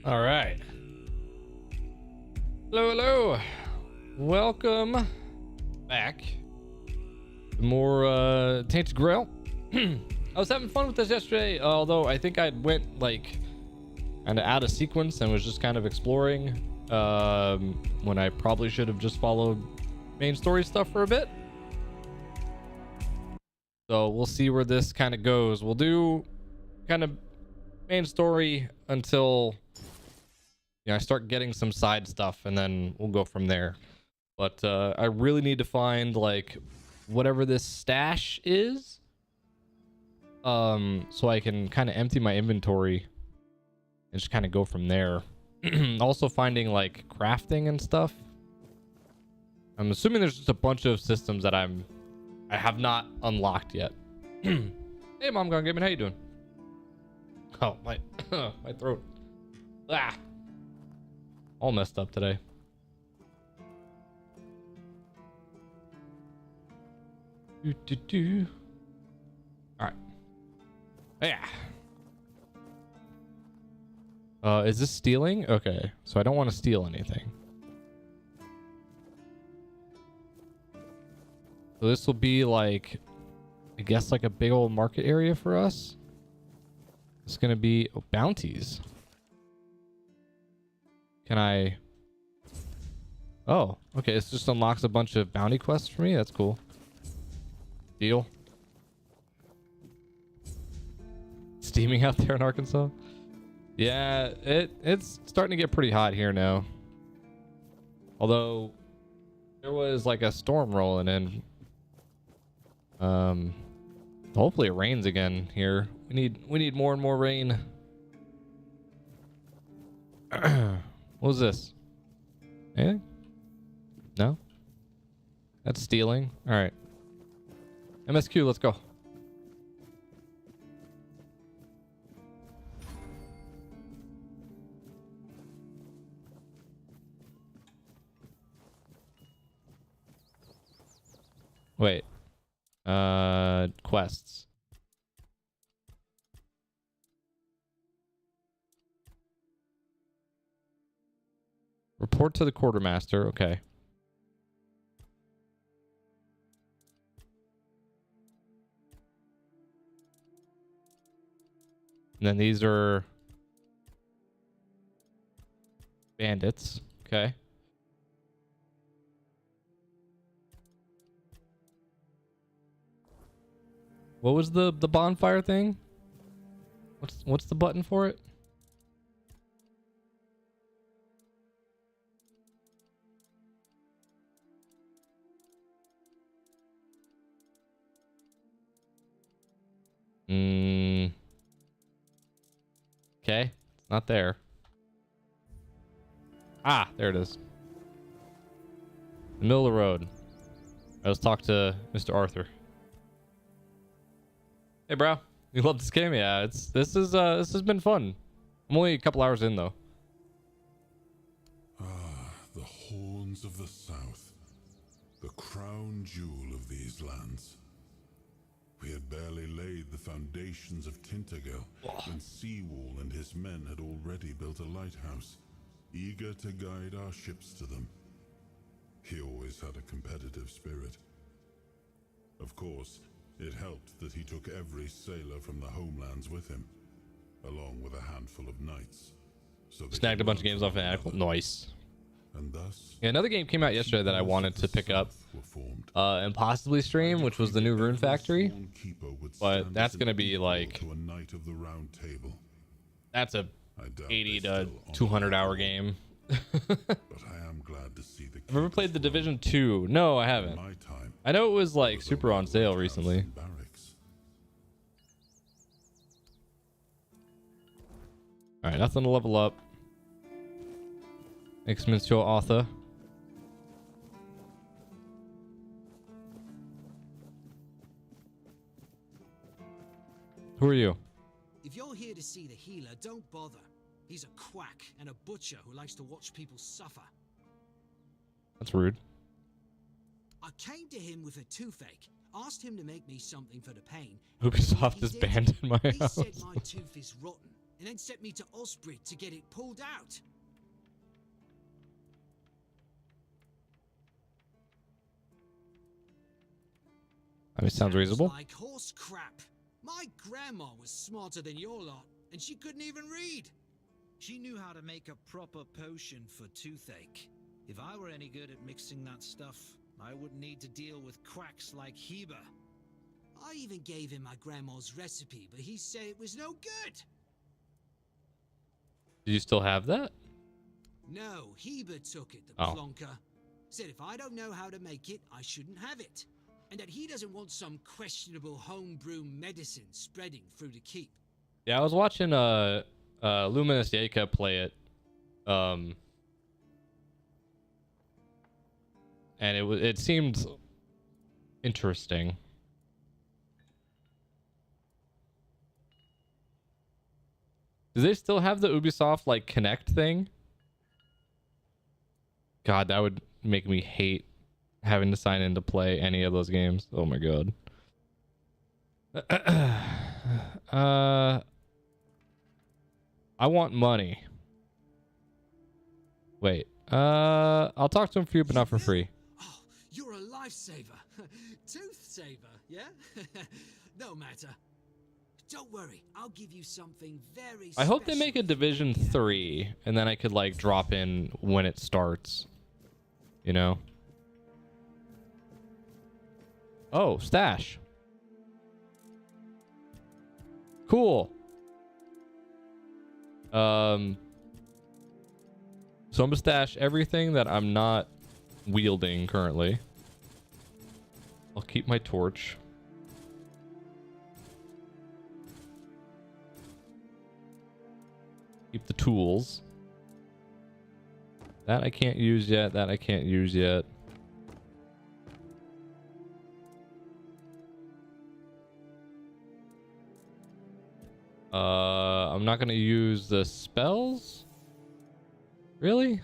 All right. Hello, hello. Welcome back. More Tainted Grail. I was having fun with this yesterday, although I think I went like kind of out of sequence and was just kind of exploring when I probably should have just followed main story stuff for a bit. So we'll see where this kind of goes. We'll do kind of main story until I start getting some side stuff, and then we'll go from there. But I really need to find like whatever this stash is, so I can kind of empty my inventory and just kind of go from there. Also finding like crafting and stuff. I'm assuming there's just a bunch of systems that I have not unlocked yet. Hey, Mom Gone Gaming, how you doing? Oh, my my throat. Ah, all messed up today. All right. Yeah. Is this stealing? Okay, so I don't want to steal anything. So this will be like, I guess, like a big old market area for us. It's gonna be bounties. Can I? Oh, okay. This just unlocks a bunch of bounty quests for me. That's cool. Deal. Steaming out there in Arkansas. Yeah, it's starting to get pretty hot here now. Although there was like a storm rolling in. Hopefully it rains again here. We need more and more rain. What was this? Anything? No? That's stealing. All right. MSQ, let's go. Wait. Quests. Report to the quartermaster. Okay. And then these are bandits. Okay. What was the bonfire thing? What's the button for it? Okay, it's not there. Ah, there it is. The middle of the road. Let's talk to Mr. Arthur. Hey, bro. You love this game? Yeah, this has been fun. I'm only a couple hours in though. Ah, the horns of the south, the crown jewel of these lands. We had barely laid the foundations of Tainted Grail when Seawall and his men had already built a lighthouse, eager to guide our ships to them. He always had a competitive spirit. Of course, it helped that he took every sailor from the homelands with him, along with a handful of knights. So snagged a bunch of games off Fanatical. Nice. And thus, yeah, another game came out yesterday that I wanted to pick up and possibly stream, which was the new Rune Factory. But that's gonna be like, that's a 80 to 200 hour game. But I am glad to see the I've never played the Division 2. No, I haven't. I know it was like super on sale recently. All right, nothing to level up. Thanks, Mr. Arthur. Who are you? If you're here to see the healer, don't bother. He's a quack and a butcher who likes to watch people suffer. That's rude. I came to him with a toothache, asked him to make me something for the pain. Ubisoft is banned in my He house. said my tooth is rotten, and then sent me to Osprey to get it pulled out. I mean, sounds reasonable. Like horse crap. My grandma was smarter than your lot, and she couldn't even read. She knew how to make a proper potion for toothache. If I were any good at mixing that stuff, I wouldn't need to deal with quacks like Heber. I even gave him my grandma's recipe, but he said it was no good. Do you still have that? No, Heber took it, the Oh. plonker. Said if I don't know how to make it, I shouldn't have it. And that he doesn't want some questionable homebrew medicine spreading through the keep. Yeah, I was watching Luminous Yaka play it. And it seemed interesting. Do they still have the Ubisoft like Connect thing? God, that would make me hate having to sign in to play any of those games. Oh my god. I want money. Wait. I'll talk to him for you, but not for free. Oh, you're a lifesaver. Tooth saver, yeah? No matter. Don't worry, I'll give you something very I hope they special make a if you Division make it. 3, and then I could like drop in when it starts. You know? Oh, stash. Cool. So I'm gonna stash everything that I'm not wielding currently. I'll keep my torch. Keep the tools. That I can't use yet. That I can't use yet. I'm not gonna use the spells. Really?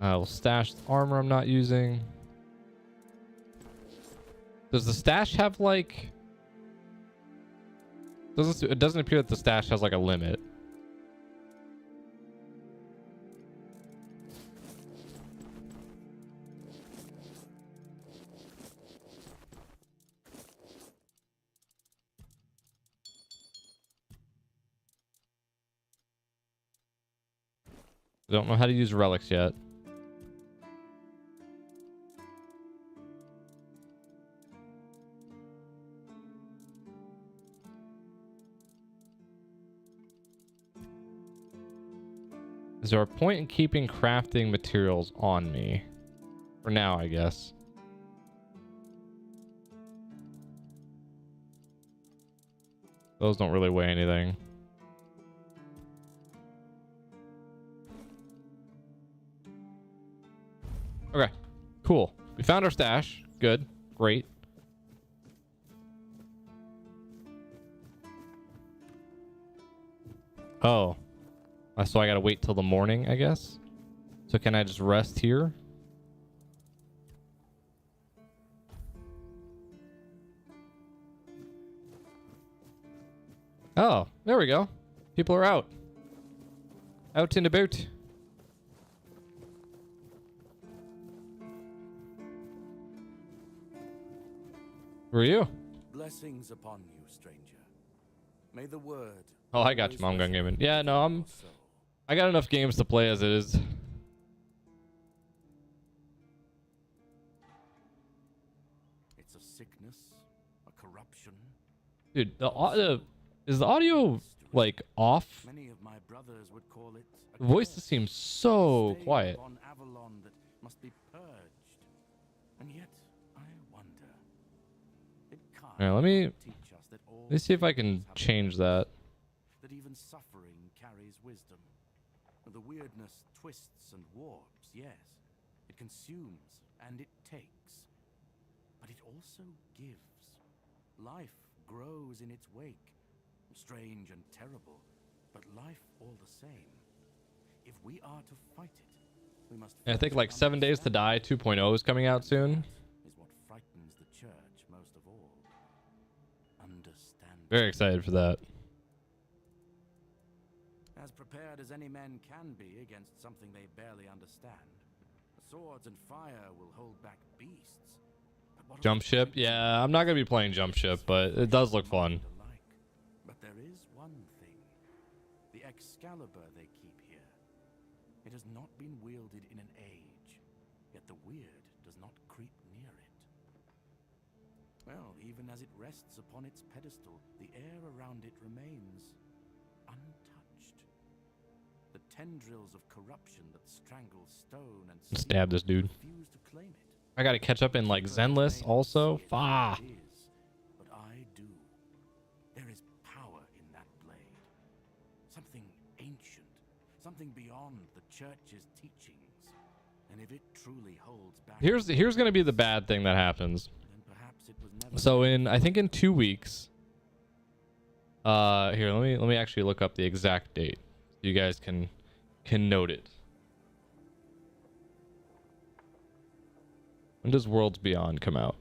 I'll stash the armor I'm not using. Does the stash have like... It doesn't appear that the stash has like a limit. I don't know how to use relics yet. Is there a point in keeping crafting materials on me? For now, I guess. Those don't really weigh anything. Okay, cool. We found our stash. Good. Great. Oh. So I gotta wait till the morning, I guess? So can I just rest here? Oh, there we go. People are out. Out and about. Who are you? Blessings upon you, stranger. May the word... Oh, I got you, Mom Gun Gaming. Yeah, no, I got enough games to play as it is. It's a sickness, a corruption. Dude, is the audio like off? Many of my brothers would call it The voice just seems so Stayed quiet. upon Avalon that must be purged. And yet, I wonder. It can't Alright, let me teach us that all see if I can things have change that. that even suffering carries wisdom. And the weirdness twists and warps, yes. It consumes and it takes. But it also gives. Life grows in its wake. Strange and terrible, but life all the same. If we are to fight it, we must... I think like 7 Days to Die 2.0 is coming out soon. Is what frightens the church most of all. Very excited for that. As prepared as any men can be against something they barely understand. Swords and fire will hold back beasts. But what of Jump the ship? tanks and Yeah, I'm not gonna be playing jump ship, but it does look fun. alike? But there is one thing. The Excalibur they keep here. It has not been wielded in an age, yet the weird does not creep near it. Well, even as it rests upon its pedestal, the air around it remains untouched. The tendrils of corruption that strangle stone and sea Stab this dude. refuse to claim it. I gotta catch up in like Zenless also. Fah. It is, but I do. There is power in that blade. Something ancient, something beyond the church's teachings. And if it truly holds back, Here's gonna be the bad thing that happens. then perhaps it was never So I think in 2 weeks. Here, let me actually look up the exact date. You guys can note it. When does Worlds Beyond come out?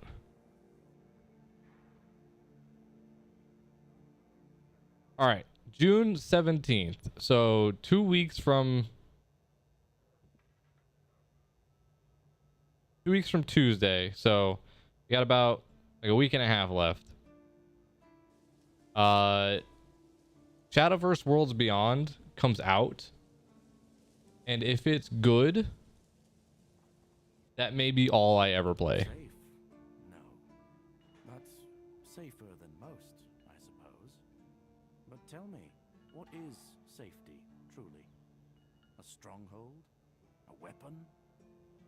All right, June 17th. So 2 weeks from Tuesday. So we got about like a week and a half left. Shadowverse Worlds Beyond comes out, and if it's good, that may be all I ever play. safe. No. But safer than most, I suppose. But tell me, what is safety, truly? A stronghold? A weapon?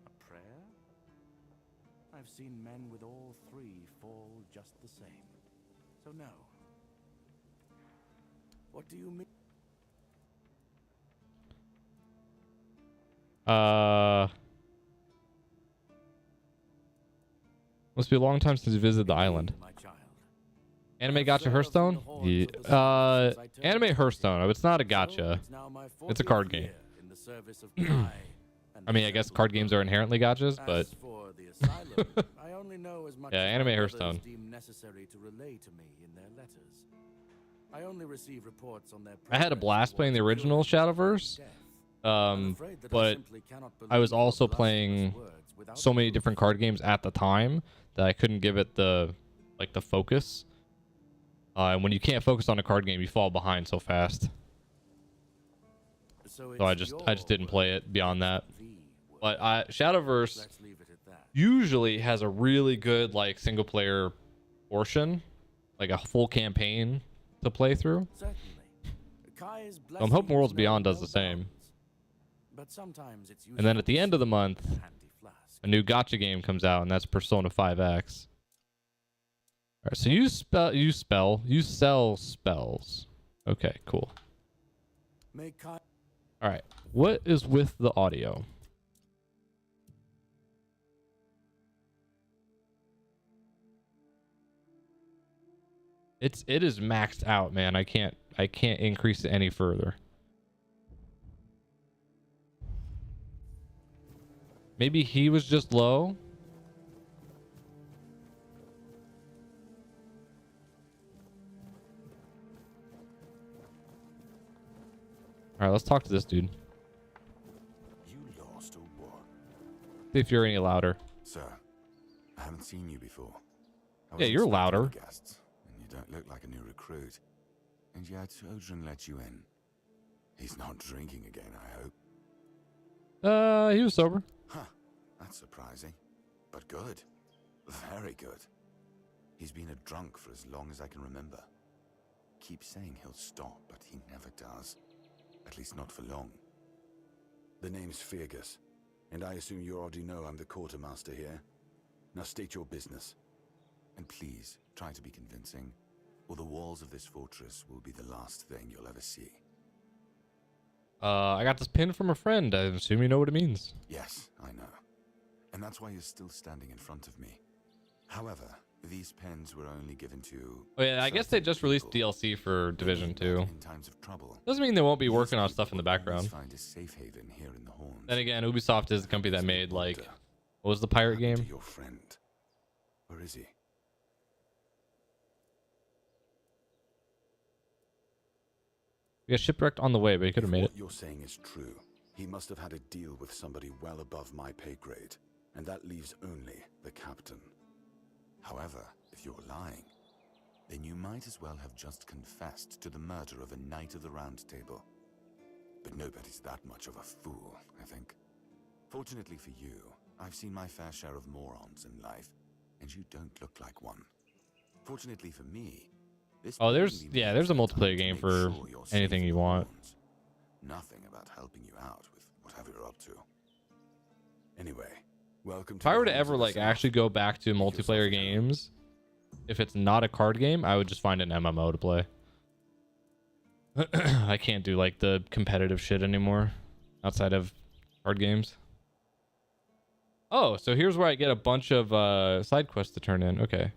A prayer? I've seen men with all three fall just the same. So no. What do you mean? Must be a long time since you visited the island. My child. Anime Gacha Hearthstone? Yeah. Anime Hearthstone. It's not a gacha. It's a card game. I mean, I guess card games are inherently gachas, but yeah, Anime Hearthstone. Necessary to relay to me in their letters. I only receive reports on their I had a blast playing the original Shadowverse, but I was also playing so many different card games at the time that I couldn't give it the focus. And when you can't focus on a card game, you fall behind so fast. So I just didn't play it beyond that. But Shadowverse usually has a really good like single player portion, like a full campaign to play through. So I'm hoping Worlds Beyond does the same. And then at the end of the month, a new gacha game comes out, and that's Persona 5X. All right, so you sell spells. Okay, cool. All right, what is with the audio? It is maxed out, man. I can't increase it any further. Maybe he was just low. All right, let's talk to this dude. You lost or what? See if you're any louder. Sir, I haven't seen you before. I Yeah, was you're expecting louder. the guests, and you don't look like a new recruit. And yet Odrin let you in. He's not drinking again, I hope. He was sober. Huh, that's surprising. But good. Very good. He's been a drunk for as long as I can remember. Keeps saying he'll stop, but he never does. At least not for long. The name's Fergus, and I assume you already know I'm the quartermaster here. Now state your business. And please, try to be convincing, or the walls of this fortress will be the last thing you'll ever see. I got this pin from a friend. I assume you know what it means. Yes, I know. And that's why you're still standing in front of me. However, these pens were only given to... Oh yeah, I guess they certain just released people. DLC for They Division need 2. that in times of trouble. Doesn't mean they won't be These working on stuff in people the background. always find a safe haven here in the Horns. Then again, Ubisoft is the company that made like, What what was the pirate happened game? to your friend? Where is he? We got shipwrecked on the way, but he could have made it. What you're saying is true, he must have had a deal with somebody well above my pay grade, and that leaves only the captain. However, if you're lying, then you might as well have just confessed to the murder of a Knight of the Round Table. But nobody's that much of a fool, I think. Fortunately for you, I've seen my fair share of morons in life, and you don't look like one. Fortunately for me, this Oh, there's plainly yeah, means there's a that multiplayer I'm to game make for sure you're safe anything in you the want. ruins. Nothing about helping you out with whatever you're up to. Anyway, welcome to If I the were to Halls ever of the like South. actually go back to Make yourself multiplayer at home. games, if it's not a card game, I would just find an MMO to play. I can't do like the competitive shit anymore outside of card games. Oh, so here's where I get a bunch of side quests to turn in. Okay.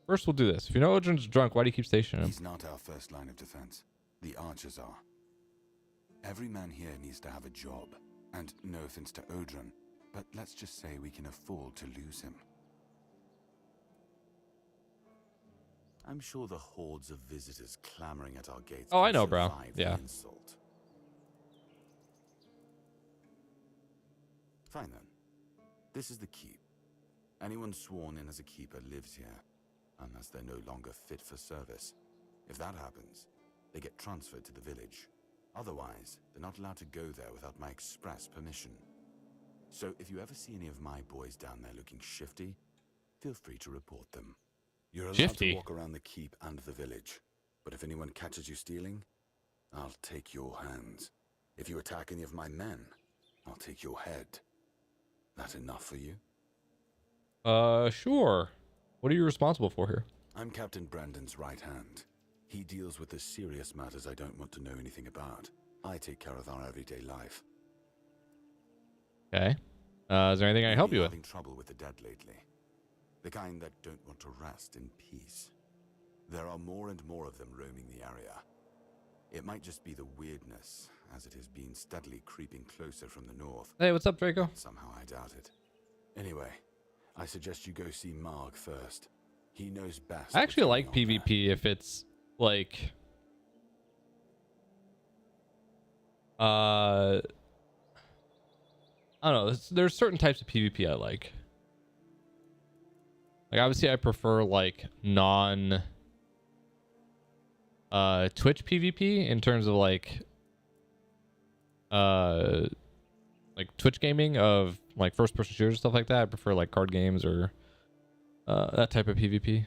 First we'll do this. If you know Odrin's drunk, why do you keep stationing him? He's not our first line of defense. The archers are. Every man here needs to have a job. And no offense to Odrin, but let's just say we can afford to lose him. I'm sure the hordes of visitors clamoring at our gates Oh, I can know, bro. survive the Yeah. insult. Fine then. This is the keep. Anyone sworn in as a keeper lives here, unless they're no longer fit for service. If that happens, they get transferred to the village. Otherwise, they're not allowed to go there without my express permission. So if you ever see any of my boys down there looking shifty, feel free to report them. You're allowed Shifty? to walk around the keep and the village, but if anyone catches you stealing, I'll take your hands. If you attack any of my men, I'll take your head. That enough for you? Sure. What are you responsible for here? I'm Captain Brandon's right hand. He deals with the serious matters I don't want to know anything about. I take care of our everyday life. Okay. Is there anything I can help you with? Having trouble with the dead lately. The kind that don't want to rest in peace. There are more and more of them roaming the area. It might just be the weirdness, as it has been steadily creeping closer from the north. Hey, what's up, Draco? Somehow I doubt it. Anyway, I suggest you go see Marg first. He knows best. I actually what's like going on there. PvP if it's like I don't know, there's certain types of PvP I like. Like obviously I prefer like non Twitch PvP in terms of like Twitch gaming of like first person shooters, stuff like that. I prefer like card games or that type of PvP.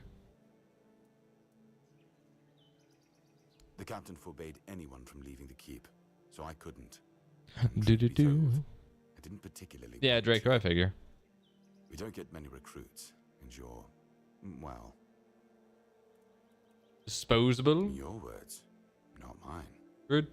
The captain forbade anyone from leaving the keep, so I couldn't. Do do do. I didn't particularly. Yeah, want Draco, to. I figure. We don't get many recruits, and you're, well, Disposable. in your words, not mine. Good.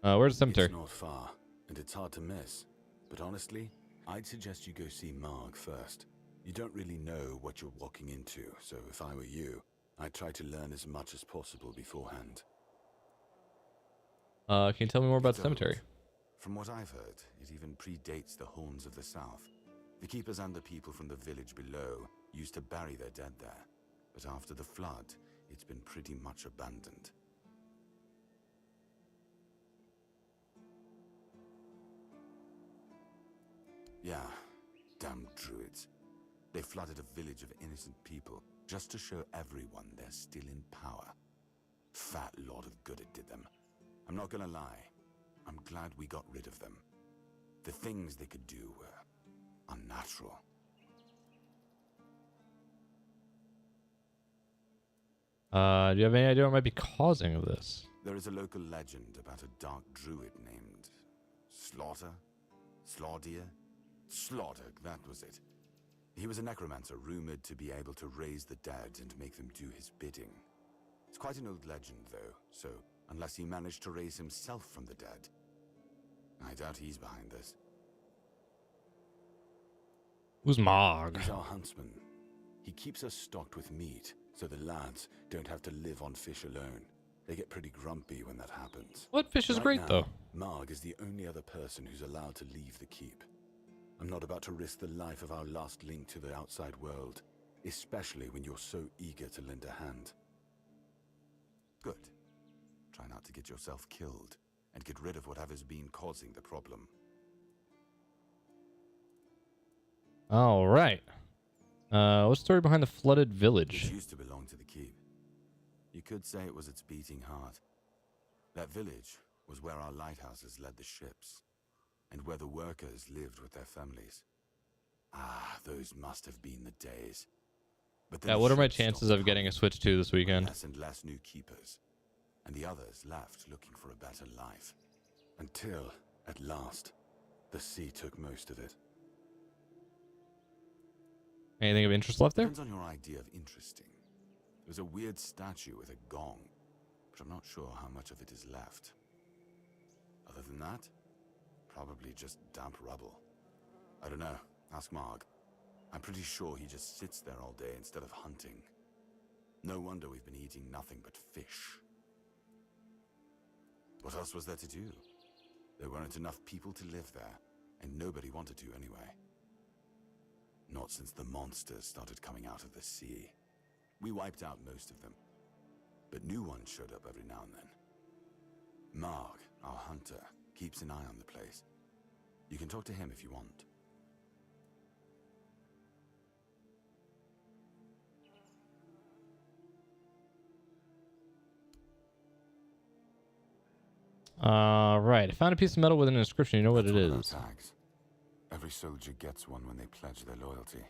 Where's the cemetery? It's not far, and it's hard to miss. But honestly, I'd suggest you go see Marg first. You don't really know what you're walking into, so if I were you, I'd try to learn as much as possible beforehand. Can you tell me more about the It's old. cemetery? From what I've heard, it even predates the Horns of the South. The keepers and the people from the village below used to bury their dead there, but after the flood, it's been pretty much abandoned. Yeah, damn druids. They flooded a village of innocent people just to show everyone they're still in power. Fat lot of good it did them. I'm not gonna lie, I'm glad we got rid of them. The things they could do were unnatural. Do you have any idea what might be causing of this? There is a local legend about a dark druid named Slaughter? Slaudier? Slaughter, that was it. He was a necromancer rumored to be able to raise the dead and make them do his bidding. It's quite an old legend, though, so unless he managed to raise himself from the dead, I doubt he's behind this. Who's Mog? He's our huntsman. He keeps us stocked with meat, so the lads don't have to live on fish alone. They get pretty grumpy when that happens. What fish is Right great now, though? Marg is the only other person who's allowed to leave the keep. I'm not about to risk the life of our last link to the outside world, especially when you're so eager to lend a hand. Good. Try not to get yourself killed, and get rid of whatever's been causing the problem. All right. What's the story behind the flooded It village? used to belong to the keep. You could say it was its beating heart. That village was where our lighthouses led the ships, and where the workers lived with their families. Ah, those must have been the days. But then Yeah, the what are my ships chances stopped of getting a coming, Switch 2 this weekend? less and less new keepers, and the others left looking for a better life. Until, at last, the sea took most of it. Anything of interest left there? Depends on your idea of interesting. There's a weird statue with a gong, but I'm not sure how much of it is left. Other than that, probably just damp rubble. I don't know. Ask Marg. I'm pretty sure he just sits there all day instead of hunting. No wonder we've been eating nothing but fish. What else was there to do? There weren't enough people to live there, and nobody wanted to anyway. Not since the monsters started coming out of the sea. We wiped out most of them, but new ones showed up every now and then. Marg, our hunter, keeps an eye on the place. You can talk to him if you want. Right. I found a piece of metal with an inscription. You know what it That's one of is? our tags. Every soldier gets one when they pledge their loyalty.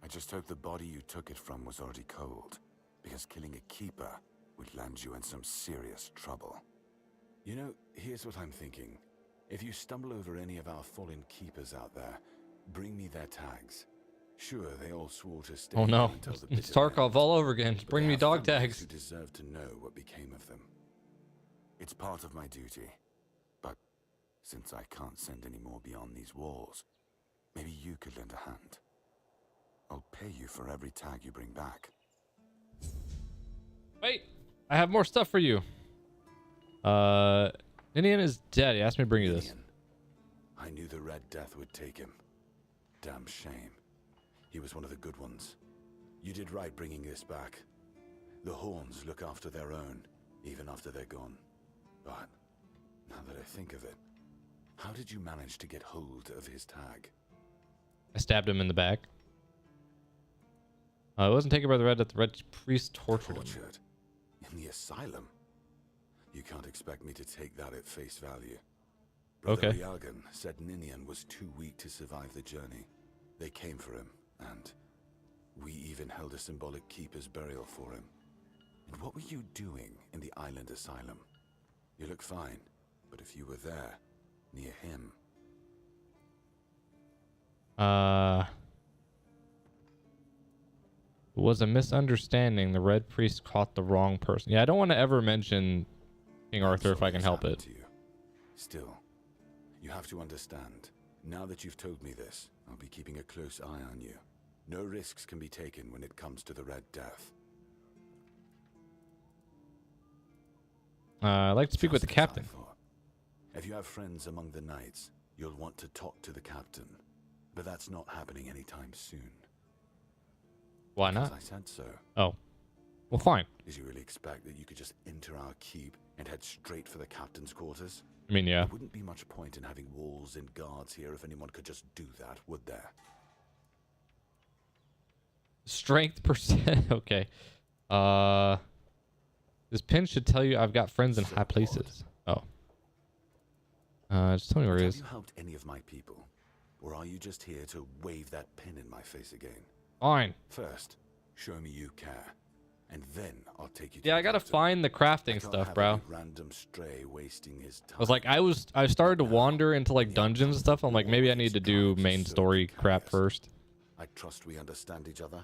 I just hope the body you took it from was already cold, because killing a keeper would land you in some serious trouble. You know, here's what I'm thinking. If you stumble over any of our fallen keepers out there, bring me their tags. Sure, they all swore to stay Oh no. here until the It's bitter Tarkov end, all over again. but Bring they me have dog families tags. who deserve to know what became of them. It's part of my duty, but since I can't send any more beyond these walls, maybe you could lend a hand. I'll pay you for every tag you bring back. Wait. I have more stuff for you. Ninian is dead. He asked me to bring you this. Ian, I knew the Red Death would take him. Damn shame. He was one of the good ones. You did right bringing this back. The Horns look after their own, even after they're gone. But, now that I think of it, how did you manage to get hold of his tag? I stabbed him in the back. It wasn't taken by the Red Death. The Red Priest tortured him. Tortured? In the asylum? You can't expect me to take that at face value. Brother Okay. Riagan said Ninian was too weak to survive the journey. They came for him, and we even held a symbolic keeper's burial for him. And what were you doing in the island asylum? You look fine, but if you were there, near him... It was a misunderstanding. The Red Priest caught the wrong person. Yeah, I don't want to ever mention King Arthur if I can help it. To you. Still, you have to understand. Now that you've told me this, I'll be keeping a close eye on you. No risks can be taken when it comes to the Red Death. I'd like to speak with the Just as I captain. thought. If you have friends among the knights, you'll want to talk to the captain. But that's not happening anytime soon. Why Because not? I said so. Oh. Well, fine. Did you really expect that you could just enter our keep and head straight for the captain's quarters? I mean, yeah. There wouldn't be much point in having walls and guards here if anyone could just do that, would there? Strength percent. Okay. This pin should tell you I've got friends in So high places. Oh. Just tell me where he Have is. you helped any of my people? Or are you just here to wave that pin in my face again? Fine. First, show me you care. And then I'll take you to Yeah, the I gotta captain. find the I crafting can't stuff, have bro. any random stray wasting his time. I was like, I started to wander into like dungeons and stuff. I'm like, maybe I need to do main story crap first. I trust we understand each other.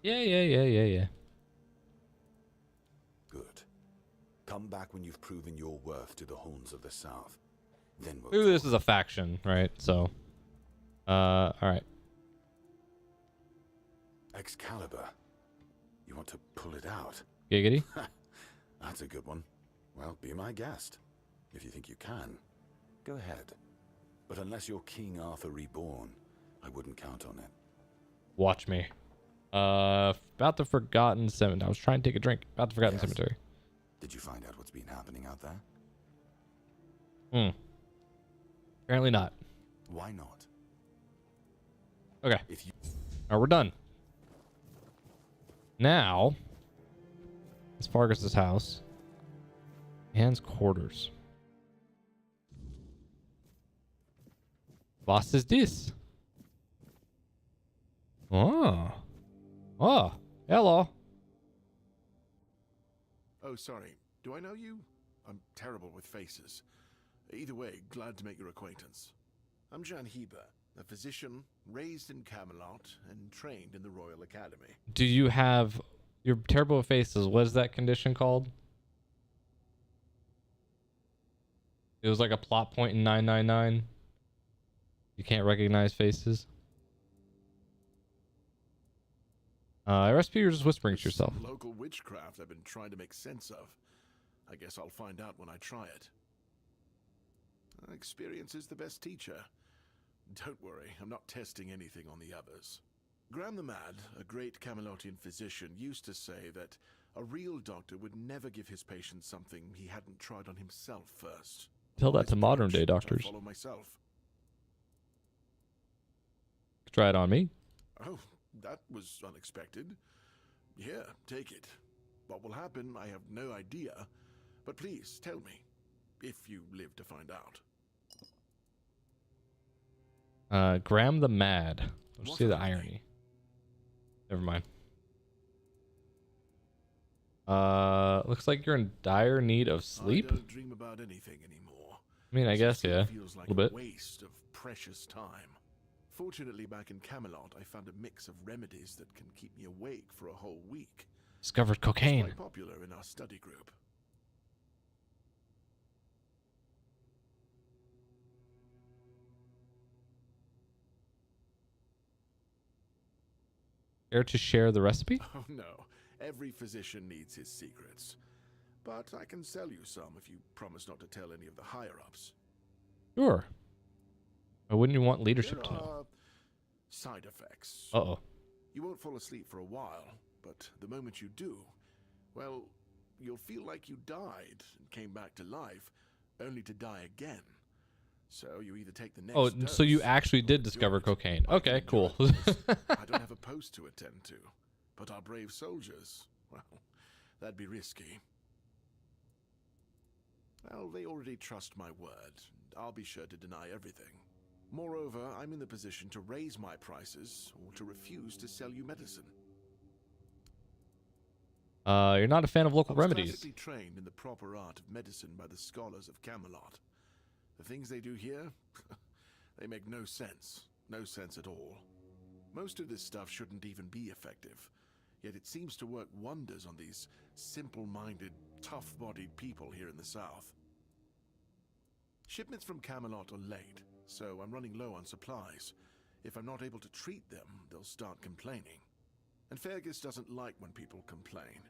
Yeah. Good. Come back when you've proven your worth to the Horns of the South. Then we'll Ooh, this talk. is a faction, right? So, all right. Excalibur. You want to pull it out? Giggity. That's a good one. Well, be my guest. If you think you can, go ahead. But unless you're King Arthur reborn, I wouldn't count on it. Watch me. About the Forgotten Cemetery. I was trying to take a drink. About the Forgotten Yes. Cemetery. Did you find out what's been happening out there? Apparently not. Why not? Okay. If you All right, we're done. Now, it's Fargus's house. Anne's quarters. Was is this? Oh. Oh. Hello. Oh, sorry. Do I know you? I'm terrible with faces. Either way, glad to make your acquaintance. I'm Jan Heber, a physician raised in Camelot and trained in the Royal Academy. Do you have... You're terrible with faces. What is that condition called? It was like a plot point in 999. You can't recognize faces. Recipe, you're just whispering to yourself. Some local witchcraft I've been trying to make sense of. I guess I'll find out when I try it. Experience is the best teacher. Don't worry, I'm not testing anything on the others. Graham the Mad, a great Camelotian physician, used to say that a real doctor would never give his patient something he hadn't tried on himself first. Tell that to Wise modern approach day that I doctors. follow myself. Try it on me. Oh, that was unexpected. Here, take it. What will happen, I have no idea. But please, tell me, if you live to find out. Graham the Mad. Let's What see the are they? irony. Never mind. Looks like you're in dire need of sleep. I don't dream about anything anymore. I mean, I guess, Still yeah. feels like A little bit. waste of precious time. Fortunately, back in Camelot, I found a mix of remedies that can keep me awake for a whole week. Discovered It's cocaine. quite popular in our study group. Care to share the recipe? Oh no, every physician needs his secrets. But I can sell you some if you promise not to tell any of the higher-ups. Sure. Why wouldn't you want leadership There to know? are side effects. Uh-oh. You won't fall asleep for a while, but the moment you do, well, you'll feel like you died and came back to life, only to die again. So you either take the next Oh, dose, so you actually or did do discover it. cocaine. I Okay, can do cool. it, because I don't have a post to attend to. But our brave soldiers, well, that'd be risky. Well, they already trust my word, and I'll be sure to deny everything. Moreover, I'm in the position to raise my prices or to refuse to sell you medicine. You're not a fan of I local was remedies. classically trained in the proper art of medicine by the scholars of Camelot. The things they do here, they make no sense. No sense at all. Most of this stuff shouldn't even be effective, yet it seems to work wonders on these simple-minded, tough-bodied people here in the south. Shipments from Camelot are late, so I'm running low on supplies. If I'm not able to treat them, they'll start complaining. And Fergus doesn't like when people complain,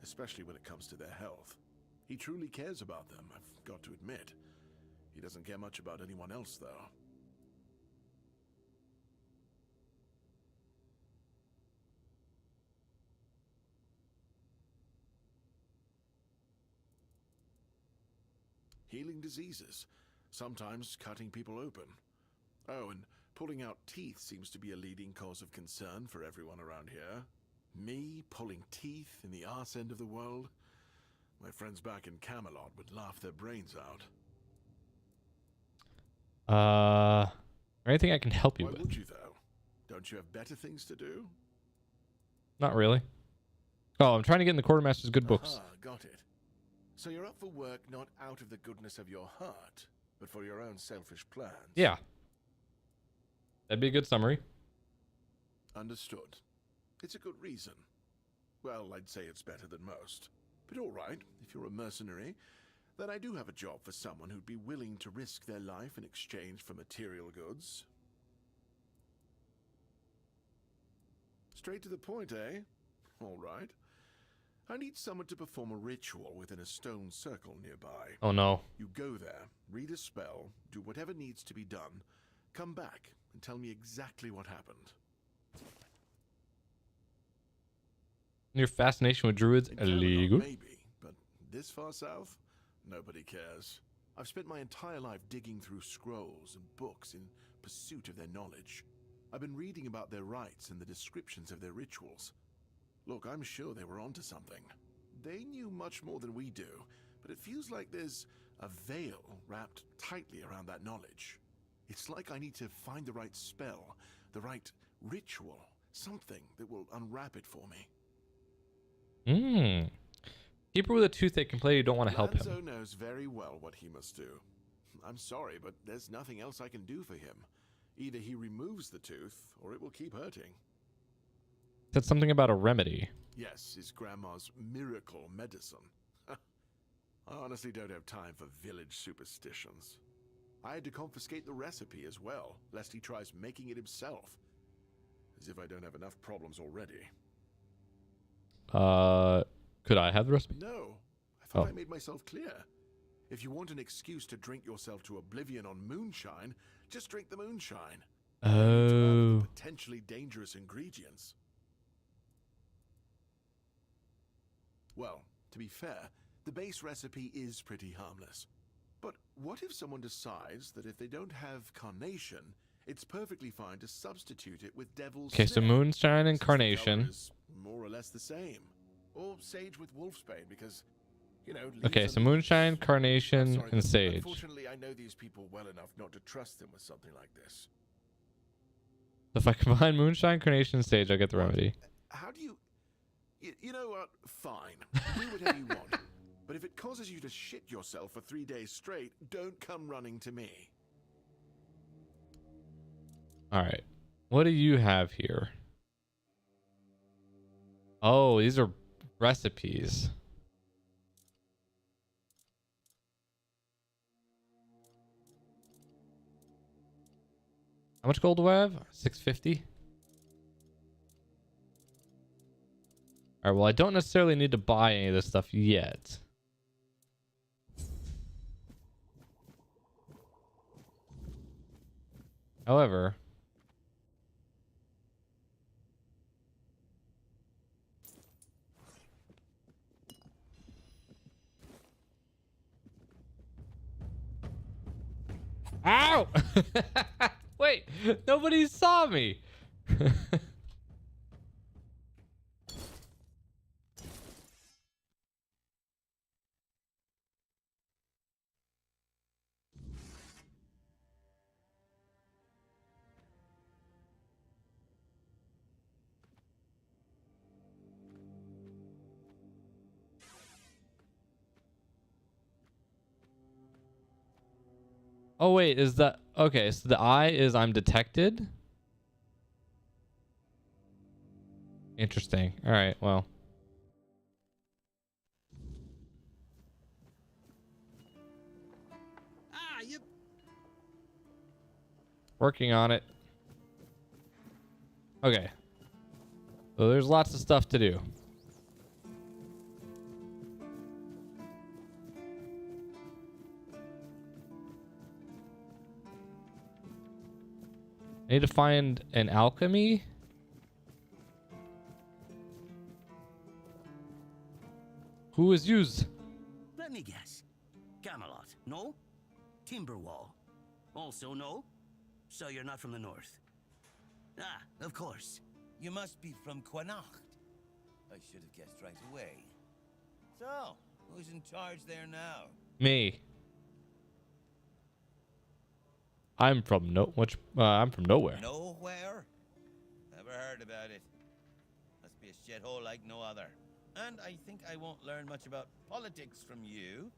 especially when it comes to their health. He truly cares about them, I've got to admit. He doesn't care much about anyone else, though. Healing diseases, sometimes cutting people open. Oh, and pulling out teeth seems to be a leading cause of concern for everyone around here. Me pulling teeth in the arse end of the world? My friends back in Camelot would laugh their brains out. Anything I can help you Why with? would you, though? Don't you have better things to do? Not really. Oh, I'm trying to get in the quartermaster's good books. Aha, got it. So you're up for work not out of the goodness of your heart, but for your own selfish plans. Yeah. That'd be a good summary. Understood. It's a good reason. Well, I'd say it's better than most. But all right, if you're a mercenary, then I do have a job for someone who'd be willing to risk their life in exchange for material goods. Straight to the point, eh? All right. I need someone to perform a ritual within a stone circle nearby. Oh no. You go there, read a spell, do whatever needs to be done, come back and tell me exactly what happened. Your fascination with druids In Camelot, illegal. maybe, but This far south? Nobody cares. I've spent my entire life digging through scrolls and books in pursuit of their knowledge. I've been reading about their rites and the descriptions of their rituals. Look, I'm sure they were onto something. They knew much more than we do, but it feels like there's a veil wrapped tightly around that knowledge. It's like I need to find the right spell, the right ritual, something that will unwrap it for me. Keeper with a toothache can play. You don't want to help him. Lanzo knows very well what he must do. I'm sorry, but there's nothing else I can do for him. Either he removes the tooth, or it will keep hurting. Said something about a remedy. Yes, his grandma's miracle medicine. I honestly don't have time for village superstitions. I had to confiscate the recipe as well, lest he tries making it himself. As if I don't have enough problems already. Could I have the recipe? No, I thought I made myself clear. If you want an excuse to drink yourself to oblivion on moonshine, just drink the moonshine. Oh. Potentially dangerous ingredients. Well, to be fair, the base recipe is pretty harmless. But what if someone decides that if they don't have carnation, it's perfectly fine to substitute it with devil's Okay, so snare, moonshine and since the color carnation. is more or less the same. Or sage with wolfsbane, because, you know... Okay, leaves so are moonshine, leaves. carnation, Sorry, and but sage. Unfortunately, I know these people well enough not to trust them with something like this. So if I combine moonshine, carnation, and sage, I get the remedy. How do you... You know what? Fine. Do whatever you want. But if it causes you to shit yourself for 3 days straight, don't come running to me. All right. What do you have here? Oh, these are recipes. How much gold do I have? 650. All right, well, I don't necessarily need to buy any of this stuff yet. However, ow! Wait, nobody saw me. Oh wait, is that okay? So the eye is I'm detected. Interesting. All right, well. Ah, you... Working on it. Okay. So there's lots of stuff to do. I need to find an alchemy. Who is used? Let me guess. Camelot, no? Timberwall, also no? So you're not from the north? Ah, of course. You must be from Quanacht. I should have guessed right away. So, who's in charge there now? Me. I'm from I'm from nowhere. Nowhere? Never heard about it. Must be a shithole like no other. And I think I won't learn much about politics from you.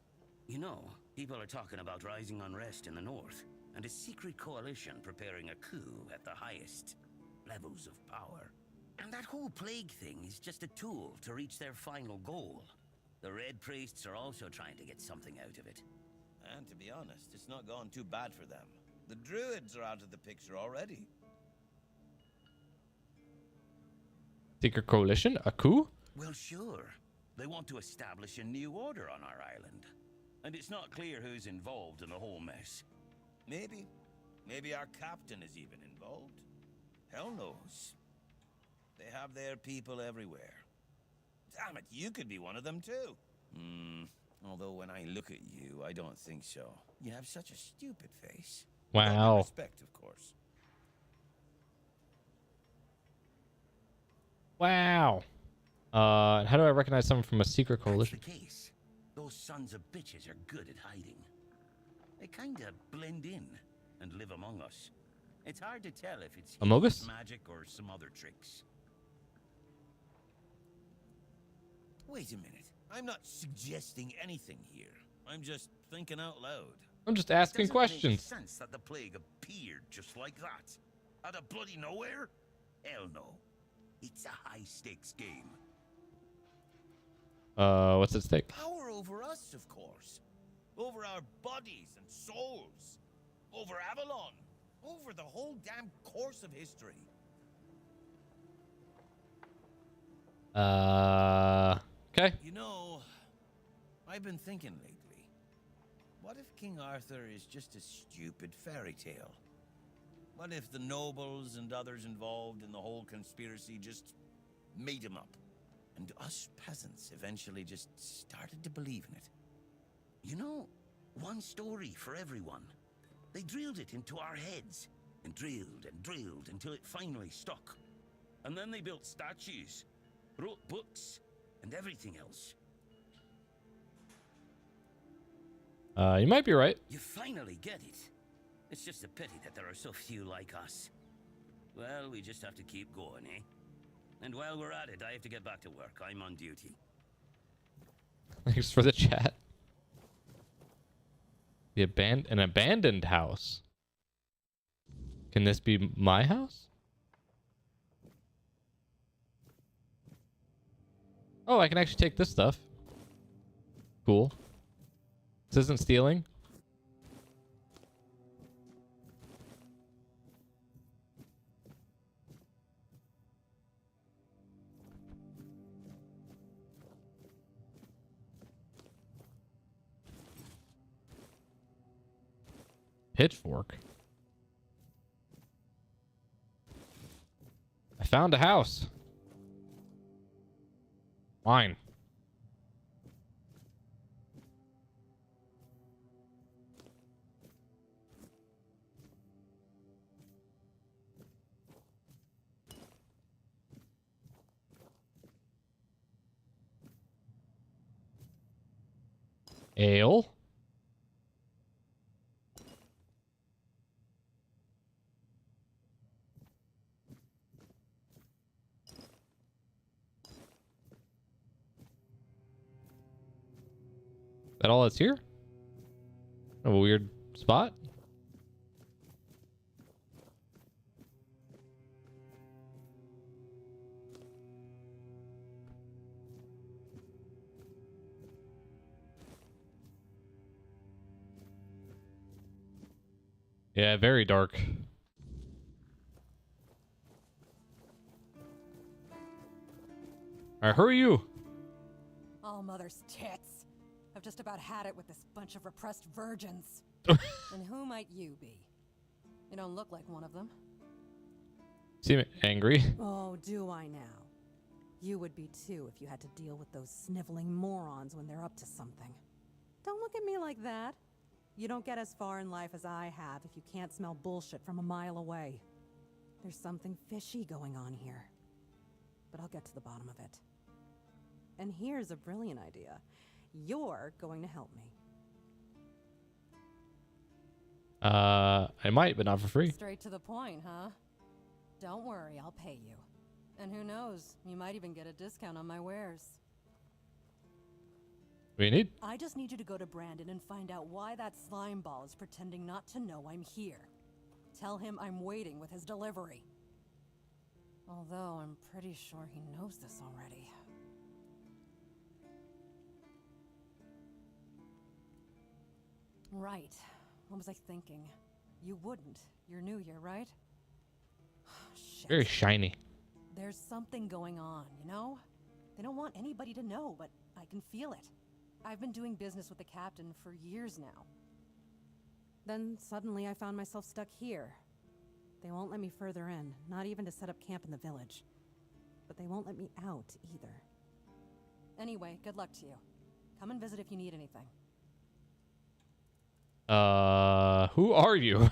You know, people are talking about rising unrest in the north, and a secret coalition preparing a coup at the highest levels of power. And that whole plague thing is just a tool to reach their final goal. The Red Priests are also trying to get something out of it. And to be honest, it's not gone too bad for them. The Druids are out of the picture already. Secret coalition? A coup? Well, sure. They want to establish a new order on our island. And it's not clear who's involved in the whole mess. Maybe. Maybe our captain is even involved. Hell knows. They have their people everywhere. Damn it, you could be one of them too. Although when I look at you, I don't think so. You have such a stupid face. With all due Wow. respect, of course. Wow. How do I recognize someone from a secret That's the coalition? case. Those sons of bitches are good at hiding. They kinda blend in and live among us. It's hard to tell if it's Among hideous Us? magic or some other tricks. Wait a minute. I'm not suggesting anything here. I'm just thinking out loud. I'm just asking Doesn't make questions. sense that the plague appeared just like that. Out of bloody nowhere? Hell no. It's a high-stakes game. What's at stake? Power over us, of course. Over our bodies and souls. Over Avalon. Over the whole damn course of history. Okay. You know, I've been thinking lately. What if King Arthur is just a stupid fairy tale? What if the nobles and others involved in the whole conspiracy just made him up? And us peasants eventually just started to believe in it. You know, one story for everyone. They drilled it into our heads, and drilled until it finally stuck. And then they built statues, wrote books, and everything else. You might be right. You finally get it. It's just a pity that there are so few like us. Well, we just have to keep going, eh? And while we're at it, I have to get back to work. I'm on duty. Thanks for the chat. An abandoned house. Can this be my house? Oh, I can actually take this stuff. Cool. This isn't stealing. Pitchfork. I found a house. Mine. Ale. That all that's here? A weird spot? Yeah, very dark. Alright, who are you? Oh, mother's tits. I've just about had it with this bunch of repressed virgins. And who might you be? You don't look like one of them. Seem angry. Oh, do I now? You would be too if you had to deal with those sniveling morons when they're up to something. Don't look at me like that. You don't get as far in life as I have if you can't smell bullshit from a mile away. There's something fishy going on here. But I'll get to the bottom of it. And here's a brilliant idea. You're going to help me. I might, but not for free. Straight to the point, huh? Don't worry, I'll pay you. And who knows, you might even get a discount on my wares. What do you need? I just need you to go to Brandon and find out why that slime ball is pretending not to know I'm here. Tell him I'm waiting with his delivery. Although I'm pretty sure he knows this already. Right. What was I thinking? You wouldn't. You're new here, right? Shit. Very shiny. There's something going on, you know? They don't want anybody to know, but I can feel it. I've been doing business with the captain for years now. Then suddenly I found myself stuck here. They won't let me further in, not even to set up camp in the village. But they won't let me out either. Anyway, good luck to you. Come and visit if you need anything. Who are you?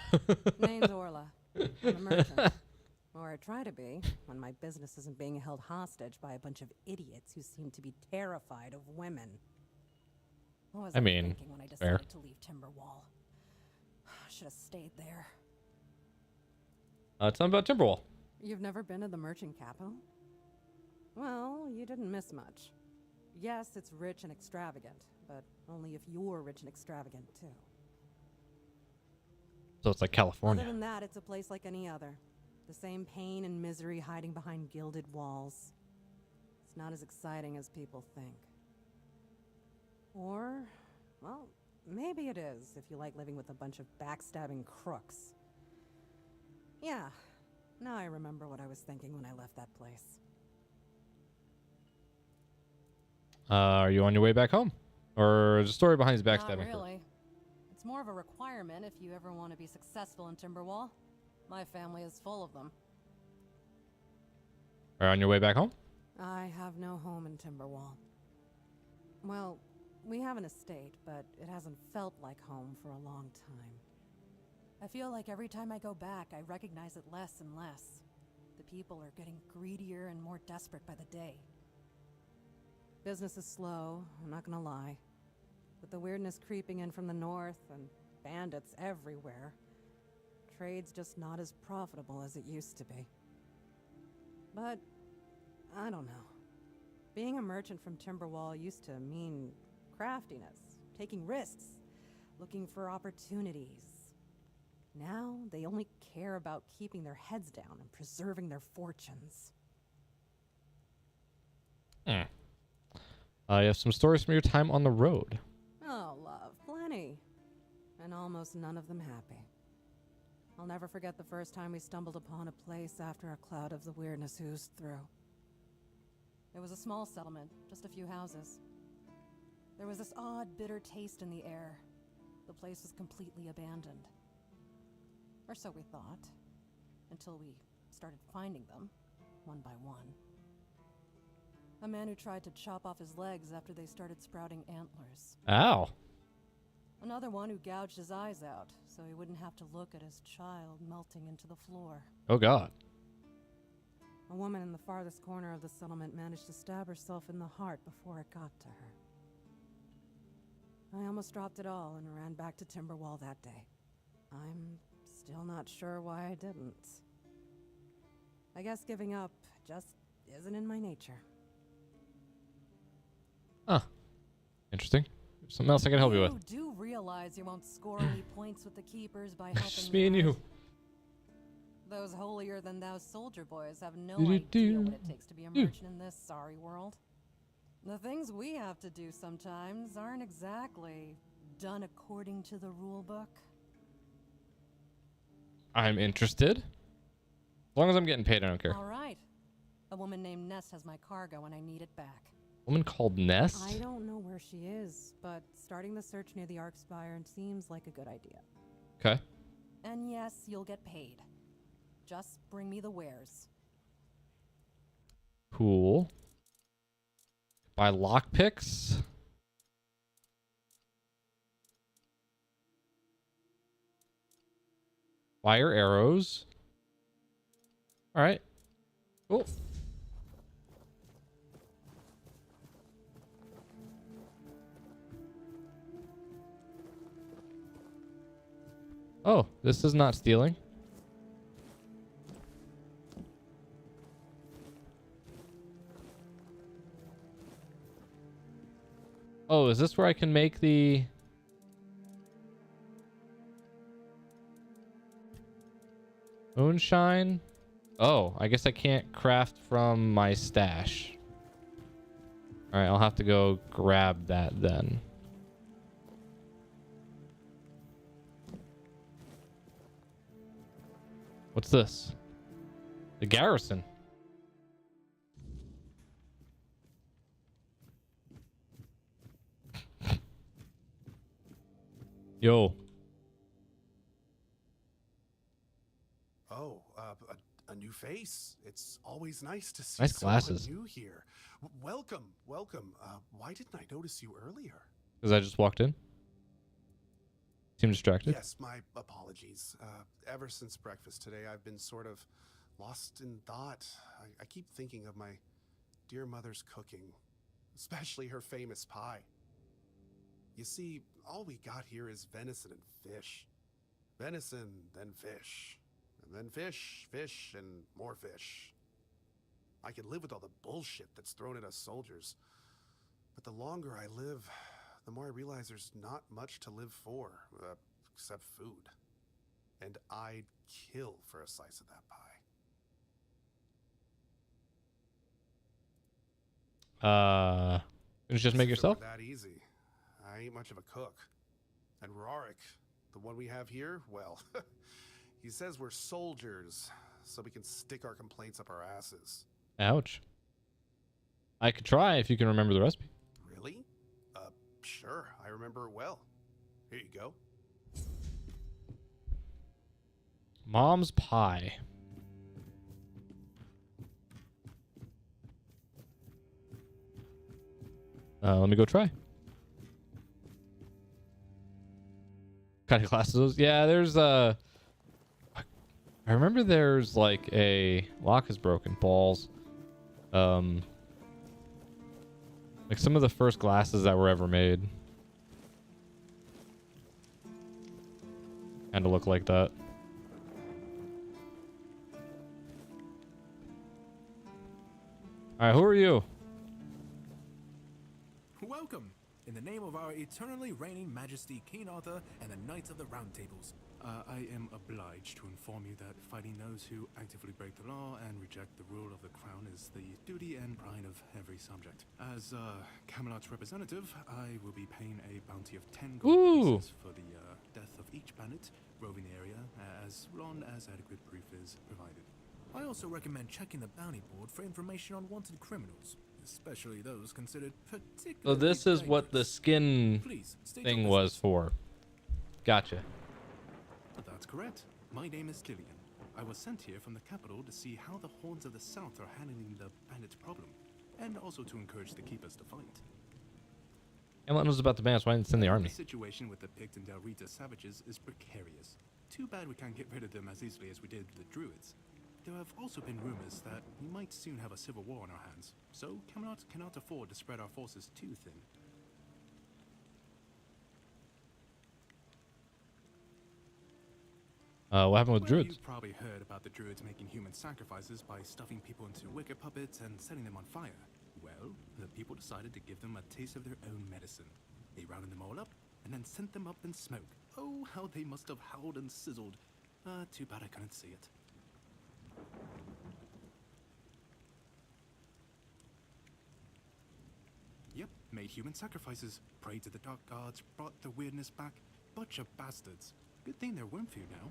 Name's Orla. I'm a merchant. Or I try to be, when my business isn't being held hostage by a bunch of idiots who seem to be terrified of women. What was I thinking when I decided to leave Timberwall? Should have stayed there. Tell me about Timberwall. You've never been to the merchant capital? Well, you didn't miss much. Yes, it's rich and extravagant, but only if you're rich and extravagant too. So it's like California. Other than that, it's a place like any other. The same pain and misery hiding behind gilded walls. It's not as exciting as people think. Or, well, maybe it is if you like living with a bunch of backstabbing crooks. Yeah, now I remember what I was thinking when I left that place. Are you on your way back home? Or is the story behind his backstabbing? Not really. It's more of a requirement if you ever want to be successful in Timberwall. My family is full of them. Are you on your way back home? I have no home in Timberwall. Well, we have an estate, but it hasn't felt like home for a long time. I feel like every time I go back, I recognize it less and less. The people are getting greedier and more desperate by the day. Business is slow, I'm not gonna lie. With the weirdness creeping in from the north and bandits everywhere, trade's just not as profitable as it used to be. But, I don't know. Being a merchant from Timberwall used to mean craftiness, taking risks, looking for opportunities. Now, they only care about keeping their heads down and preserving their fortunes. You have some stories from your time on the road. Oh, love, plenty. And almost none of them happy. I'll never forget the first time we stumbled upon a place after a cloud of the weirdness oozed through. It was a small settlement, just a few houses. There was this odd, bitter taste in the air. The place was completely abandoned. Or so we thought, until we started finding them, one by one. A man who tried to chop off his legs after they started sprouting antlers. Ow. Another one who gouged his eyes out, so he wouldn't have to look at his child melting into the floor. Oh, God. A woman in the farthest corner of the settlement managed to stab herself in the heart before it got to her. I almost dropped it all and ran back to Timberwall that day. I'm still not sure why I didn't. I guess giving up just isn't in my nature. Huh. Interesting. Something else I can help you with. You do realize you won't score any points with the keepers by helping Just me and you. Those holier-than-thou soldier boys have no idea what it takes to be a merchant in this sorry world. The things we have to do sometimes aren't exactly done according to the rule book. I'm interested. As long as I'm getting paid, I don't care. All right. A woman named Ness has my cargo and I need it back. Woman called Nest? I don't know where she is, but starting the search near the Arkspire seems like a good idea. Okay. And yes, you'll get paid. Just bring me the wares. Cool. Buy lockpicks. Fire arrows. All right. Cool. Oh, this is not stealing. Oh, is this where I can make the... moonshine? Oh, I guess I can't craft from my stash. Alright, I'll have to go grab that then. What's this? The garrison. Yo. Oh, a new face. It's always nice to see Nice someone glasses. new here. Welcome, welcome. Why didn't I notice you earlier? Because I just walked in. Seem distracted. Yes, my apologies. Ever since breakfast today, I've been sort of lost in thought. I keep thinking of my dear mother's cooking, especially her famous pie. You see, all we got here is venison and fish. Venison, then fish. And then fish, fish, and more fish. I can live with all the bullshit that's thrown at us soldiers. But the longer I live, the more I realize there's not much to live for, except food. And I'd kill for a slice of that pie. Just make If it yourself. were that easy. I ain't much of a cook. And Rorik, the one we have here, well, he says we're soldiers, so we can stick our complaints up our asses. Ouch. I could try if you can remember the recipe. Really? Sure, I remember it well. Here you go. Mom's pie. Let me go try. What kind of glasses those? Yeah, there's I remember there's like a lock is broken. Balls. Like some of the first glasses that were ever made. Kind of look like that. Alright, who are you? Welcome, in the name of our eternally reigning Majesty King Arthur and the Knights of the Round Tables. I am obliged to inform you that fighting those who actively break the law and reject the rule of the crown is the duty and pride of every subject. As Camelot's representative, I will be paying a bounty of 10 gold pieces for the death of each bandit roving the area, as long as adequate proof is provided. I also recommend checking the bounty board for information on wanted criminals, especially those considered particularly So this is what the skin thing was for. Gotcha. That's correct. My name is Lillian. I was sent here from the capital to see how the Horns of the South are handling the bandit problem, and also to encourage the keepers to fight. Camelot knows about the bandits. Why didn't send the army? The situation with the Pict and Del Rita savages is precarious. Too bad we can't get rid of them as easily as we did the Druids. There have also been rumors that we might soon have a civil war on our hands, so Camelot cannot afford to spread our forces too thin. What happened with Druids? You've probably heard about the Druids making human sacrifices by stuffing people into wicker puppets and setting them on fire. Well, the people decided to give them a taste of their own medicine. They rounded them all up and then sent them up in smoke. Oh, how they must have howled and sizzled. Too bad I couldn't see it. Yep, made human sacrifices, prayed to the dark gods, brought the weirdness back. Bunch of bastards. Good thing they're Wormfood now.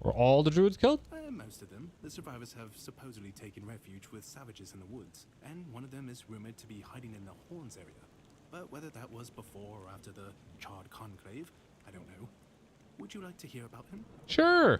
Were all the Druids killed? Most of them. The survivors have supposedly taken refuge with savages in the woods, and one of them is rumored to be hiding in the Horns area. But whether that was before or after the Charred Conclave, I don't know. Would you like to hear about him? Sure.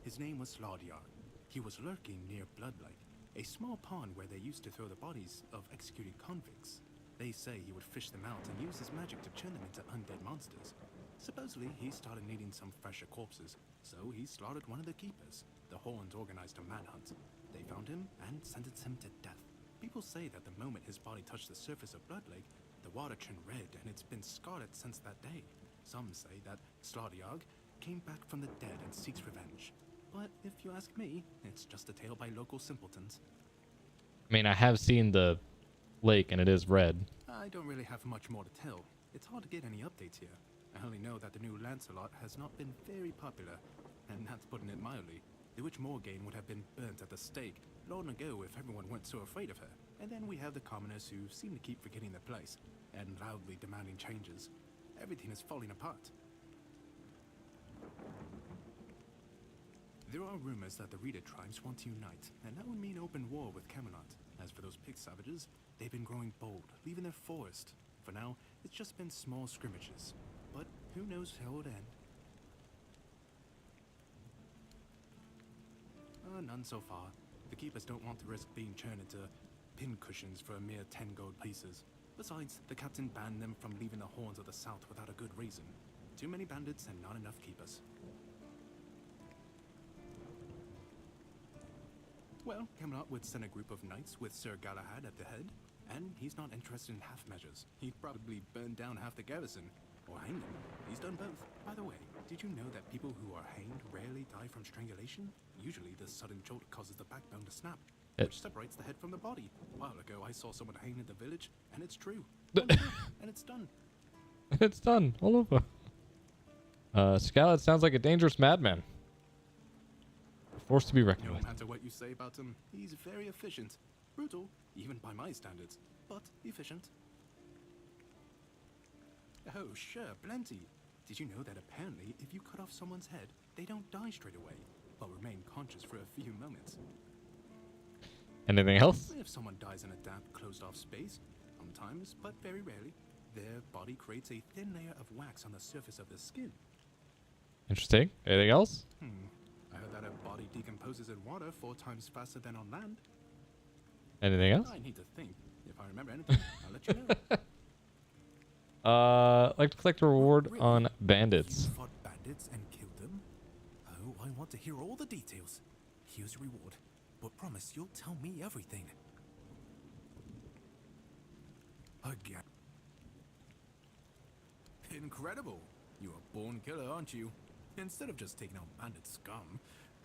His name was Slaudyar. He was lurking near Bloodlight, a small pond where they used to throw the bodies of executed convicts. They say he would fish them out and use his magic to turn them into undead monsters. Supposedly, he started needing some fresher corpses, so he slaughtered one of the keepers. The Horns organized a manhunt. They found him and sentenced him to death. People say that the moment his body touched the surface of Blood Lake, the water turned red and it's been scarlet since that day. Some say that Slaudyar came back from the dead and seeks revenge. But if you ask me, it's just a tale by local simpletons. I mean, I have seen the lake and it is red. I don't really have much more to tell. It's hard to get any updates here. I only know that the new Lancelot has not been very popular, and that's putting it mildly. The Witch Morgaine would have been burnt at the stake long ago if everyone weren't so afraid of her. And then we have the commoners who seem to keep forgetting their place, and loudly demanding changes. Everything is falling apart. There are rumors that the Rita tribes want to unite, and that would mean open war with Camelot. As for those pig savages, they've been growing bold, leaving their forest. For now, it's just been small scrimmages. but who knows how it would end. None so far. The keepers don't want to risk being churned into pincushions for a mere 10 gold pieces. Besides, the captain banned them from leaving the horns of the south without a good reason. Too many bandits and not enough keepers. Well, Camelot would send a group of knights with Sir Galahad at the head, and he's not interested in half measures. He'd probably burn down half the garrison, or hang them. He's done both. By the way, did you know that people who are hanged rarely die from strangulation? Usually the sudden jolt causes the backbone to snap, which separates the head from the body. A while ago, I saw someone hanged in the village, and it's true. And it's done. It's done. All over. Scarlet sounds like a dangerous madman. Forced to be reckoned No with. matter what you say about him, he's very efficient. Brutal, even by my standards, but efficient. Oh, sure, plenty. Did you know that apparently if you cut off someone's head, they don't die straight away, but remain conscious for a few moments? Anything else? If someone dies in a damp, closed-off space, sometimes, but very rarely, their body creates a thin layer of wax on the surface of the skin. Interesting. Anything else? I heard that a body decomposes in water 4 times faster than on land. Anything else? I need to think. If I remember anything, I'll let you know. Like to collect a reward Really? on bandits. You fought bandits and killed them? Oh, I want to hear all the details. Here's a reward, but promise you'll tell me everything. Again. Incredible. You're a born killer, aren't you? Instead of just taking out bandit scum,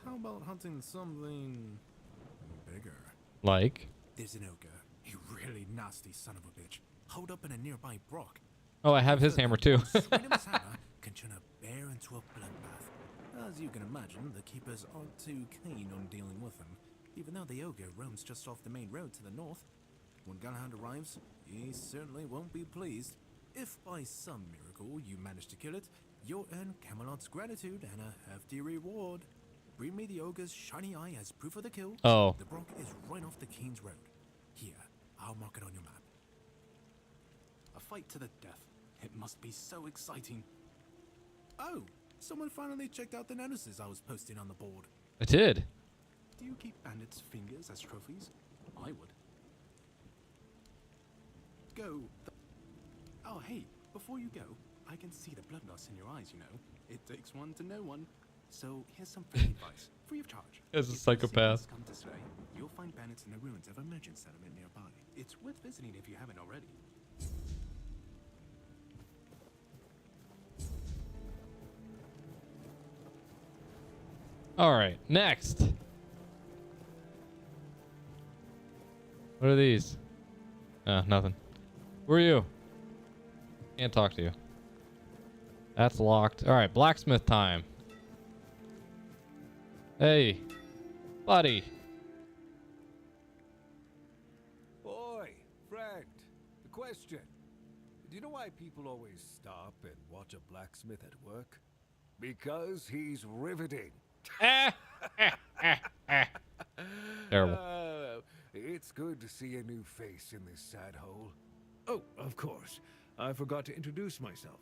how about hunting something bigger? Like? There's an ogre, a really nasty son of a bitch, holed up in a nearby brook. Oh, I have his hammer too. Swinging his hammer can turn a bear into a bloodbath. As you can imagine, the keepers aren't too keen on dealing with him, even though the ogre roams just off the main road to the north. When Galahad arrives, he certainly won't be pleased. If by some miracle you manage to kill it, you'll earn Camelot's gratitude and a hefty reward. Bring me the ogre's shiny eye as proof of the kill. Oh. The brook is right off the Keen's Road. Here, I'll mark it on your map. A fight to the death. It must be so exciting. Oh, someone finally checked out the notices I was posting on the board. I did. Do you keep bandits' fingers as trophies? I would. Go. Oh, hey, before you go, I can see the bloodlust in your eyes, you know. It takes one to know one. So here's some free advice, free of charge. As a If psychopath. the come to slay, you'll find bandits in the ruins of a merchant settlement nearby. It's worth visiting if you haven't already. All right, next. What are these? Nothing. Who are you? Can't talk to you. That's locked. All right, blacksmith time. Hey, buddy. Oi, friend. The question. Do you know why people always stop and watch a blacksmith at work? Because he's riveting. Terrible. It's good to see a new face in this sad hole. Oh, of course. I forgot to introduce myself.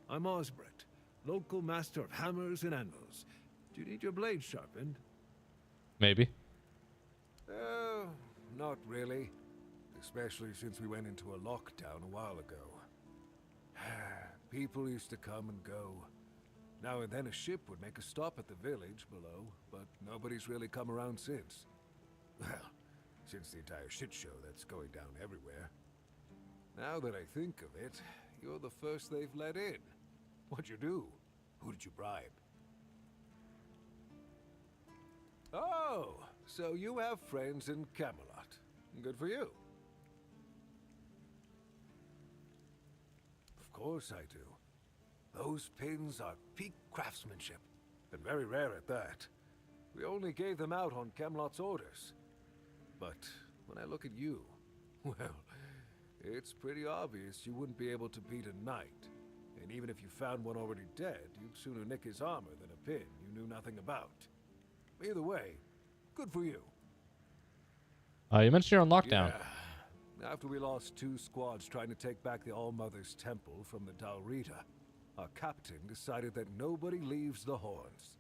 I'm Osbert, local master of hammers and anvils. Do you need your blade sharpened? Maybe. Not really. Especially since we went into a lockdown a while ago. People used to come and go. Now and then a ship would make a stop at the village below, but nobody's really come around since. Well, since the entire shit show that's going down everywhere. Now that I think of it, you're the first they've let in. What'd you do? Who did you bribe? Oh, so you have friends in Camelot. Good for you. Of course I do. Those pins are peak craftsmanship, and very rare at that. We only gave them out on Camelot's orders. But when I look at you, well, it's pretty obvious you wouldn't be able to beat a knight. And even if you found one already dead, you'd sooner nick his armor than a pin you knew nothing about. Either way, good for you. You mentioned you're on lockdown. Yeah. After we lost 2 squads trying to take back the All-Mother's Temple from the Dalrita, our captain decided that nobody leaves the Horns.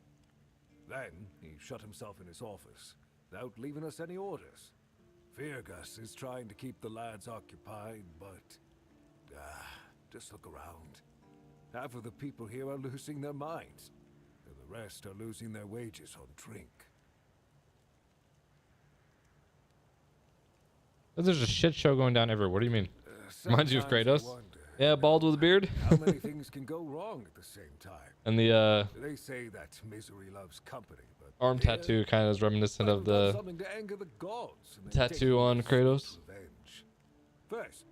Then he shut himself in his office, without leaving us any orders. Feargus is trying to keep the lads occupied, but... just look around. Half of the people here are losing their minds, and the rest are losing their wages on drink. There's a shit show going down everywhere. What do you mean? Reminds you of Sometimes I Kratos? wonder, Yeah, bald with a beard. how many things can go wrong at the same time? And the They say that misery loves company, but arm here, tattoo kind of is reminiscent of life without the something to anger the gods, and then tattoo taking on this Kratos. revenge. First,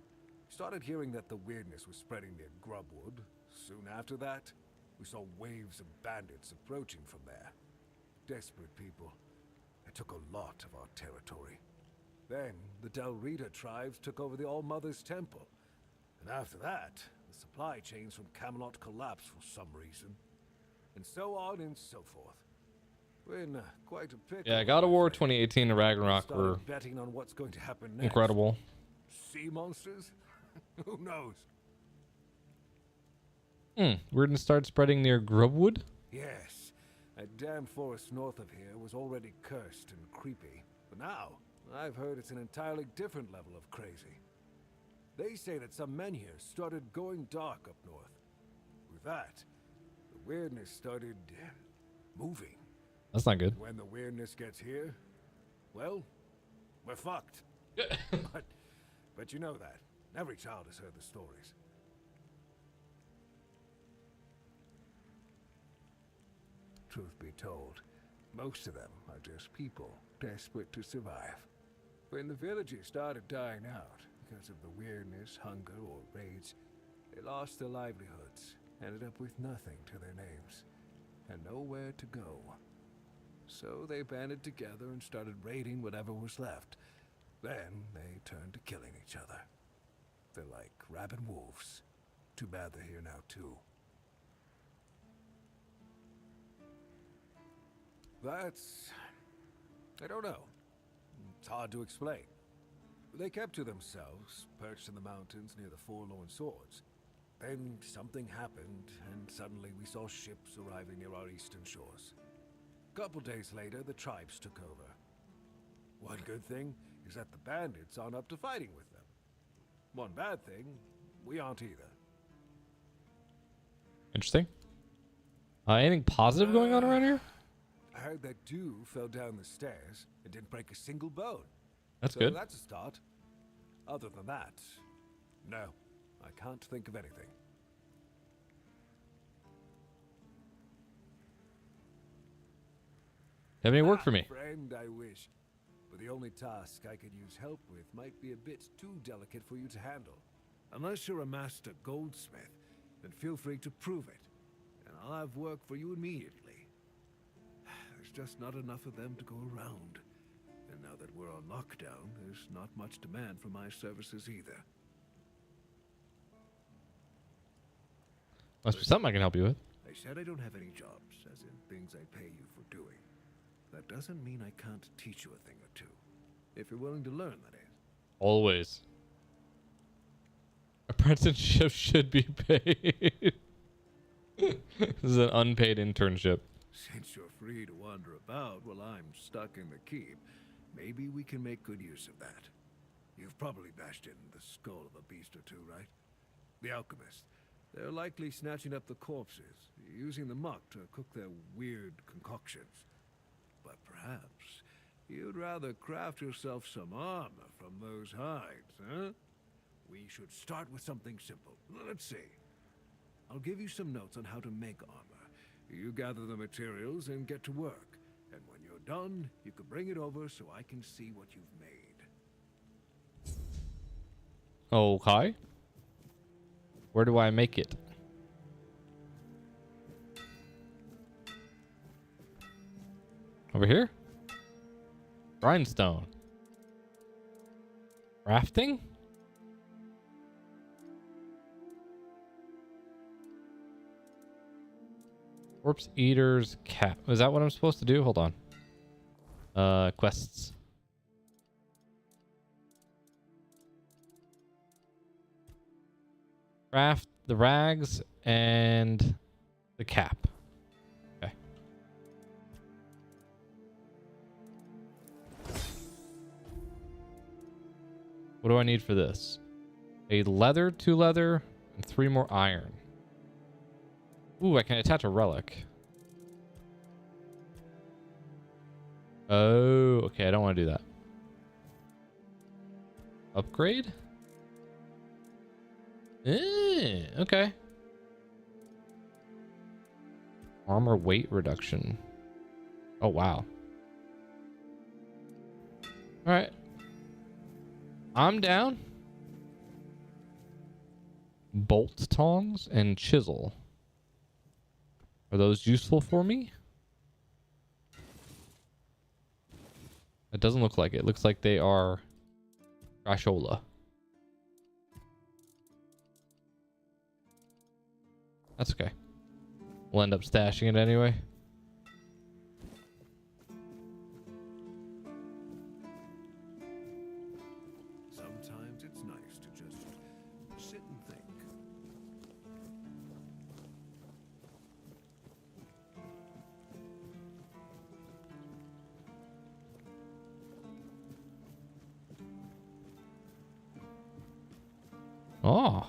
we started hearing that the weirdness was spreading near Grubwood. Soon after that, we saw waves of bandits approaching from there. Desperate people. They took a lot of our territory. Then, the Del Rita tribes took over the All-Mother's Temple. And after that, the supply chains from Camelot collapsed for some reason. And so on and so forth. We're in quite a pickle. Yeah, God of War 2018 and Ragnarok Started were betting on what's going to happen next. incredible. Sea monsters? Who knows? We're gonna start spreading near Grubwood? Yes. That damn forest north of here was already cursed and creepy. But now, I've heard it's an entirely different level of crazy. They say that some men here started going dark up north. With that, the weirdness started moving. That's not good. When the weirdness gets here, well, we're fucked. but you know that. Every child has heard the stories. Truth be told, most of them are just people desperate to survive. When the villagers started dying out because of the weirdness, hunger, or raids, they lost their livelihoods, ended up with nothing to their names, and nowhere to go. So they banded together and started raiding whatever was left. Then they turned to killing each other. They're like rabid wolves. Too bad they're here now, too. I don't know. It's hard to explain. They kept to themselves, perched in the mountains near the Forlorn Swords. Then something happened, and suddenly we saw ships arriving near our eastern shores. A couple days later, the tribes took over. One good thing is that the bandits aren't up to fighting with them. One bad thing, we aren't either. Interesting. Anything positive going on around here? I heard that dew fell down the stairs and didn't break a single bone. That's So good. that's a start. Other than that, no, I can't think of anything. Have any work for me? Friend, I wish. But the only task I could use help with might be a bit too delicate for you to handle. Unless you're a master goldsmith, then feel free to prove it. And I'll have work for you immediately. There's just not enough of them to go around. And now that we're on lockdown, there's not much demand for my services either. Must be something I can help you with. I said I don't have any jobs, as in things I pay you for doing. That doesn't mean I can't teach you a thing or two. If you're willing to learn, that is. Always. Apprenticeship should be paid. This is an unpaid internship. Since you're free to wander about while I'm stuck in the keep, maybe we can make good use of that. You've probably bashed in the skull of a beast or two, right? The alchemists. They're likely snatching up the corpses, using the muck to cook their weird concoctions. But perhaps you'd rather craft yourself some armor from those hides, huh? We should start with something simple. Let's see. I'll give you some notes on how to make armor. You gather the materials and get to work. And when you're done, you can bring it over so I can see what you've made. Okay. Where do I make it? Over here? Grindstone. Crafting? Corpse Eater's Cap. Is that what I'm supposed to do? Hold on. Quests. Craft the rags and the cap. Okay. What do I need for this? A leather, 2 leather, and 3 more iron. Ooh, I can attach a relic. Oh, okay. I don't want to do that. Upgrade? Okay. Armor weight reduction. Oh, wow. All right. I'm down. Bolt tongs and chisel. Are those useful for me? It doesn't look like it. It looks like they are Trashola. That's okay. We'll end up stashing it anyway. Sometimes it's nice to just sit and think. Oh.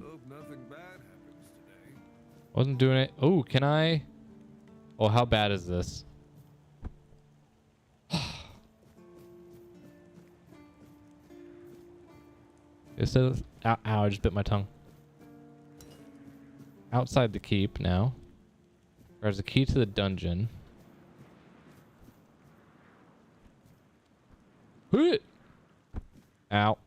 Hope nothing bad happens today. Wasn't doing it. Oh, can I? Oh, how bad is this? It says, ow, ow, I just bit my tongue. Outside the keep now. There's a key to the dungeon. Ow.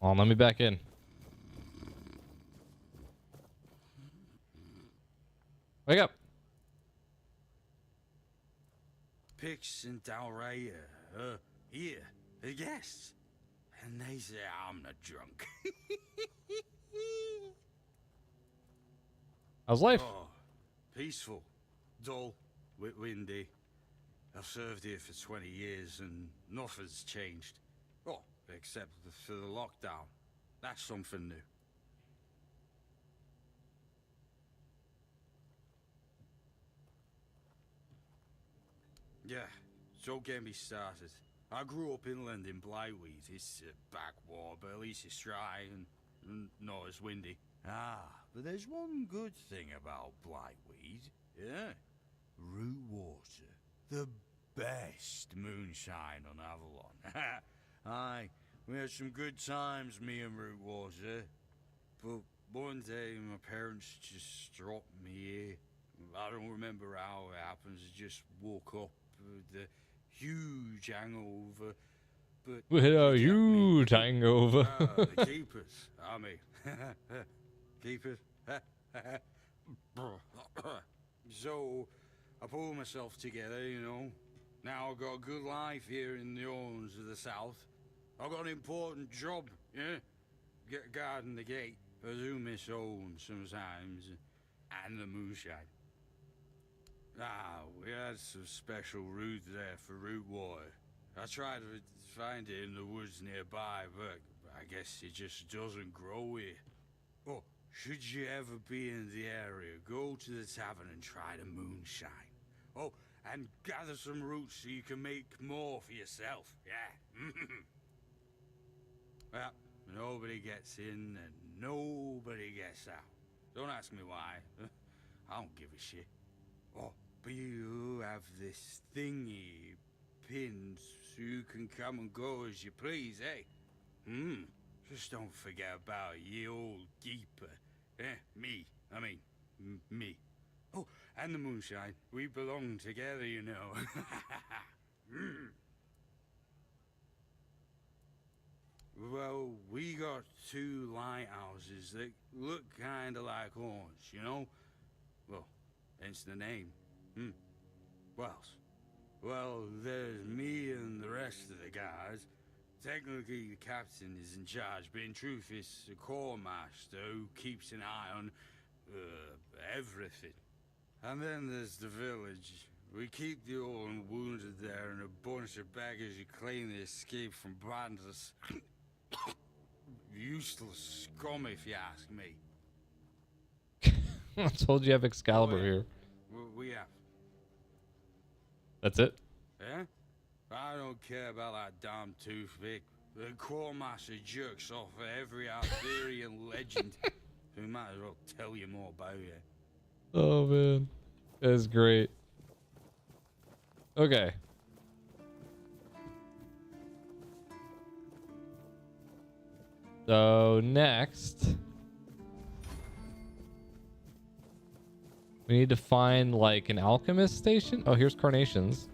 Oh, let me back in. Wake up. Pix and Dalray here, the guests. And they say I'm not drunk. How's life? Oh, peaceful, dull, windy. I've served here for 20 years and nothing's changed. Oh, except for the lockdown. That's something new. Yeah, so get me started. I grew up inland in Blightweed. It's backwater, but at least it's dry and not as windy. Ah, but there's one good thing about Blightweed. Yeah. Root water. The best moonshine on Avalon. Aye, we had some good times, me and Root water. But one day my parents just dropped me here. I don't remember how it happens. I just woke up with a huge hangover. But With a huge hangover. the keepers. I mean, keepers. So I pulled myself together, you know. Now I've got a good life here in the Orns of the South. I've got an important job, yeah. Guarding the gate. I do miss home sometimes, and the moonshine. Ah, we had some special root there for root water. I tried to find it in the woods nearby, but I guess it just doesn't grow here. Oh, should you ever be in the area, go to the tavern and try the moonshine. Oh, and gather some roots so you can make more for yourself, yeah. Well, nobody gets in and nobody gets out. Don't ask me why. I don't give a shit. Oh, but you have this thingy pinned so you can come and go as you please, eh? Just don't forget about ye old keeper. Me. I mean, me. Oh, and the moonshine. We belong together, you know. Well, we got 2 lighthouses that look kinda like horns, you know? Well, hence the name. What else? Well, there's me and the rest of the guys. Technically, the captain is in charge, but in truth, it's the corps master who keeps an eye on everything. And then there's the village. We keep the old and wounded there, and a bunch of beggars who claim they escaped from bandits. Useless scum, if you ask me. I told you have Excalibur here. We have. That's it? Yeah? I don't care about that damn toothpick. The quartermaster jerks off every Arthurian legend. We might as well tell you more about it. Oh man, that's great. Okay. So next, we need to find like an alchemist station. Oh, here's carnations.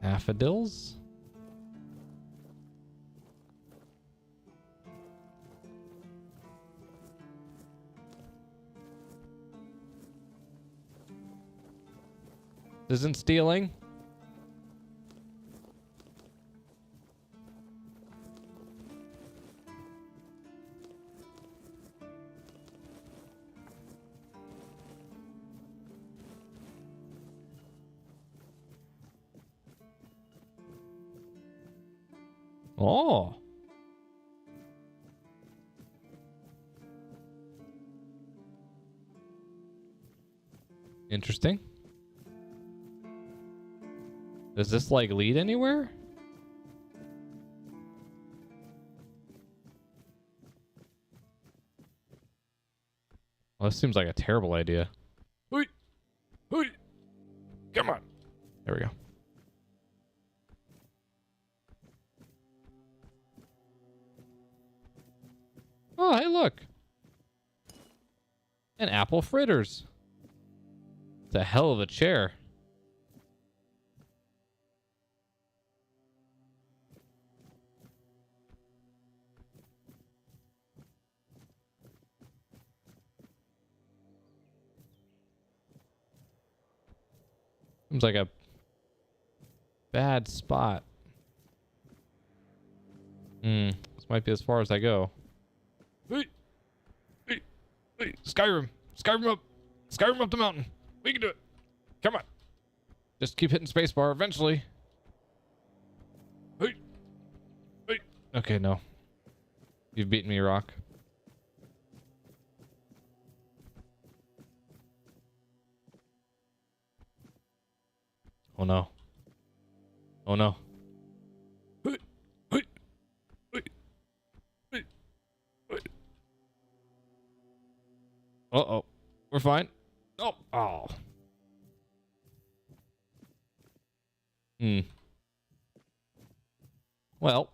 Daffodils. This isn't stealing. Oh. Interesting. Does this like lead anywhere? Well, this seems like a terrible idea. Wait. Wait. Come on. There we go. Oh, hey, look. An apple fritters. It's a hell of a chair. Seems like a bad spot. This might be as far as I go. Hey, hey, hey, Skyrim up the mountain. We can do it. Come on. Just keep hitting spacebar eventually. Hey, hey. Okay, no. You've beaten me, Rock. Oh no. Oh no. Uh-oh. We're fine. Oh. Oh. Well.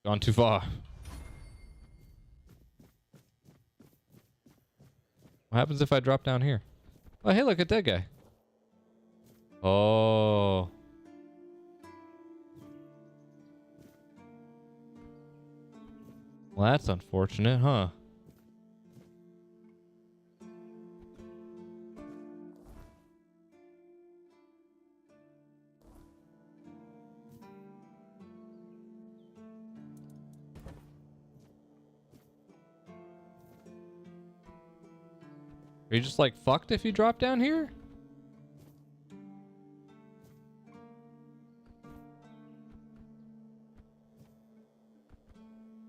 Gone too far. What happens if I drop down here? Oh, hey, look at that guy. Oh. Well, that's unfortunate, huh? Are you just like fucked if you drop down here?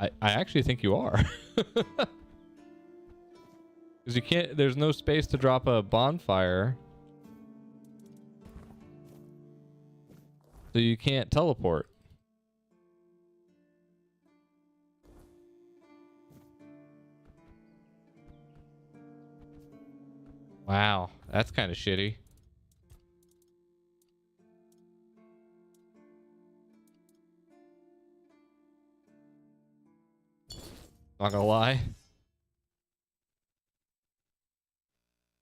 I actually think you are. Because you can't, there's no space to drop a bonfire. So you can't teleport. Wow, that's kind of shitty. Not gonna lie.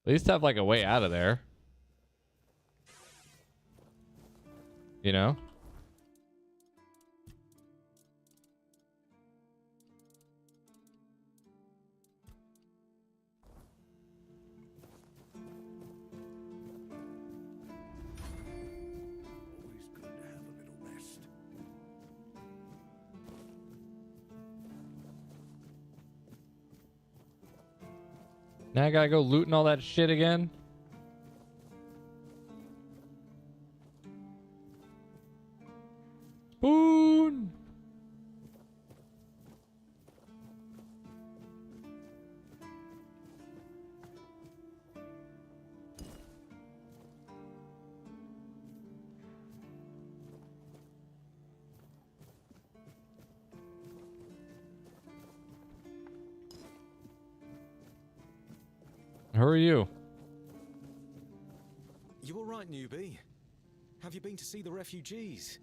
At least have like a way out of there. You know? Now I gotta go looting all that shit again. Spoon. Who are you? You all right, newbie? Have you been to see the refugees?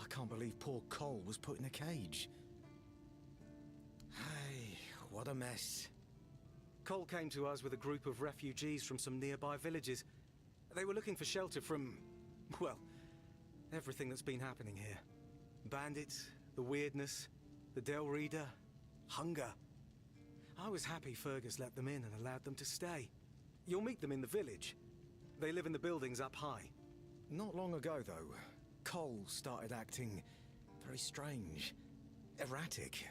I can't believe poor Cole was put in a cage. Hey, what a mess. Cole came to us with a group of refugees from some nearby villages. They were looking for shelter from, well, everything that's been happening here. Bandits, the weirdness, the Del Reader, hunger. I was happy Fergus let them in and allowed them to stay. You'll meet them in the village. They live in the buildings up high. Not long ago, though, Cole started acting very strange, erratic,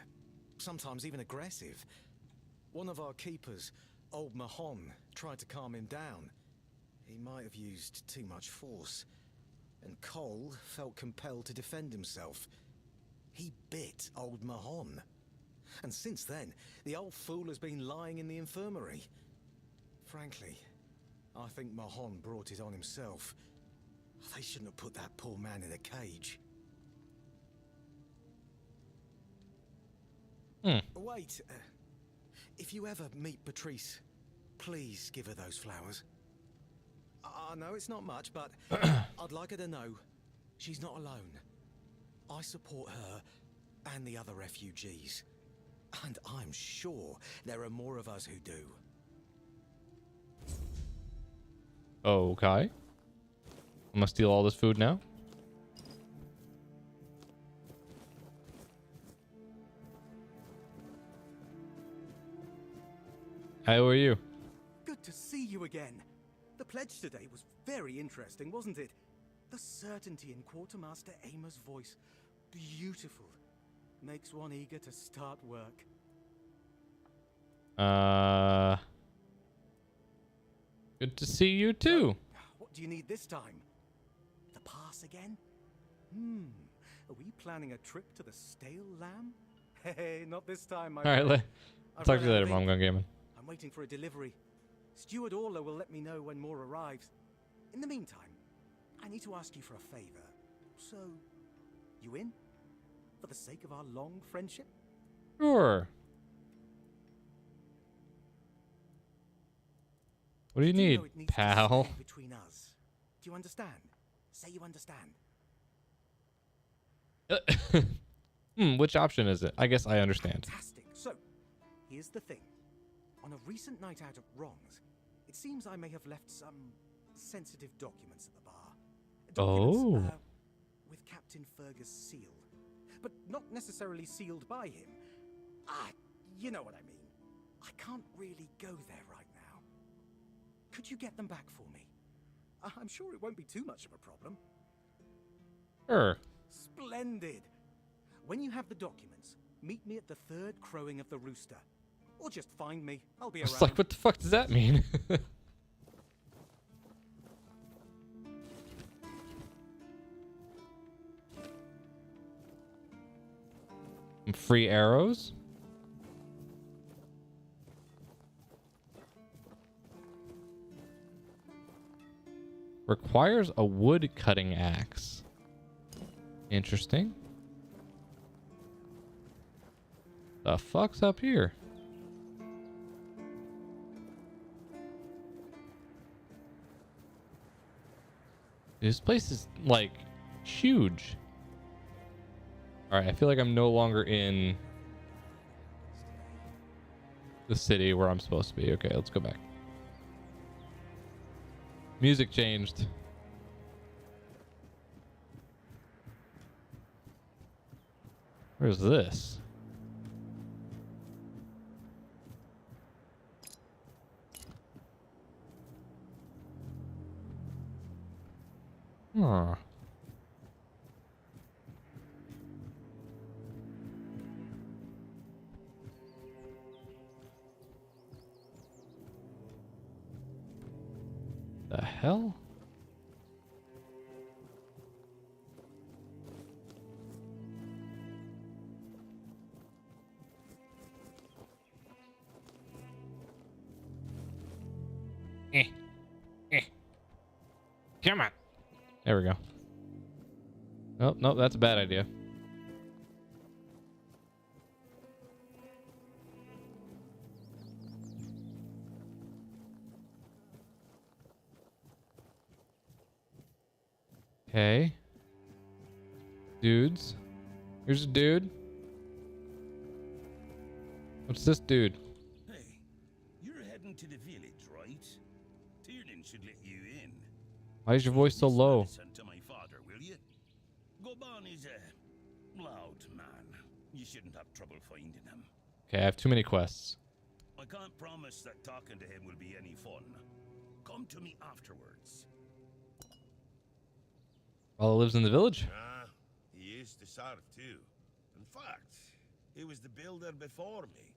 sometimes even aggressive. One of our keepers, old Mahon, tried to calm him down. He might have used too much force, and Cole felt compelled to defend himself. He bit old Mahon. And since then, the old fool has been lying in the infirmary. Frankly, I think Mahon brought it on himself. They shouldn't have put that poor man in a cage. Wait, if you ever meet Patrice, please give her those flowers. I know it's not much, but I'd like her to know she's not alone. I support her and the other refugees. And I'm sure there are more of us who do. Okay. I'm gonna steal all this food now. How are you? Good to see you again. The pledge today was very interesting, wasn't it? The certainty in Quartermaster Aymer's voice. Beautiful. Makes one eager to start work. Good to see you too. What do you need this time? The pass again? Are we planning a trip to the stale lamb? Hey, not this time, my All right, I've talk to run you out later, of Mom ink. Gun Gaming. I'm waiting for a delivery. Steward Orla will let me know when more arrives. In the meantime, I need to ask you for a favor. So, you in? For the sake of our long friendship? Sure. What do you need, know it needs to pal? stay between us. Do you understand? Say you understand. Which option is it? I guess I understand. Fantastic. So, here's the thing. On a recent night out at Wrongs, it seems I may have left some sensitive documents at the bar. Documents, with Captain Fergus' seal. But not necessarily sealed by him. You know what I mean. I can't really go there right now. Could you get them back for me? I'm sure it won't be too much of a problem. Sure. Splendid. When you have the documents, meet me at the third crowing of the rooster. Or just find me. I'll be around. It's like, what the fuck does that mean? Free arrows? Requires a wood cutting axe. Interesting. The fuck's up here? This place is like huge. All right, I feel like I'm no longer in the city where I'm supposed to be. Okay, let's go back. Music changed. Where's this? Huh. hell? Come on. There we go. Nope, nope, that's a bad idea. Okay. Dudes. Here's a dude. What's this dude? Hey, you're heading to the village, right? Tiernan should let you in. Why is your voice so low? Listen to my father, will you? Goban is a loud man. You shouldn't have trouble finding him. Okay, I have too many quests. I can't promise that talking to him will be any fun. Come to me afterwards. Well, lives in the village. Ah, he used to serve too. In fact, he was the builder before me.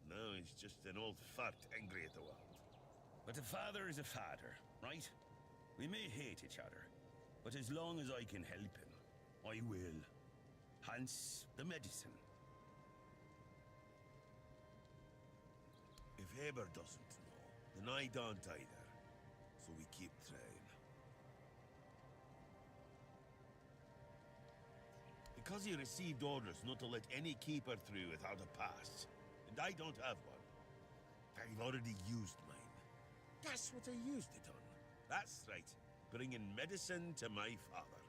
Now he's just an old fart angry at the world. But a father is a father, right? We may hate each other, but as long as I can help him, I will. Hence the medicine. If Haber doesn't know, then I don't either. So we keep trying. Because he received orders not to let any keeper through without a pass, and I don't have one. I've already used mine. Guess what I used it on? That's right, bringing medicine to my father.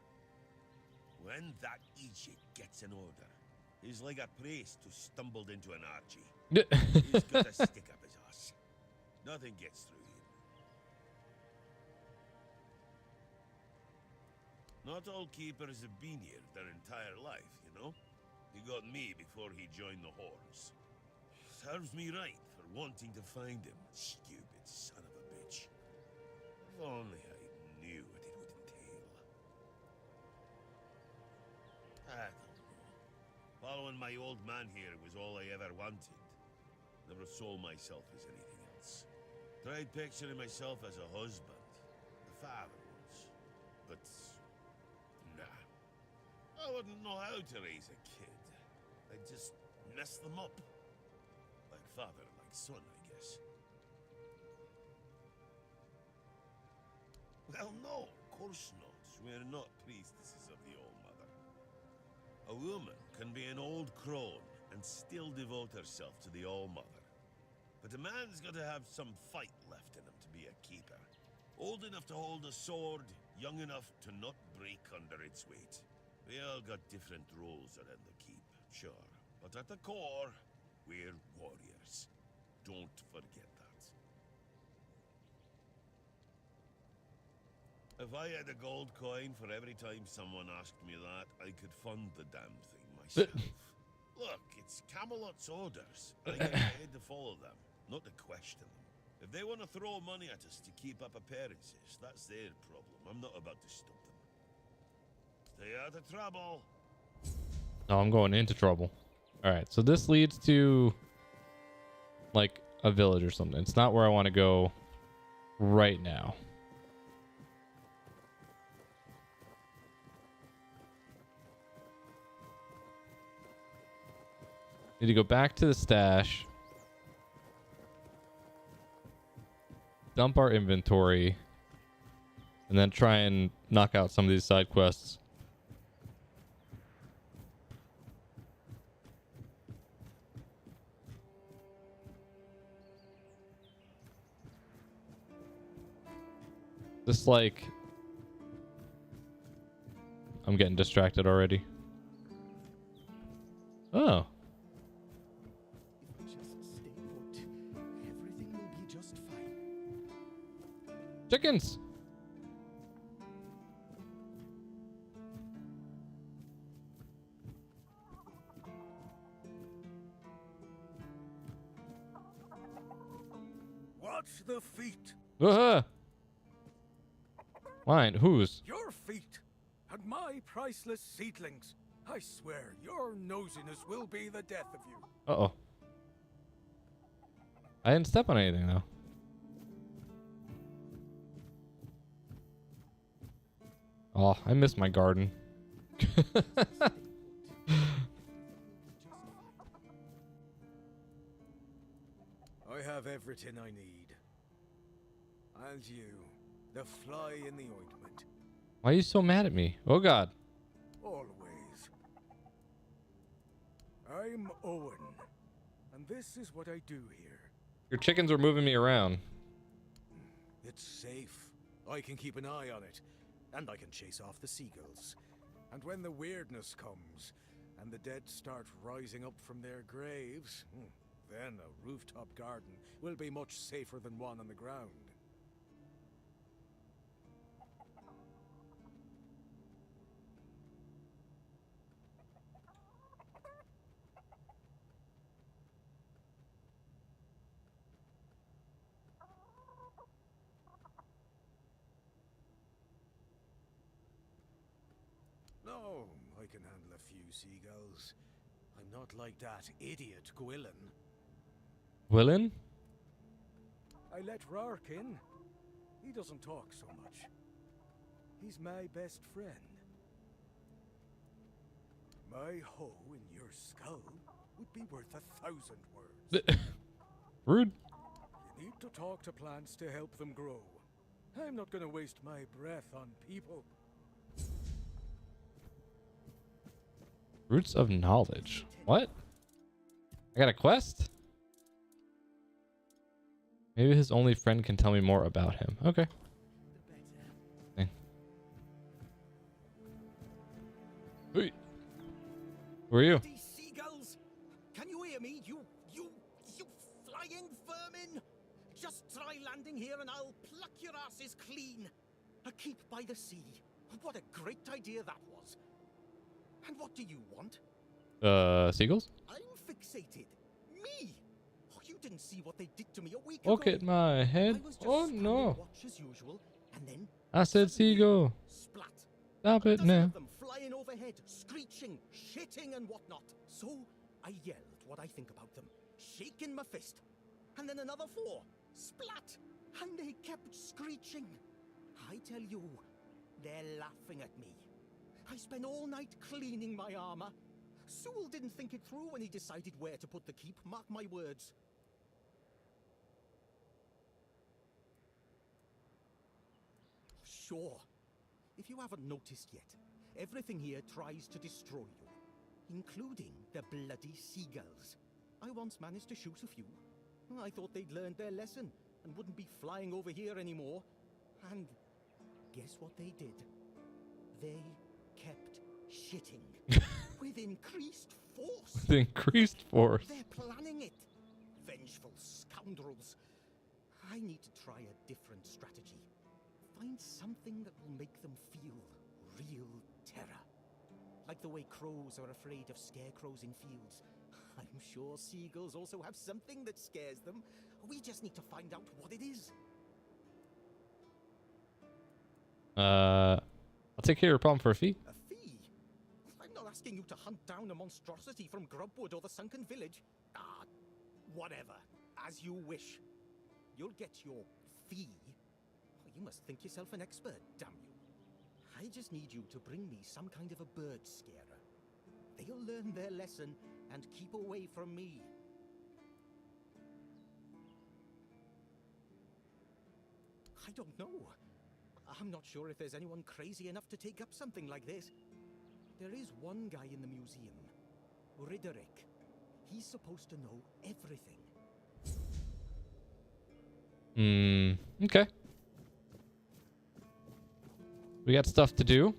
When that Egypt gets an order, he's like a priest who stumbled into an orgy. He's got a stick up his ass. Nothing gets through him. Not all keepers have been here their entire life, you know? He got me before he joined the Horns. Serves me right for wanting to find him, stupid son of a bitch. If only I knew what it would entail. I don't know. Following my old man here was all I ever wanted. Never saw myself as anything else. Tried picturing myself as a husband, a father once, but nah. I wouldn't know how to raise a kid. I'd just mess them up. Like father, like son, I guess. Well, no, of course not. We're not priestesses of the All Mother. A woman can be an old crone and still devote herself to the All Mother. But a man's got to have some fight left in him to be a keeper. Old enough to hold a sword, young enough to not break under its weight. We all got different roles around the keep, sure. But at the core, we're warriors. Don't forget that. If I had a gold coin for every time someone asked me that, I could fund the damn thing myself. Look, it's Camelot's orders. I get paid to follow them, not to question them. If they want to throw money at us to keep up appearances, that's their problem. I'm not about to stop them. Stay out of trouble. No, I'm going into trouble. All right, so this leads to like a village or something. It's not where I want to go right now. Need to go back to the stash, dump our inventory, and then try and knock out some of these side quests. This, like, I'm getting distracted already. Oh. Chickens. Watch the feet. Mine. Whose? Your feet. And my priceless seedlings. I swear, your nosiness will be the death of you. Uh-oh. I didn't step on anything, though. Oh, I miss my garden. I have everything I need. And you, the fly in the ointment. Why are you so mad at me? Oh God. Always. I'm Owen, and this is what I do here. Your chickens are moving me around. It's safe. I can keep an eye on it, and I can chase off the seagulls. And when the weirdness comes, and the dead start rising up from their graves, then a rooftop garden will be much safer than one on the ground. No, I can handle a few seagulls. I'm not like that idiot Gwilyn. Willin? I let Rark in. He doesn't talk so much. He's my best friend. My hoe in your skull would be worth 1,000 words. Rude. You need to talk to plants to help them grow. I'm not gonna waste my breath on people. Roots of knowledge. What? I got a quest? Maybe his only friend can tell me more about him. Okay. Dang. Hey. Who are you? These seagulls! Can you hear me? You flying vermin! Just try landing here and I'll pluck your asses clean. A keep by the sea. What a great idea that was. And what do you want? Seagulls? I'm fixated. Me! Oh, you didn't see what they did to me a week ago. Look at my head. I was just Oh standing no. watch as usual, and then I said seagull. splat. Stop it Dozen now. of them flying overhead, screeching, shitting and whatnot. So I yelled what I think about them, shaking my fist. And then another 4. Splat! And they kept screeching. I tell you, they're laughing at me. I spent all night cleaning my armor. Sewell didn't think it through when he decided where to put the keep, mark my words. Sure. If you haven't noticed yet, everything here tries to destroy you, including the bloody seagulls. I once managed to shoot a few. I thought they'd learned their lesson and wouldn't be flying over here anymore. And guess what they did? They kept shitting with increased force. With increased force. They're planning it. Vengeful scoundrels. I need to try a different strategy. Find something that will make them feel real terror. Like the way crows are afraid of scarecrows in fields. I'm sure seagulls also have something that scares them. We just need to find out what it is. I'll take care of your problem for a fee. A fee? I'm not asking you to hunt down a monstrosity from Grubwood or the Sunken Village. Ah, whatever. As you wish. You'll get your fee. You must think yourself an expert, damn you. I just need you to bring me some kind of a bird scarer. They'll learn their lesson and keep away from me. I don't know. I'm not sure if there's anyone crazy enough to take up something like this. There is one guy in the museum, Riderick. He's supposed to know everything. Okay. We got stuff to do.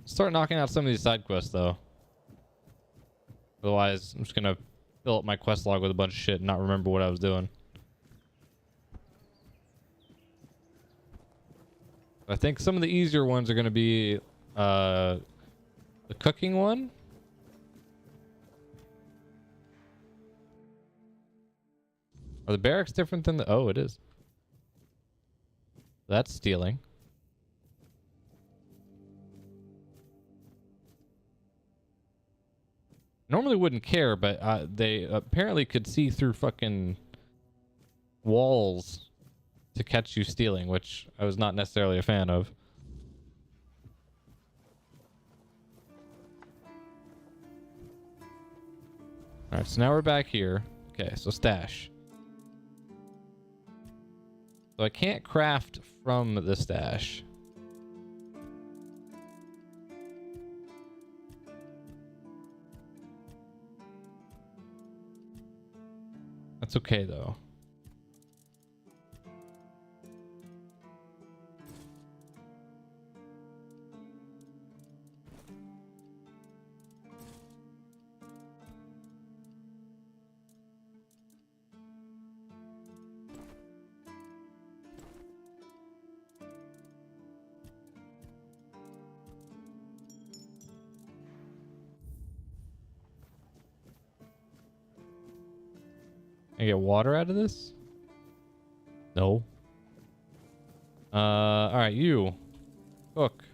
Start knocking out some of these side quests, though. Otherwise, I'm just gonna fill up my quest log with a bunch of shit and not remember what I was doing. I think some of the easier ones are gonna be the cooking one. Are the barracks different than the... Oh, it is. That's stealing. Normally wouldn't care, but they apparently could see through fucking walls to catch you stealing, which I was not necessarily a fan of. All right, so now we're back here. Okay, so stash. So I can't craft from the stash. That's okay though. Can I get water out of this? No. Alright, you. Cook.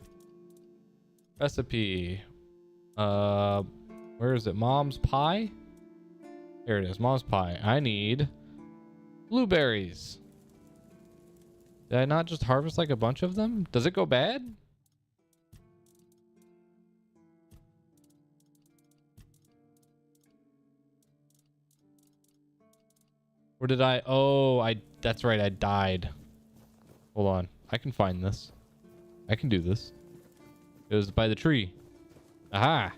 Recipe. Where is it? Mom's pie? Here it is. Mom's pie. I need blueberries. Did I not just harvest like a bunch of them? Does it go bad? Or did I? Oh, that's right. I died. Hold on. I can find this. I can do this. It was by the tree. Aha.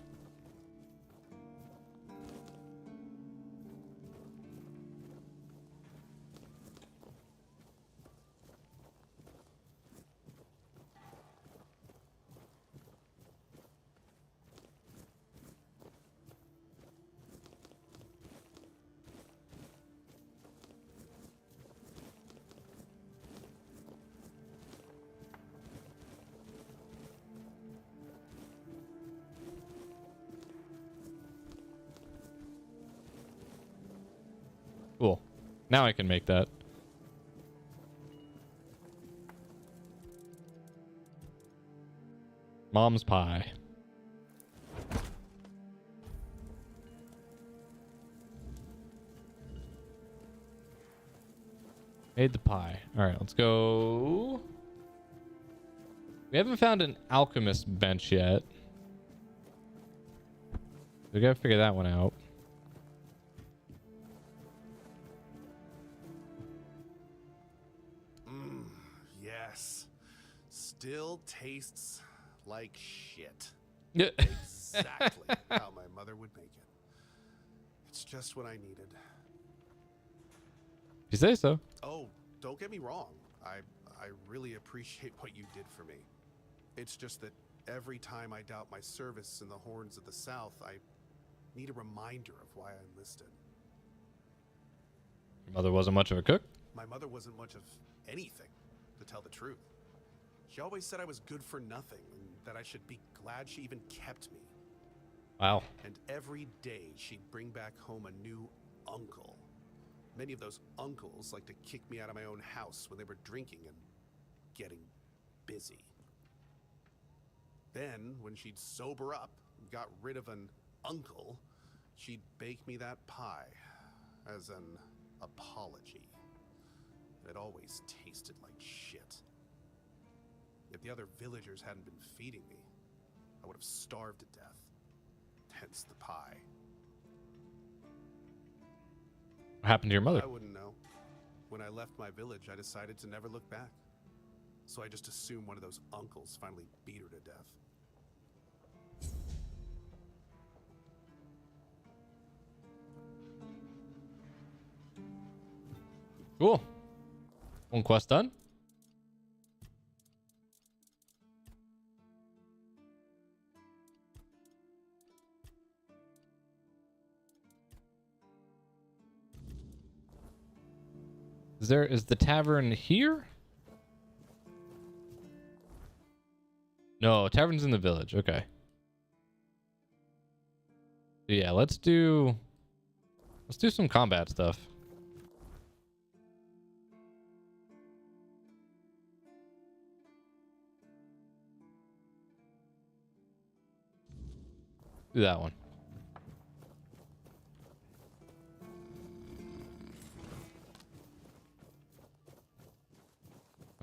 Cool. Now I can make that. Mom's pie. Made the pie. All right, let's go. We haven't found an alchemist bench yet. We gotta figure that one out. Yes. Still tastes like shit. Yeah. Exactly how my mother would make it. It's just what I needed. If you say so. Oh, don't get me wrong. I really appreciate what you did for me. It's just that every time I doubt my service in the Horns of the South, I need a reminder of why I enlisted. Your mother wasn't much of a cook? My mother wasn't much of anything, to tell the truth. She always said I was good for nothing and that I should be glad she even kept me. Wow. And every day she'd bring back home a new uncle. Many of those uncles like to kick me out of my own house when they were drinking and getting busy. Then, when she'd sober up and got rid of an uncle, she'd bake me that pie as an apology. It always tasted like shit. If the other villagers hadn't been feeding me, I would have starved to death. Hence the pie. What happened to your mother? I wouldn't know. When I left my village, I decided to never look back. So I just assumed one of those uncles finally beat her to death. Cool. One quest done. Is the tavern here? No, tavern's in the village. Okay. So yeah, let's do some combat stuff. Do that one.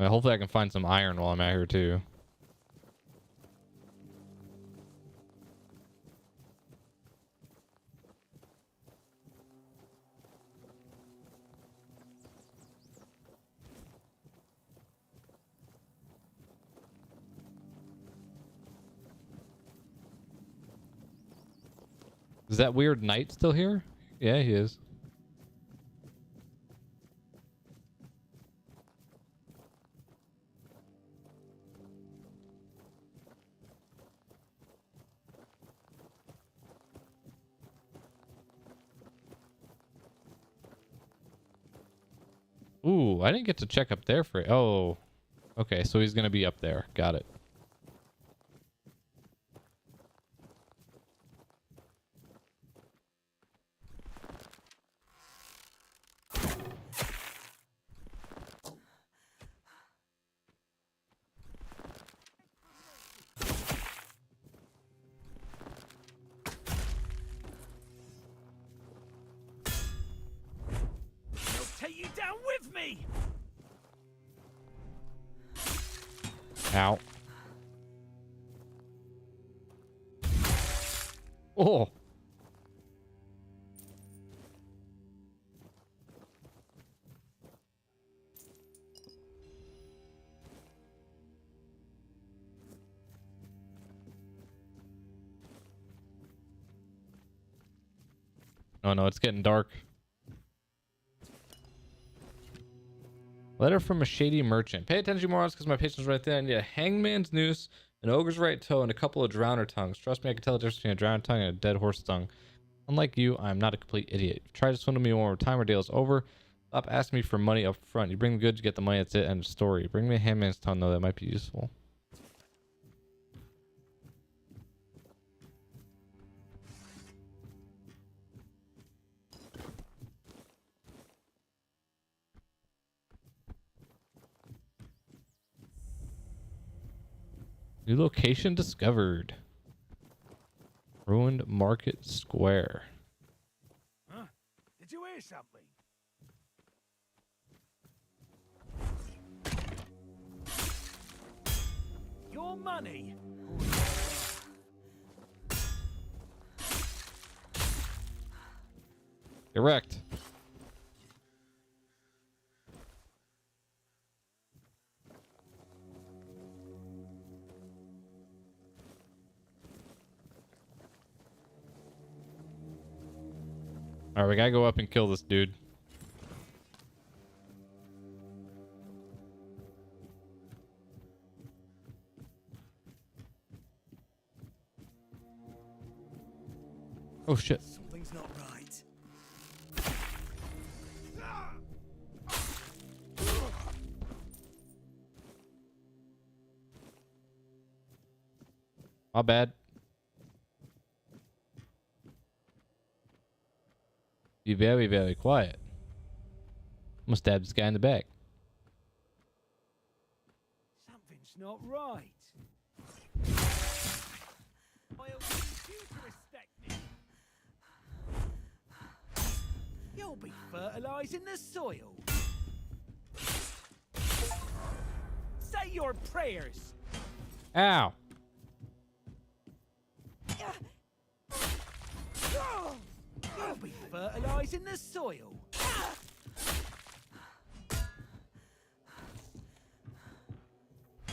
Hopefully I can find some iron while I'm out here too. Is that weird knight still here? Yeah, he is. Ooh, I didn't get to check up there for... Oh, okay, so he's gonna be up there. Got it. Take you down with me. Ow. Oh. Oh no, it's getting dark. Letter from a shady merchant. Pay attention, morons, because my patience right there. I need a hangman's noose, an ogre's right toe, and a couple of drowner tongues. Trust me, I can tell the difference between a drowner tongue and a dead horse tongue. Unlike you, I am not a complete idiot. If you try to swindle me one more time, our deal is over. Stop asking me for money up front. You bring the goods, you get the money. That's it. End of story. Bring me a hangman's tongue, though. That might be useful. New location discovered. Ruined Market Square. Huh? Did you hear something? Your money. Correct. Alright, we gotta go up and kill this dude. Oh shit. Something's not right. My bad. Be very, very quiet. I'm gonna stab this guy in the back. Something's not right. I want you to respect me. You'll be fertilizing the soil. Say your prayers. Ow. You'll be fertilizing the soil.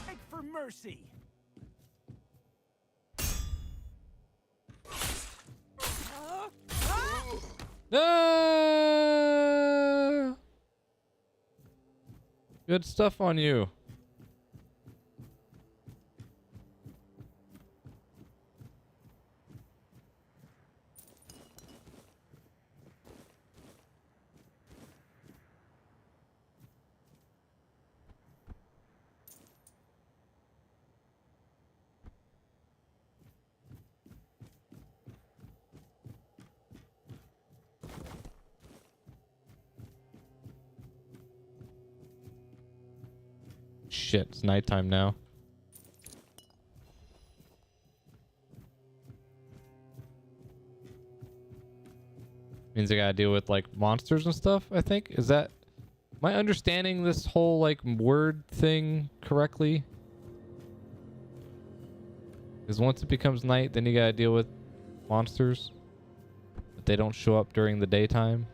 Beg for mercy. Ah! Good stuff on you. Shit, it's nighttime now. Means I gotta deal with like monsters and stuff, I think. Is that Am I understanding this whole like word thing correctly? Because once it becomes night, then you gotta deal with monsters, but they don't show up during the daytime.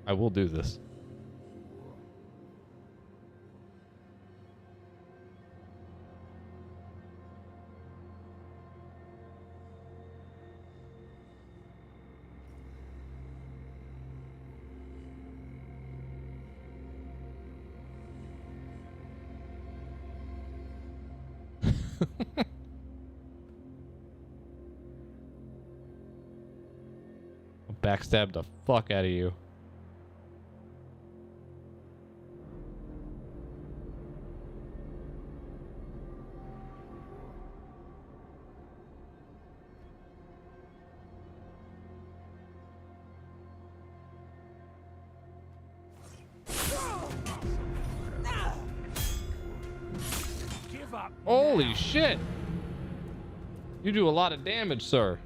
I will do this. I'll backstab the fuck out of you. Holy shit! You do a lot of damage, sir.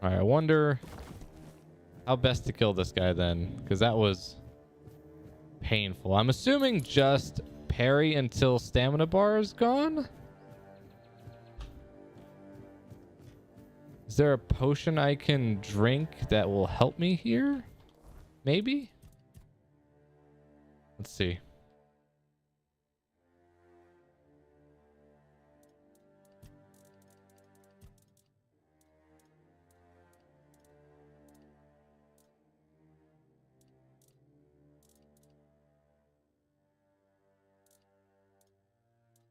All right, I wonder how best to kill this guy then, because that was painful. I'm assuming just parry until stamina bar is gone. Is there a potion I can drink that will help me here? Maybe? Let's see.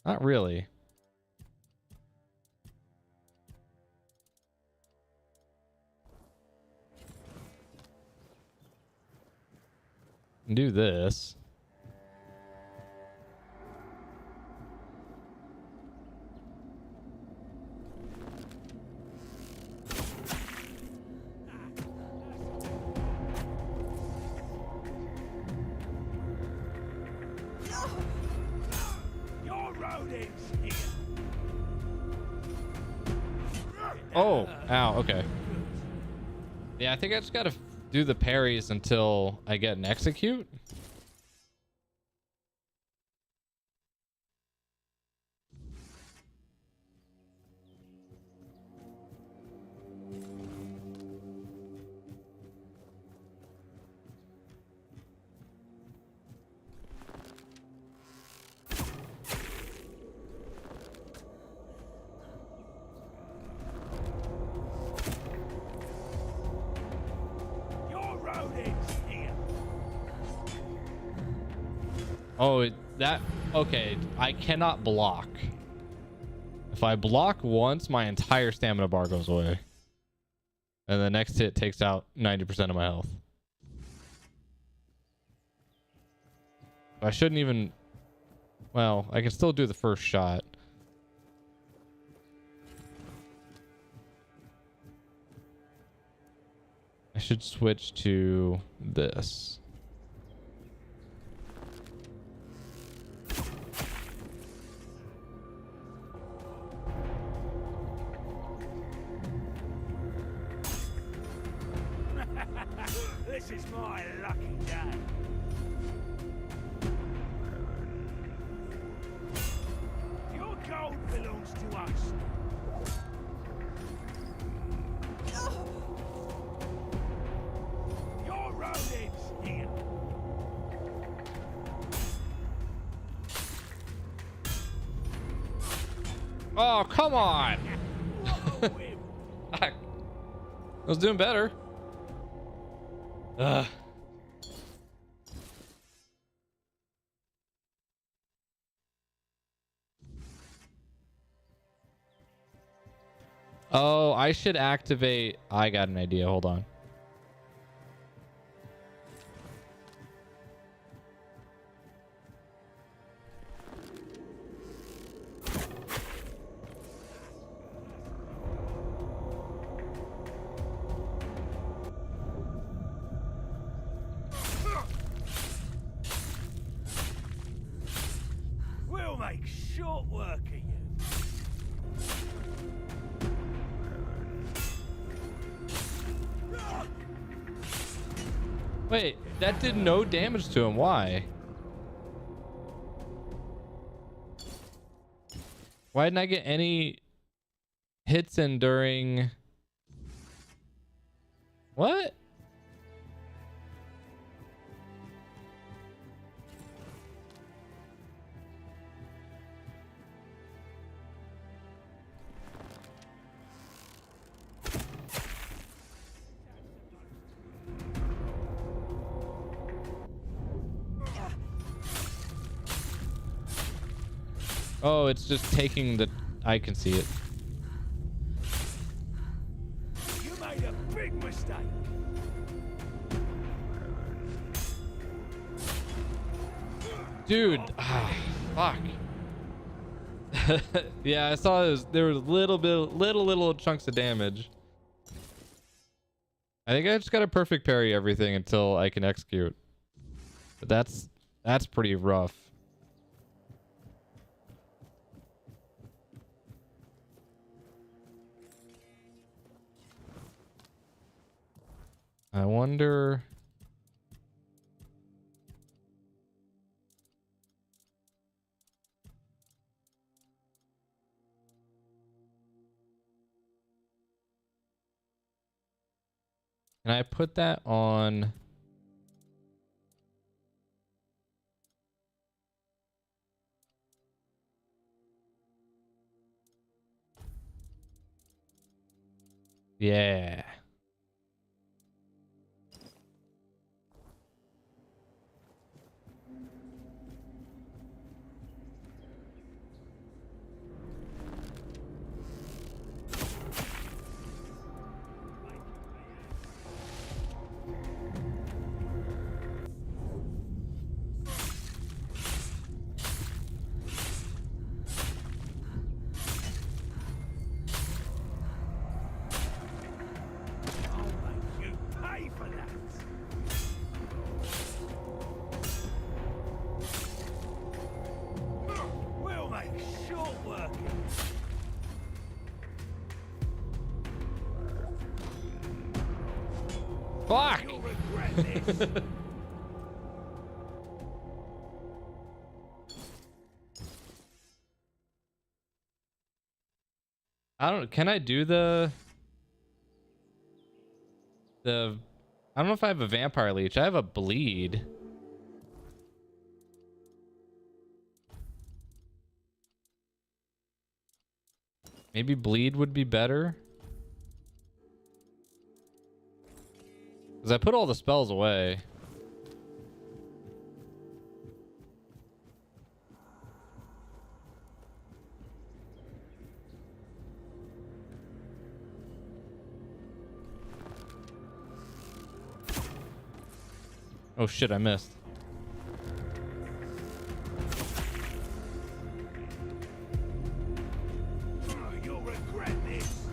Not really. Do this. Oh, ow, okay. Yeah, I think I just gotta do the parries until I get an execute. Oh, that... Okay, I cannot block. If I block once, my entire stamina bar goes away. And the next hit takes out 90% of my health. I shouldn't even... Well, I can still do the first shot. I should switch to this. This is my lucky day. Your gold belongs to us. Your road ends here. Oh, come on! I was doing better. Ugh. Oh, I should activate. I got an idea. Hold on. We'll make short work of you. Wait, that did no damage to him. Why? Why didn't I get any hits in during... What? Oh, it's just taking the... I can see it. You made a big mistake. Dude, fuck. Yeah, I saw there was little chunks of damage. I think I just got to perfect parry everything until I can execute. But that's pretty rough. I wonder... Can I put that on... Yeah. Pay for that. We'll make short work of you. Fuck! You'll regret this. I don't... Can I do the... I don't know if I have a vampire leech. I have a bleed. Maybe bleed would be better. Because I put all the spells away. Oh shit, I missed. You'll regret this.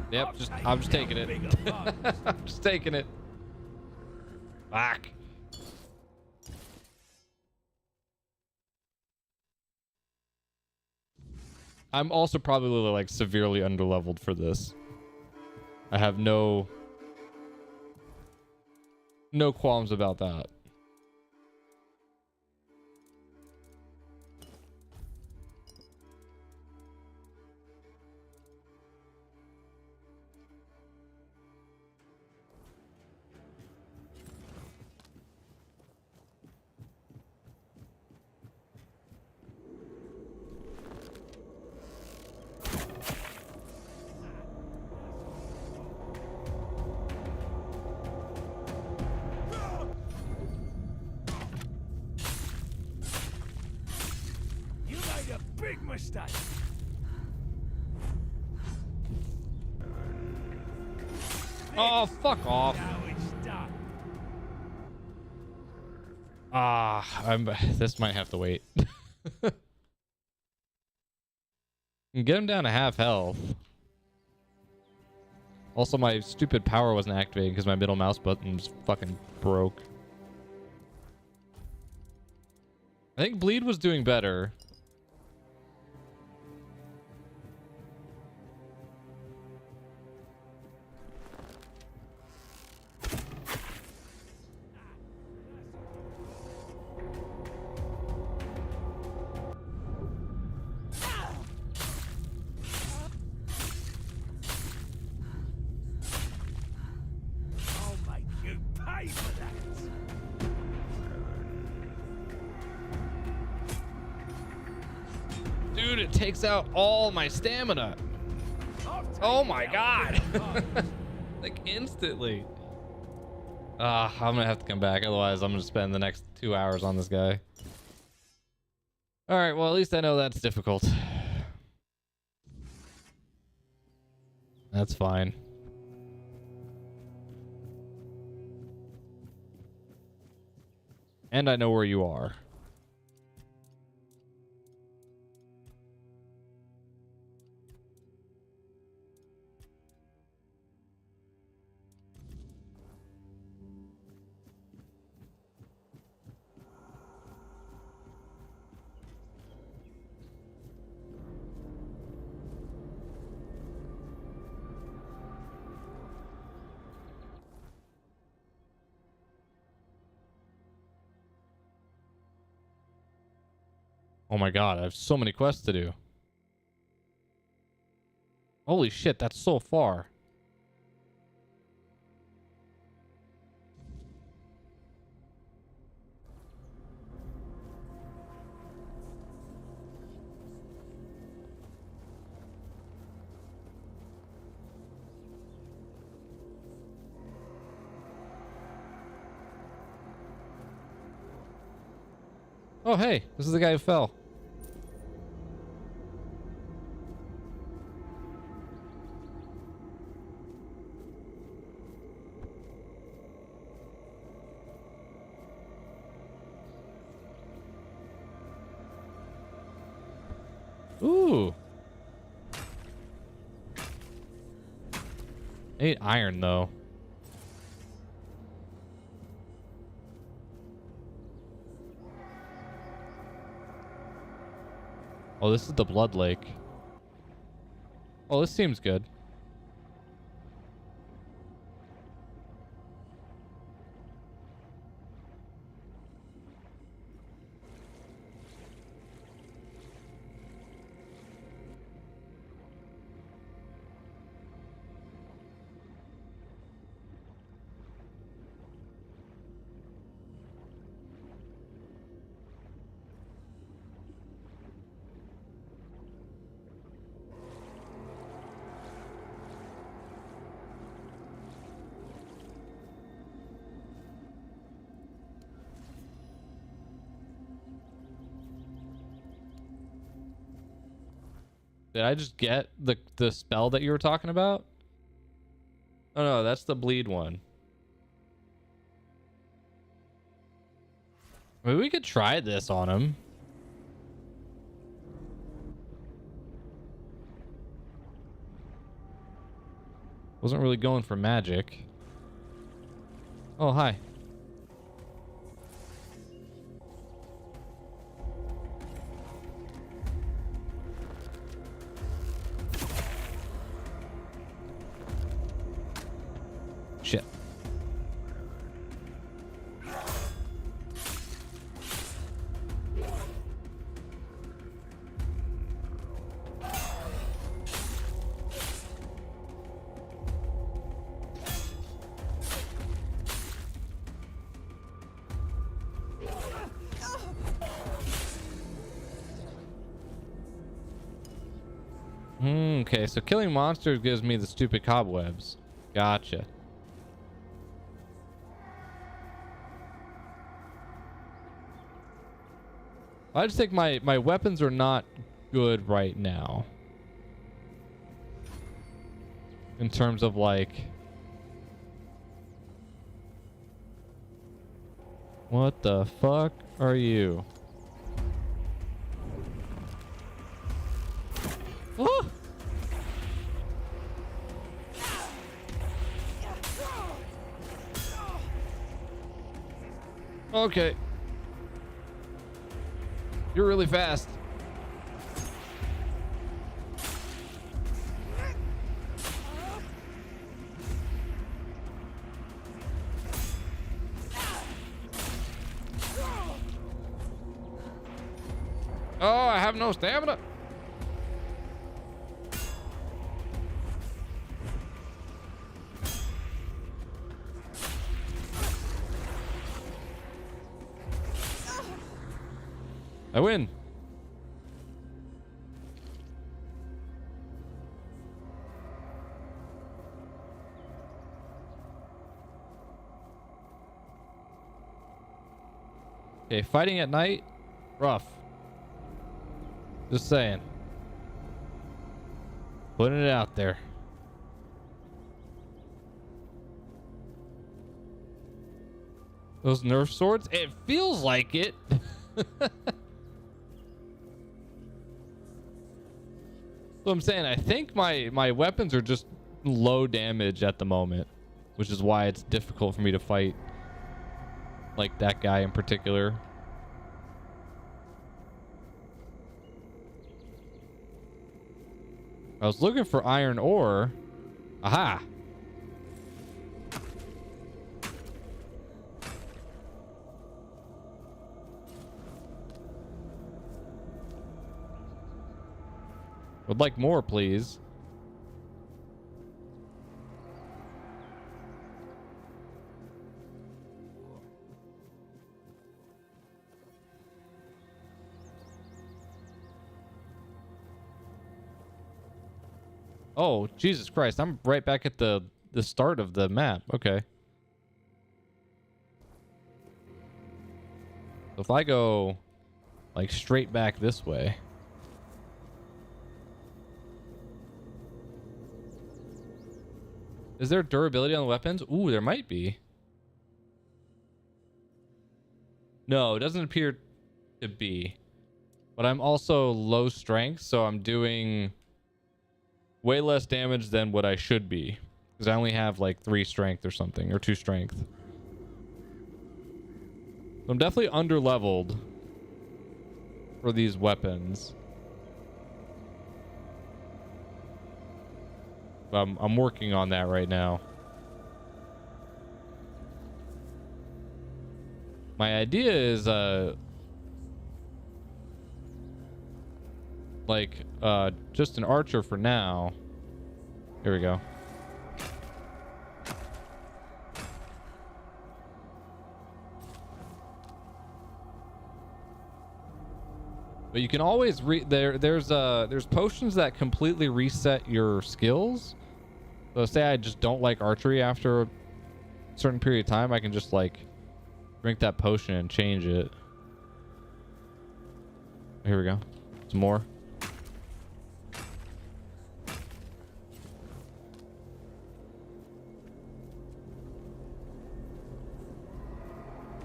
Yep, I'm just taking it. I'm just taking it. Fuck. I'm also probably like severely underleveled for this. I have no qualms about that. mistake. Oh, fuck off. Now it's done. This might have to wait. Get him down to half health. Also, my stupid power wasn't activated because my middle mouse button was fucking broke. I think bleed was doing better. I'll make you pay for that. Dude, it takes out all my stamina. Oh my god. Like instantly. I'm gonna have to come back, otherwise I'm gonna spend the next 2 hours on this guy. Alright, well at least I know that's difficult. That's fine. And I know where you are. Oh my god, I have so many quests to do. Holy shit, that's so far. Oh hey, this is the guy who fell. Ooh. 8 iron though. Oh, this is the Blood Lake. Oh, this seems good. Did I just get the spell that you were talking about? Oh no, that's the bleed one. Maybe we could try this on him. Wasn't really going for magic. Oh, hi. Shit. Okay, so killing monsters gives me the stupid cobwebs. Gotcha. I just think my weapons are not good right now. In terms of like... What the fuck are you? Oh! Okay. You're really fast. Oh, I have no stamina. I win. Okay, fighting at night, rough. Just saying. Putting it out there. Those Nerf swords? It feels like it. So I'm saying, I think my weapons are just low damage at the moment, which is why it's difficult for me to fight like that guy in particular. I was looking for iron ore. Aha. Would like more, please. Oh, Jesus Christ. I'm right back at the start of the map. Okay. So if I go like straight back this way. Is there durability on the weapons? Ooh, there might be. No, it doesn't appear to be. But I'm also low strength, so I'm doing way less damage than what I should be. Because I only have like 3 strength or something, or 2 strength. So I'm definitely under-leveled for these weapons. I'm working on that right now. My idea is just an archer for now. Here we go. But you can always there's potions that completely reset your skills. So say I just don't like archery after a certain period of time, I can just like drink that potion and change it. Here we go. Some more.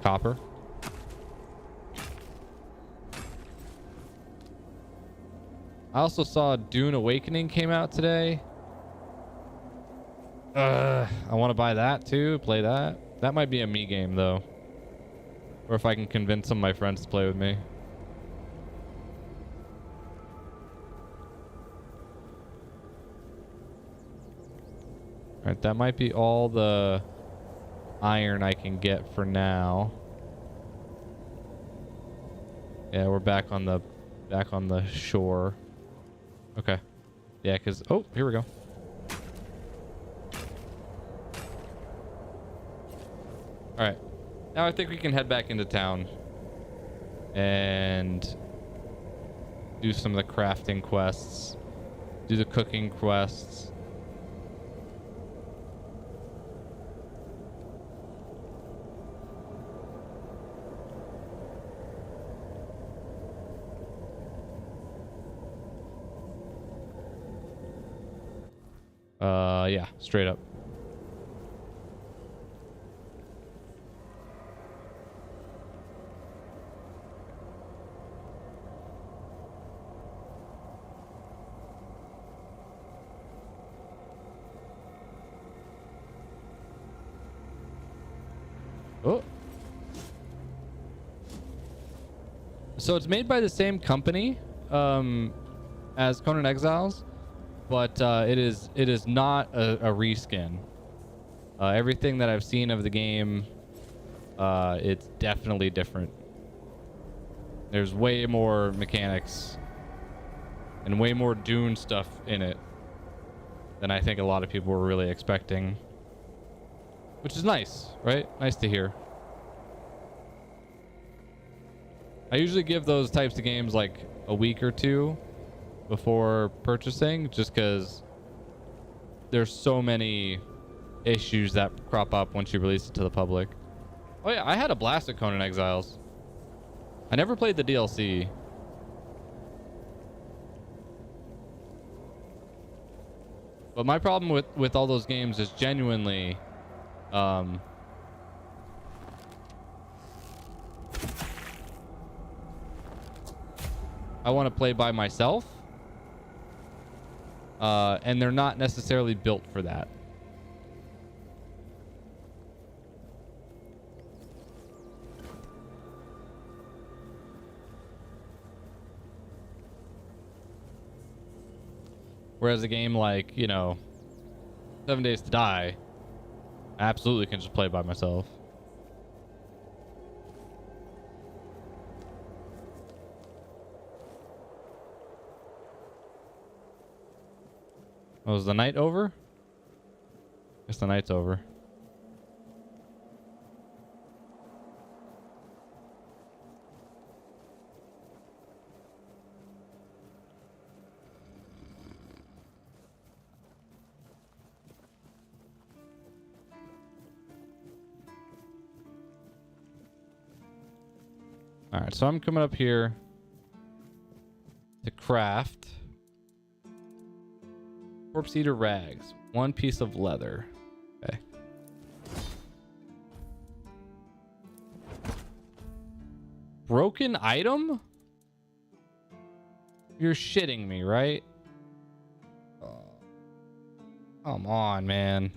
Copper. I also saw Dune Awakening came out today. I want to buy that too, play that. That might be a me game though. Or if I can convince some of my friends to play with me. Alright, that might be all the iron I can get for now. Yeah, we're back on the shore. Okay. Yeah, cause oh, here we go. Alright. Now I think we can head back into town and do some of the crafting quests. Do the cooking quests. Yeah, straight up. Oh. So it's made by the same company as Conan Exiles, but it is not a reskin. Everything that I've seen of the game, it's definitely different. There's way more mechanics and way more Dune stuff in it than I think a lot of people were really expecting. Which is nice, right? Nice to hear. I usually give those types of games like a week or two before purchasing, just because there's so many issues that crop up once you release it to the public. Oh yeah, I had a blast at Conan Exiles. I never played the DLC. But my problem with all those games is genuinely I want to play by myself, and they're not necessarily built for that. Whereas a game like, you know, 7 Days to Die, I absolutely can just play by myself. Oh, is the night over? Guess the night's over. All right, so I'm coming up here to craft corpse eater rags, 1 piece of leather. Okay. Broken item? You're shitting me, right? Oh, come on, man.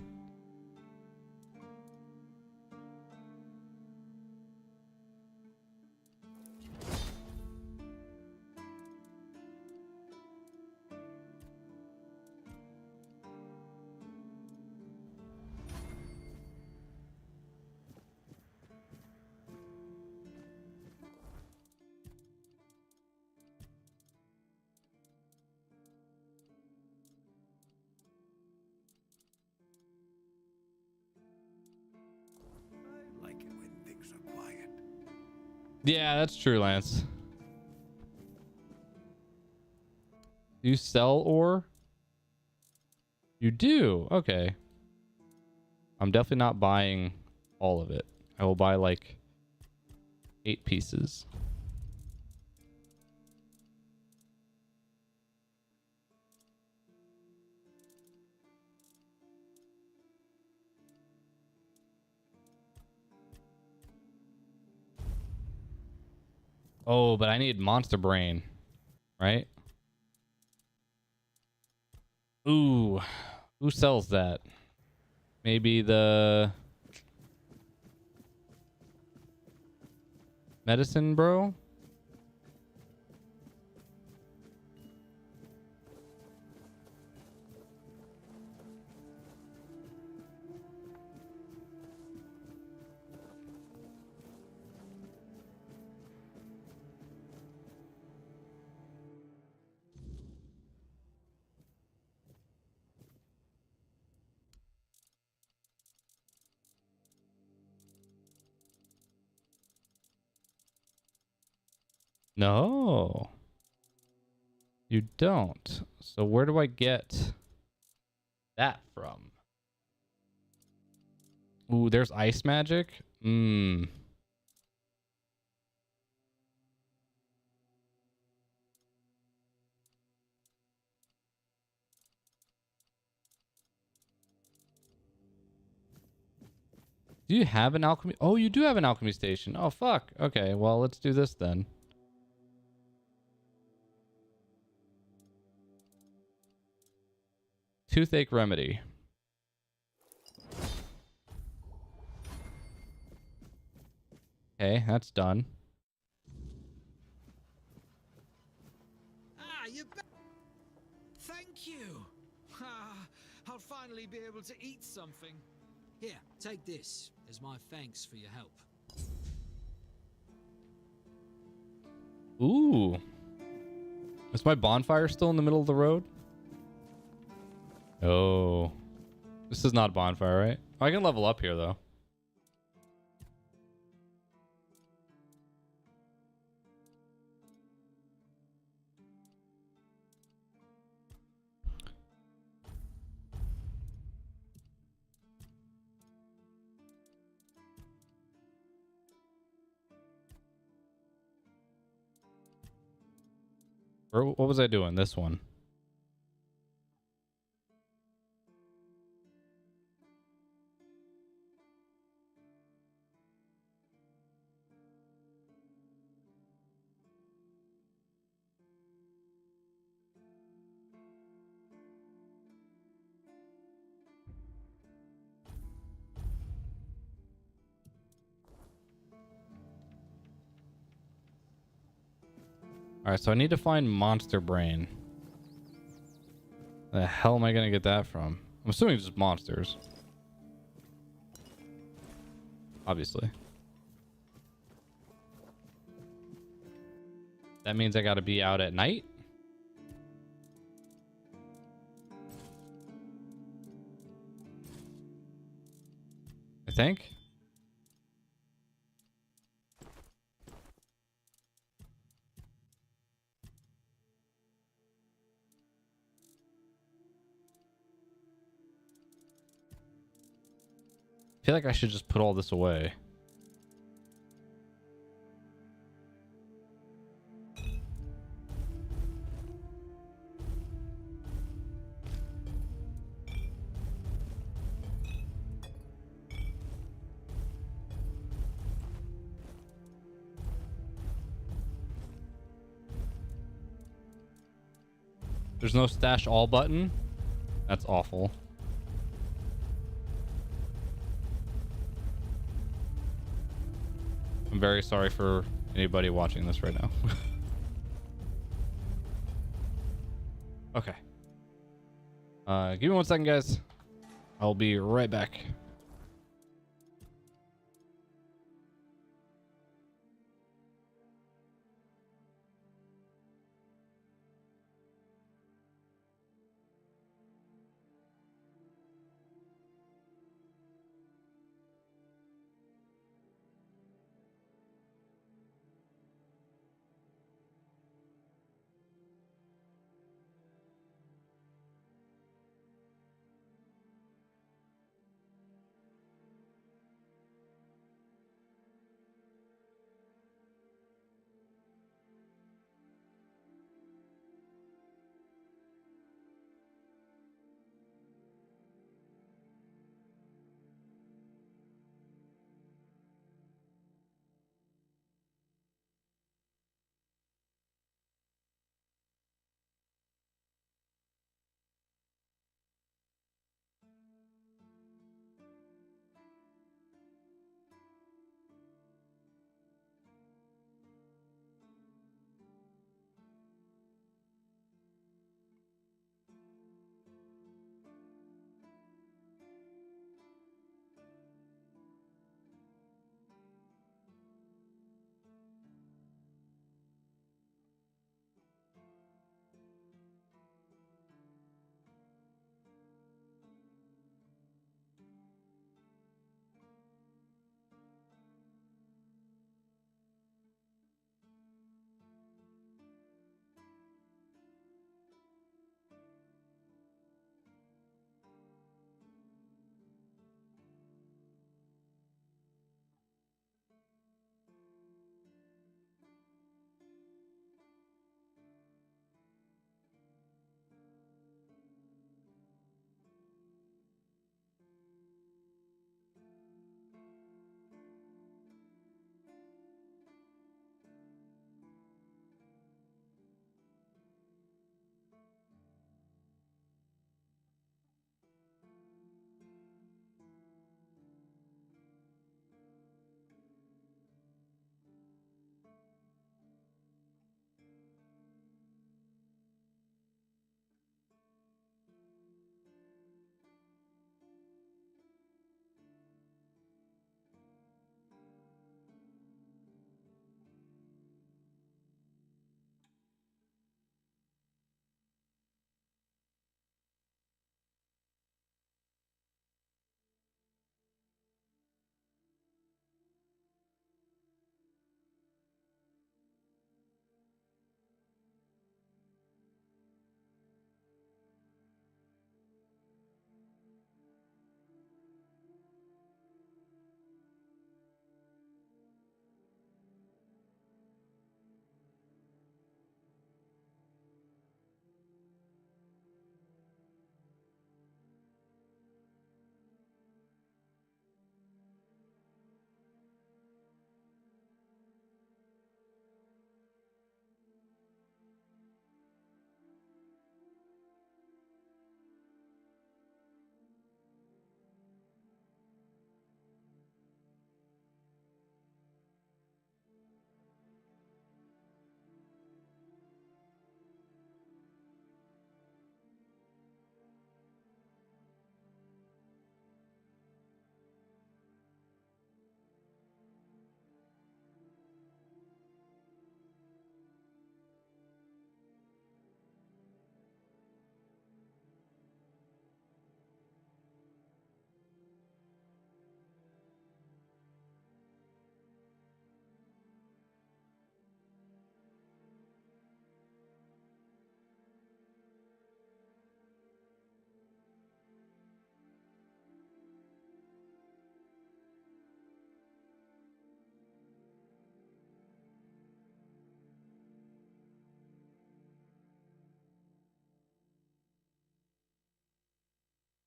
I like it when things are quiet. Yeah, that's true, Lance. You sell ore? You do? Okay. I'm definitely not buying all of it. I will buy like 8 pieces. Oh, but I need monster brain, right? Ooh, who sells that? Maybe the medicine bro? No, you don't. So where do I get that from? Ooh, there's ice magic. Do you have an alchemy? Oh, you do have an alchemy station. Oh, fuck. Okay, well, let's do this then. Toothache remedy. Okay, that's done. Ah, you Thank you. Ah, I'll finally be able to eat something. Here, take this as my thanks for your help. Ooh. Is my bonfire still in the middle of the road? Oh. This is not a bonfire, right? Oh, I can level up here, though. Or what was I doing? This one. Alright, so I need to find Monster Brain. The hell am I gonna get that from? I'm assuming just monsters. Obviously. That means I gotta be out at night? I think. I feel like I should just put all this away. There's no stash all button? That's awful. I'm very sorry for anybody watching this right now. Okay. Give me 1 second, guys. I'll be right back.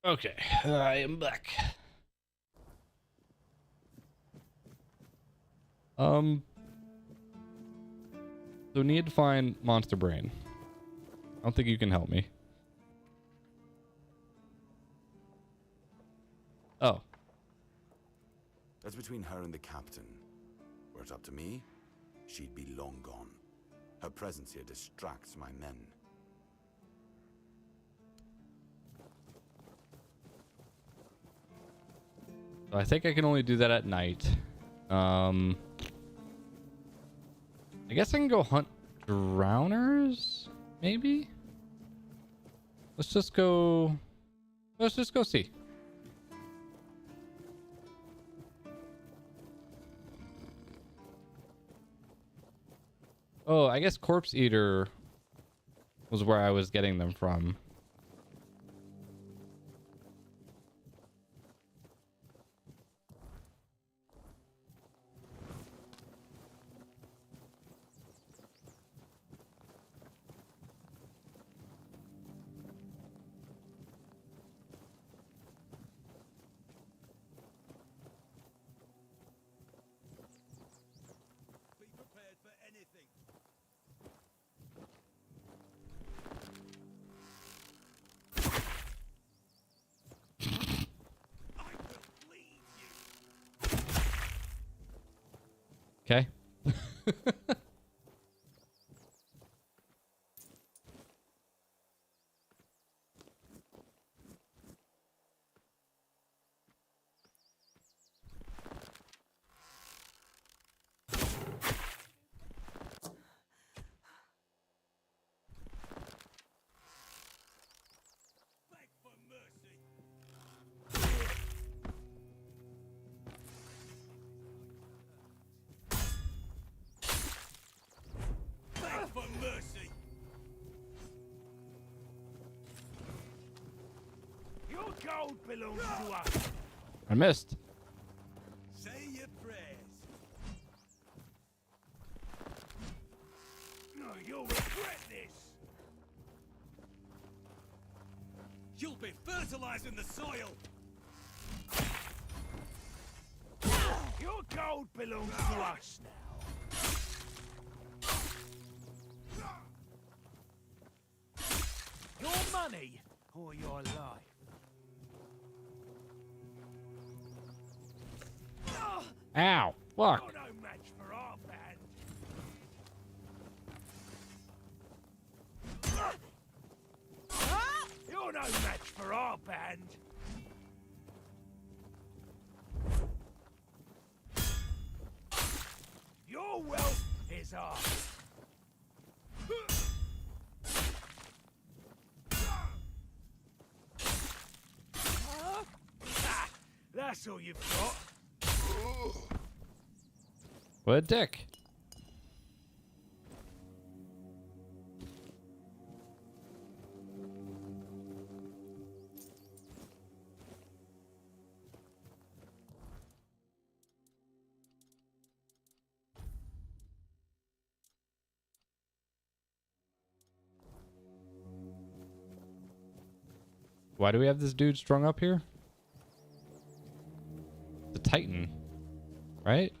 Okay, I am back. So need to find Monster Brain. I don't think you can help me. Oh. That's between her and the captain. Were it up to me, she'd be long gone. Her presence here distracts my men. So I think I can only do that at night. I guess I can go hunt drowners, maybe? Let's just go see. Oh, I guess Corpse Eater was where I was getting them from. Okay. Beg for mercy. Your gold belongs to us. I missed. Say your prayers. No, you'll regret this. You'll be fertilizing the soil. Your gold belongs to us now. Your money or your life? Ow. Fuck. You're no match for our band. You're no match for our band. Your wealth is ours. That's all you've got. What a dick. Why do we have this dude strung up here? The Titan, right?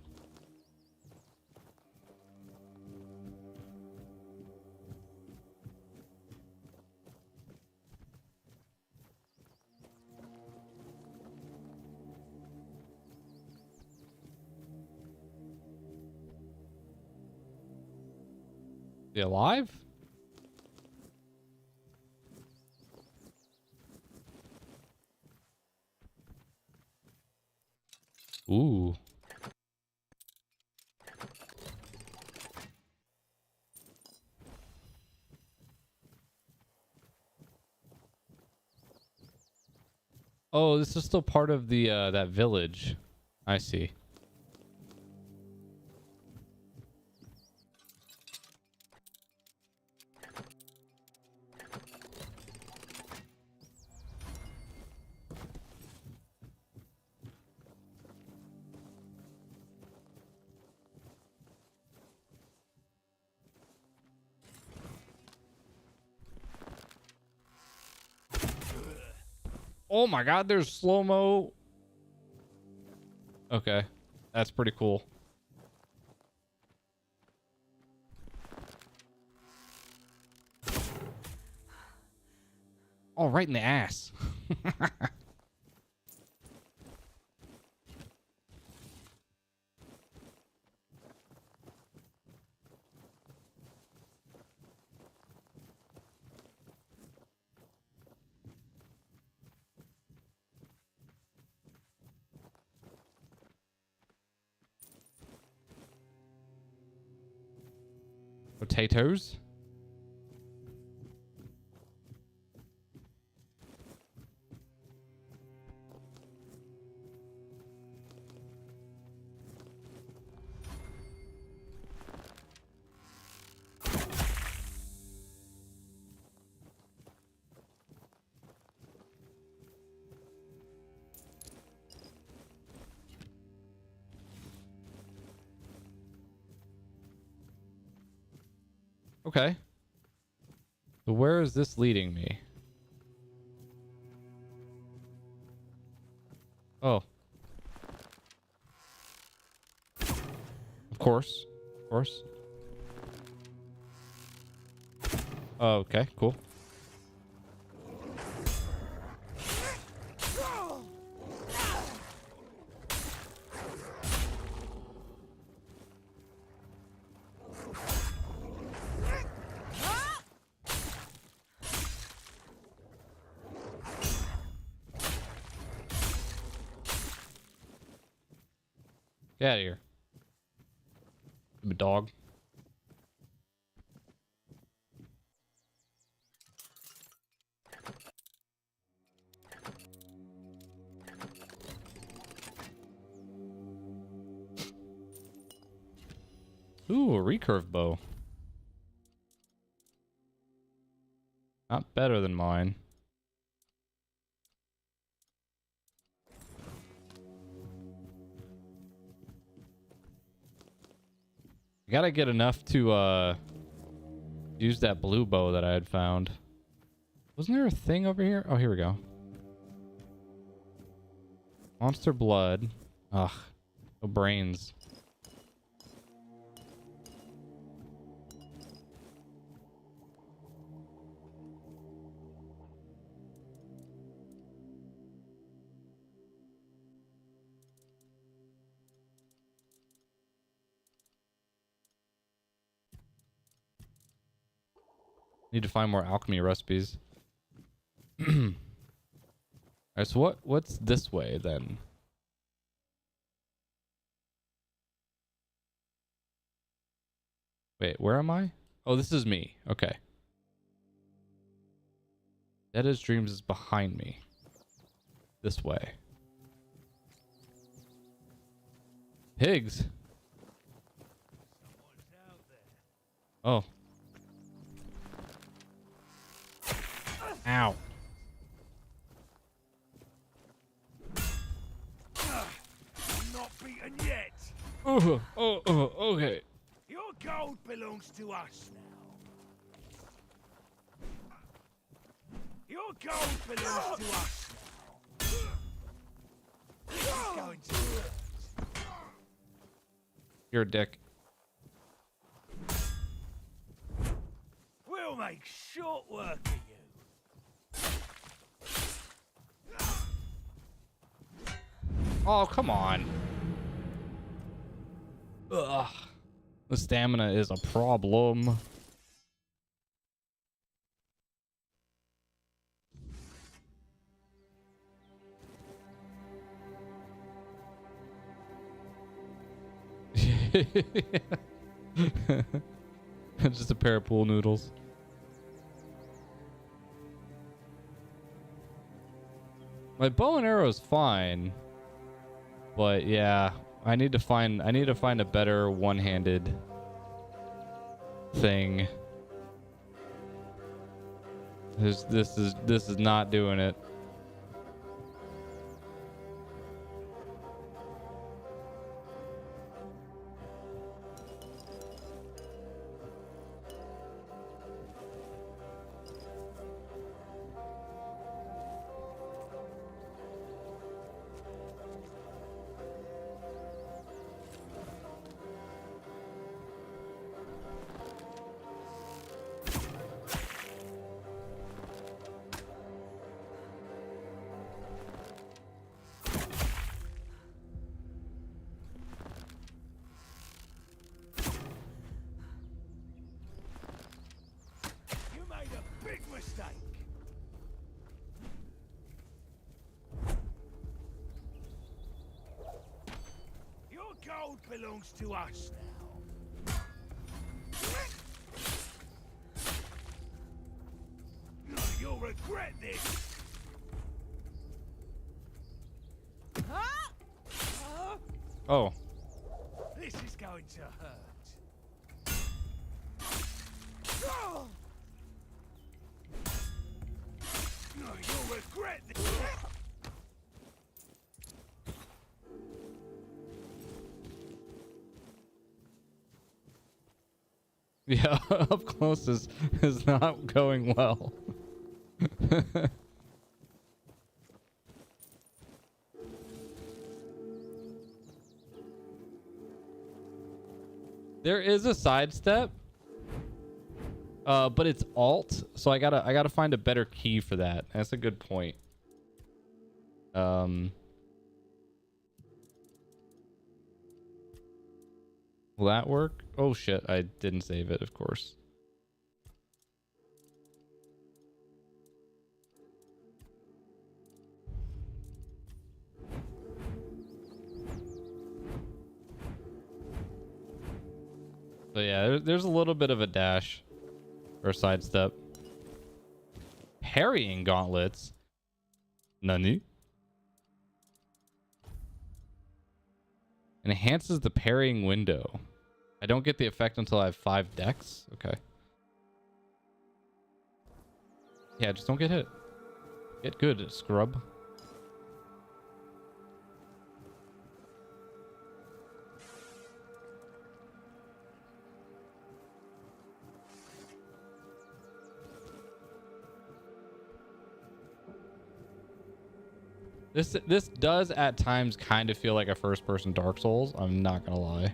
Is he alive? Ooh. Oh, this is still part of the that village. I see. Oh my god, there's slow-mo. Okay. That's pretty cool. Oh, right in the ass. Potatoes. Okay. So where is this leading me? Oh. Of course. Of course. Oh, okay, cool. Get out of here. I'm a dog. Ooh, a recurve bow. Not better than mine. I gotta get enough to use that blue bow that I had found. Wasn't there a thing over here? Oh, here we go. Monster blood. Ugh. No brains. Need to find more alchemy recipes. Alright, so what's this way then? Wait, where am I? Oh, this is me. Okay. Dead as Dreams is behind me. This way. Pigs. Oh. Ow. I'm not beaten yet. Oh, okay. Your gold belongs to us now. Your gold belongs to us now. This is going to hurt. You're a dick. We'll make short work of you. Oh, come on. Ugh. The stamina is a problem. Just a pair of pool noodles. My bow and arrow is fine, but yeah, I need to find a better one-handed thing. This is not doing it. gold belongs to us now. No, you'll regret this. Oh. This is going to hurt. No, you'll regret this. Yeah, up close is not going well. There is a sidestep, but it's alt, so I gotta find a better key for that. That's a good point. Will that work? Oh shit, I didn't save it, of course. So yeah, there's a little bit of a dash or a sidestep. Parrying gauntlets. Nani? Enhances the parrying window. I don't get the effect until I have 5 decks. Okay. Yeah, just don't get hit. Get good, scrub. This does at times kind of feel like a first-person Dark Souls. I'm not gonna lie.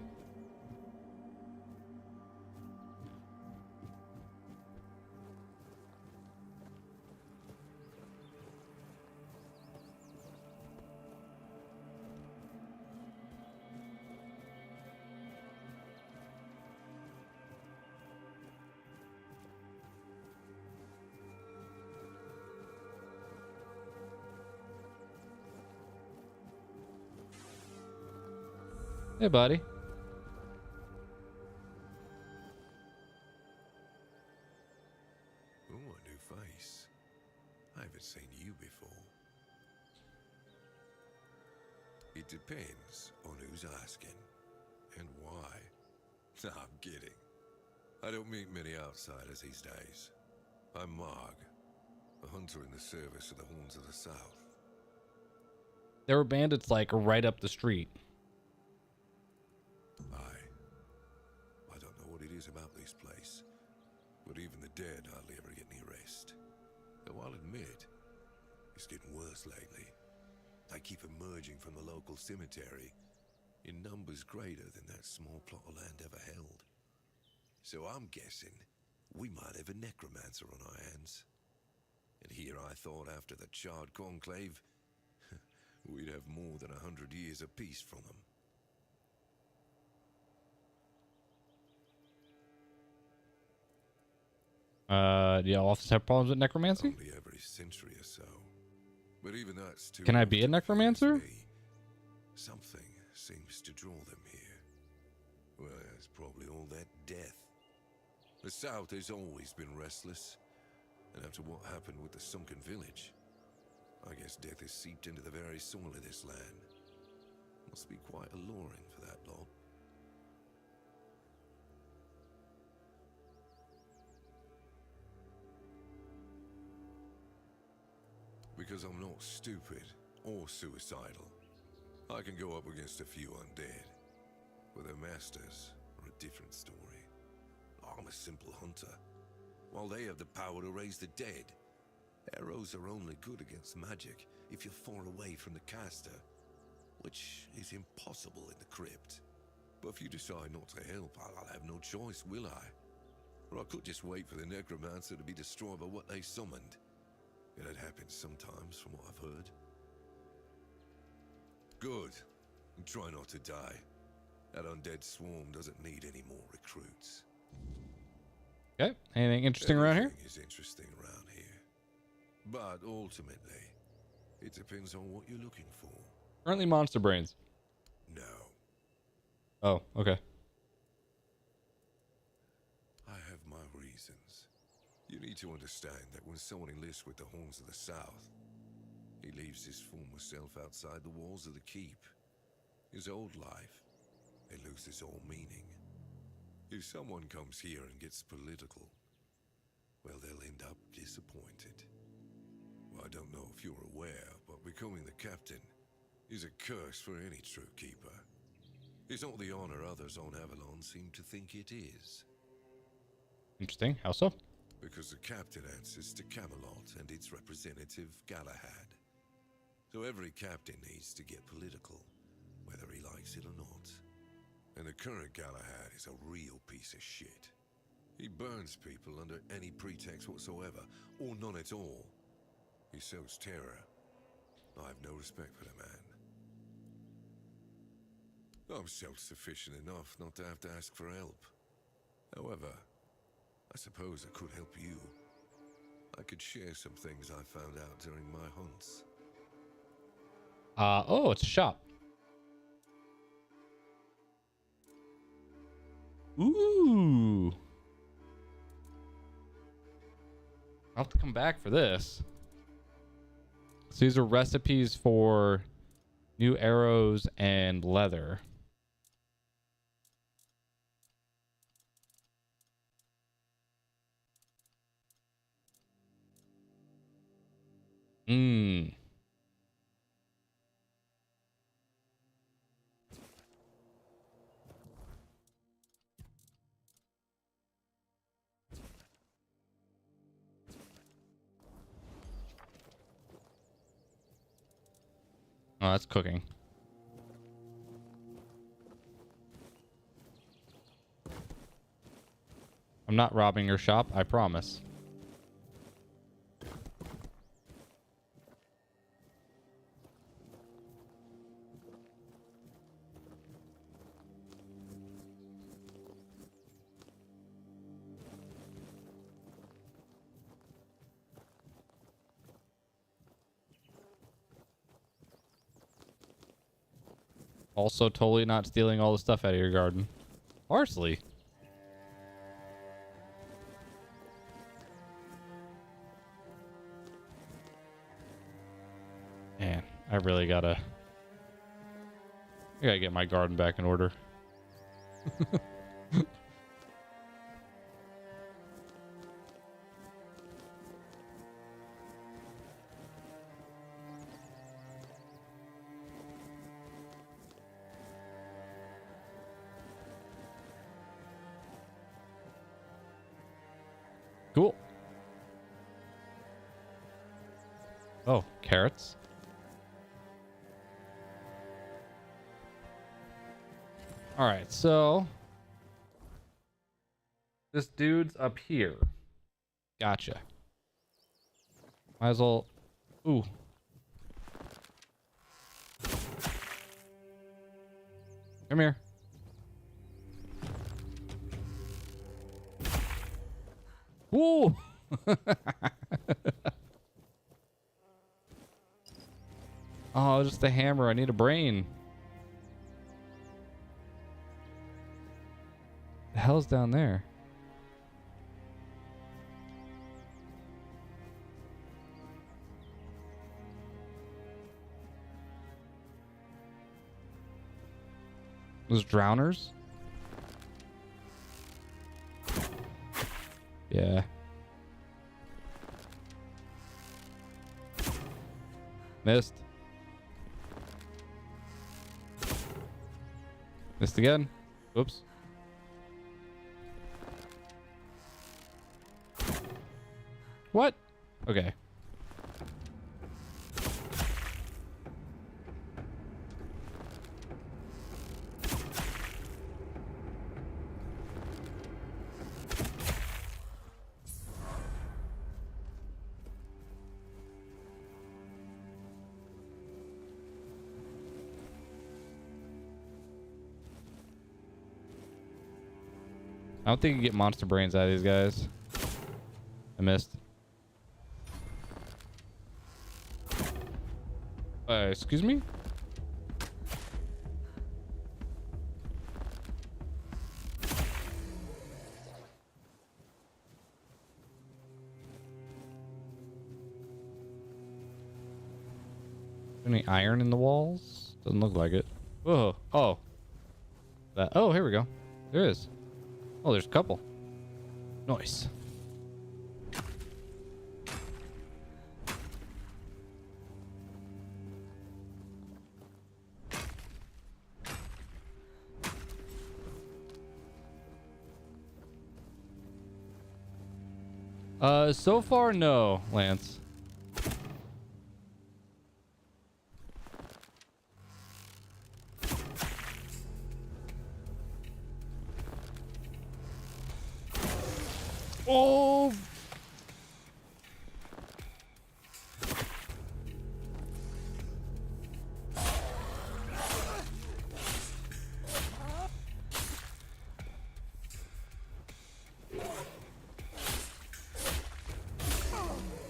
Hey, buddy. Oh, a new face. I haven't seen you before. It depends on who's asking and why. No, I'm kidding. I don't meet many outsiders these days. I'm Marg, a hunter in the service of the Horns of the South. There were bandits like right up the street. I don't know what it is about this place, but even the dead hardly ever get any rest. Though I'll admit, it's getting worse lately. They keep emerging from the local cemetery in numbers greater than that small plot of land ever held. So I'm guessing we might have a necromancer on our hands. And here I thought after the Charred Conclave, we'd have more than 100 years of peace from them. Do y'all officers have problems with necromancy? Only every century or so. But even that's too. Can I be a necromancer? Something seems to draw them here. Well, it's probably all that death. The South has always been restless. And after what happened with the sunken village, I guess death has seeped into the very soil of this land. Must be quite alluring for that lot. Because I'm not stupid or suicidal. I can go up against a few undead. But their masters are a different story. I'm a simple hunter, while they have the power to raise the dead. Arrows are only good against magic if you're far away from the caster, which is impossible in the crypt. But if you decide not to help, I'll have no choice, will I? Or I could just wait for the necromancer to be destroyed by what they summoned. It happens sometimes, from what I've heard. Good. And try not to die. That undead swarm doesn't need any more recruits. Okay. Anything interesting around here? Everything is interesting around here. But ultimately, it depends on what you're looking for. Currently monster brains. No. Oh, okay. I have my reasons. You need to understand that when someone enlists with the Horns of the South, he leaves his former self outside the walls of the keep. His old life, it loses all meaning. If someone comes here and gets political, well, they'll end up disappointed. Well, I don't know if you're aware, but becoming the captain is a curse for any true keeper. It's not the honor others on Avalon seem to think it is. Interesting. How so? Because the captain answers to Camelot and its representative, Galahad. So every captain needs to get political, whether he likes it or not. And the current Galahad is a real piece of shit. He burns people under any pretext whatsoever, or none at all. He sows terror. I have no respect for the man. I'm self-sufficient enough not to have to ask for help. However, I suppose I could help you. I could share some things I found out during my hunts. Oh, it's a shop. Ooh. I'll have to come back for this. So these are recipes for new arrows and leather. Mmm. Oh, that's cooking. I'm not robbing your shop, I promise. Also totally not stealing all the stuff out of your garden. Parsley. Man, I really gotta get my garden back in order. Cool. Oh, carrots. All right, so this dude's up here. Gotcha. Might as well. Ooh. Come here. Whoa. Oh, just a hammer. I need a brain. The hell's down there? Those drowners? Yeah. Missed. Missed again. Oops. What? Okay. I don't think you can get monster brains out of these guys. I missed. Excuse me? Any iron in the walls? Doesn't look like it. Whoa. Oh. Oh, here we go. There is. Oh, there's a couple. Nice. So far, no, Lance. Oh!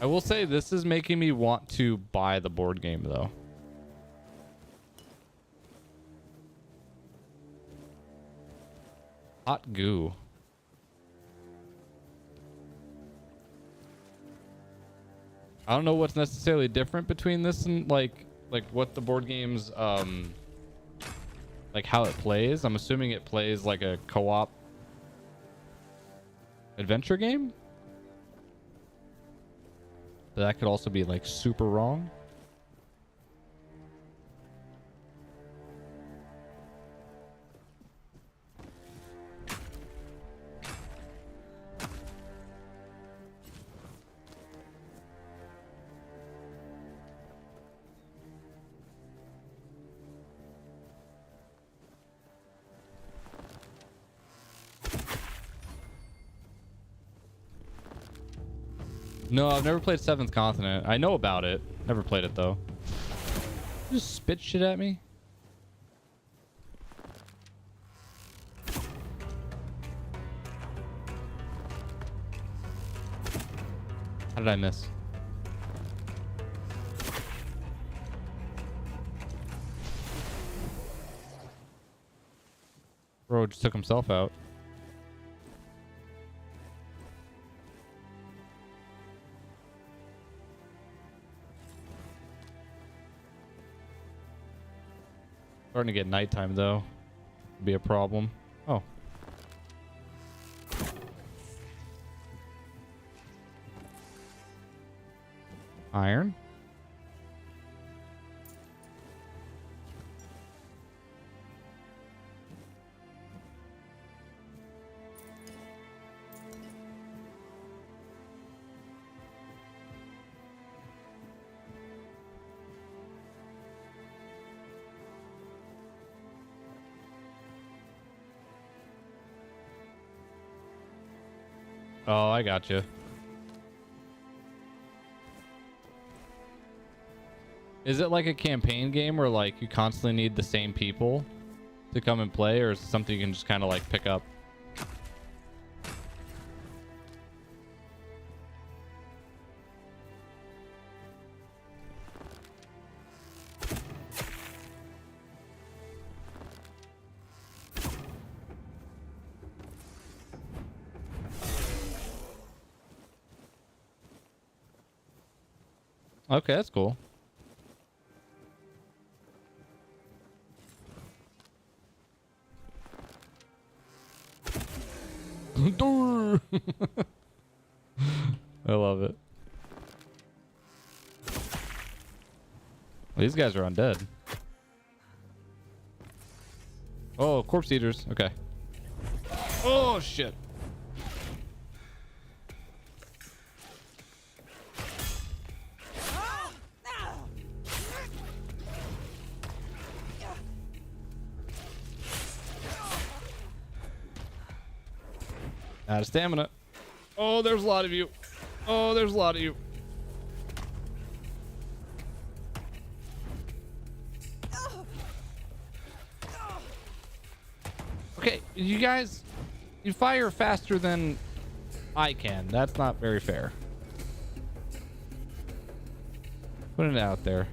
I will say this is making me want to buy the board game though. Hot goo. I don't know what's necessarily different between this and like what the board game's like how it plays. I'm assuming it plays like a co-op adventure game. But that could also be like super wrong. No, I've never played Seventh Continent. I know about it. Never played it though. You just spit shit at me? How did I miss? Bro just took himself out. Starting to get nighttime though. Be a problem. Oh. Iron. Oh, I gotcha. Is it like a campaign game where like you constantly need the same people to come and play, or is it something you can just kind of like pick up? Okay, that's cool. I love it. These guys are undead. Oh, corpse eaters. Okay. Oh, shit. Out of stamina. Oh, there's a lot of you. Oh, there's a lot of you. Okay, you guys, you fire faster than I can. That's not very fair. Putting it out there.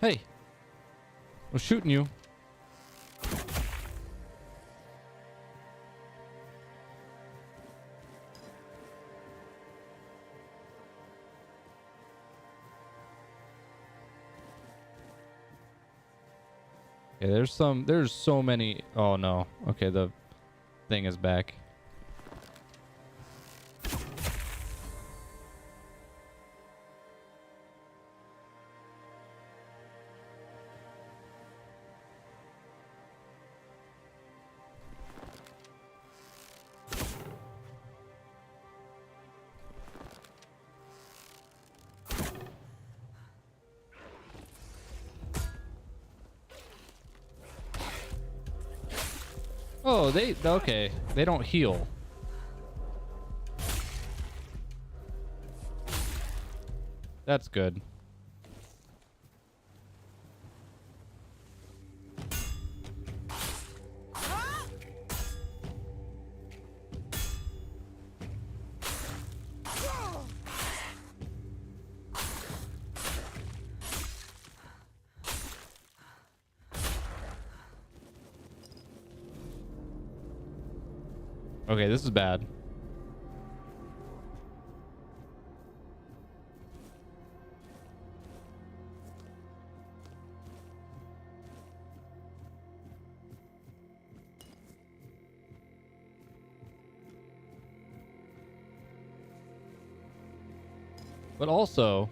Hey. I was shooting you. Yeah, there's so many. Oh no. Okay, the thing is back. Oh, okay. They don't heal. That's good. Okay, this is bad. But also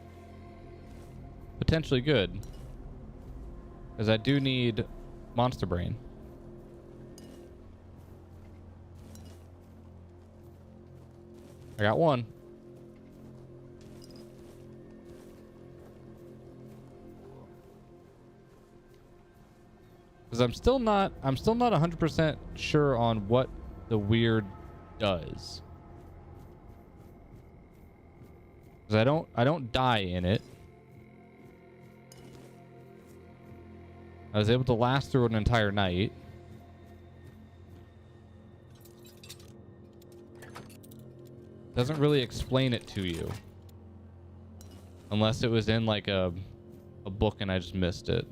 potentially good, because I do need monster brain. I got one. Because I'm still not 100% sure on what the weird does. Because I don't die in it. I was able to last through an entire night. Doesn't really explain it to you. Unless it was in like a book and I just missed it.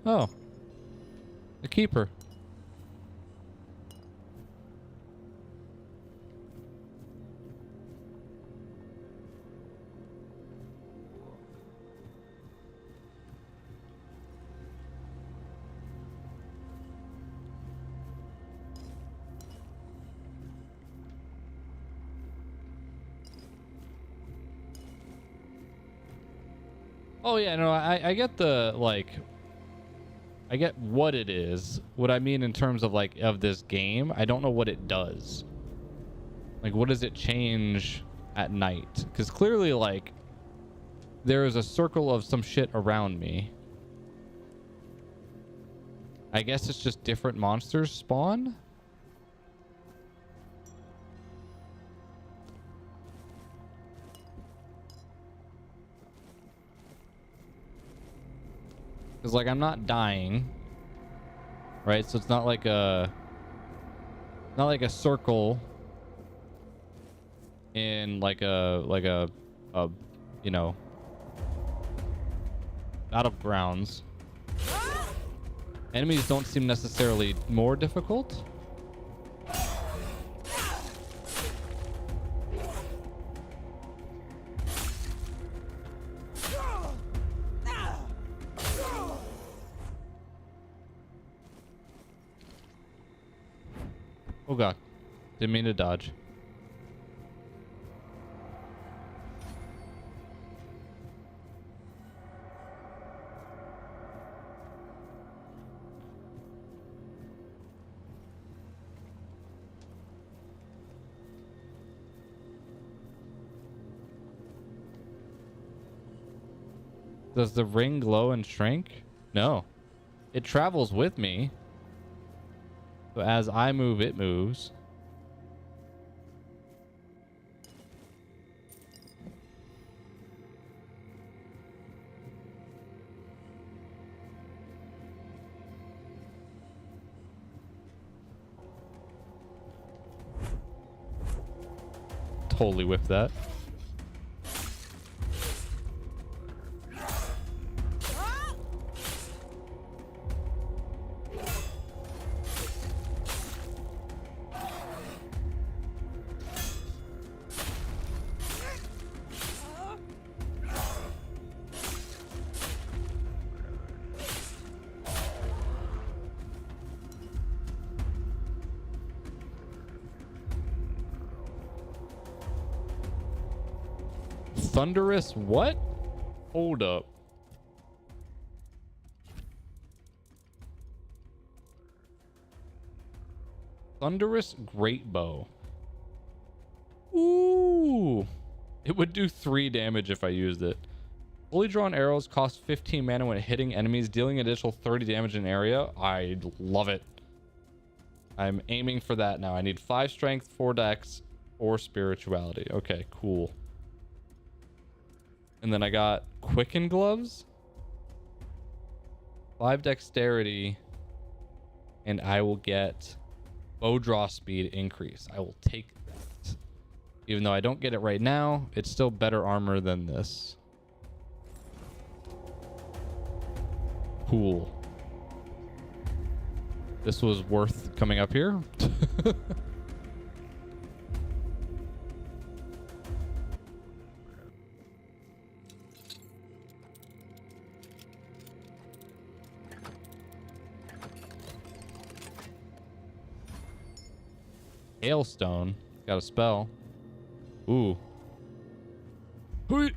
Oh. The keeper. Oh yeah, no, I get the like I get what it is. What I mean in terms of like of this game, I don't know what it does. Like what does it change at night? Because clearly like there is a circle of some shit around me. I guess it's just different monsters spawn. Because like I'm not dying, right? So it's not like a circle in like a you know, out of grounds. Enemies don't seem necessarily more difficult. Oh god. Didn't mean to dodge. Does the ring glow and shrink? No. it travels with me. So as I move, it moves. Totally whipped that. Thunderous what? Hold up. Thunderous Great Bow. Ooh. It would do 3 damage if I used it. Fully drawn arrows cost 15 mana when hitting enemies, dealing an additional 30 damage in area. I love it. I'm aiming for that now. I need 5 strength, 4 dex, 4 spirituality. Okay, cool. And then I got Quicken Gloves, 5 dexterity, and I will get bow draw speed increase. I will take that. Even though I don't get it right now, it's still better armor than this. Cool. This was worth coming up here. Hailstone. Got a spell. Ooh. Hooey.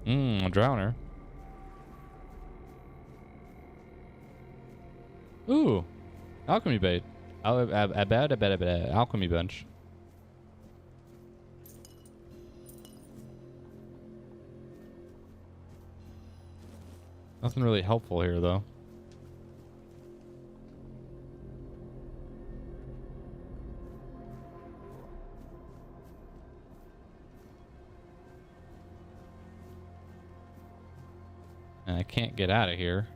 A drowner. Ooh. Alchemy bait. Alchemy bench. Nothing really helpful here, though. And I can't get out of here.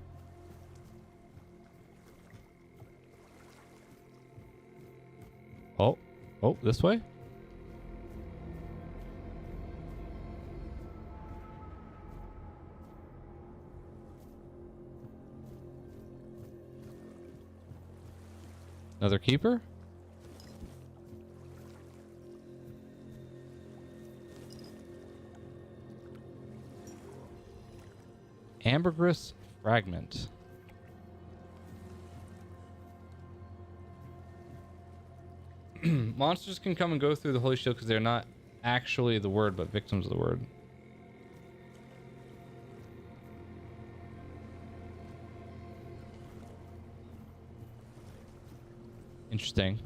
Oh. Oh, this way? Another keeper? Ambergris fragment. Monsters can come and go through the holy shield because they're not actually the word, but victims of the word. Interesting.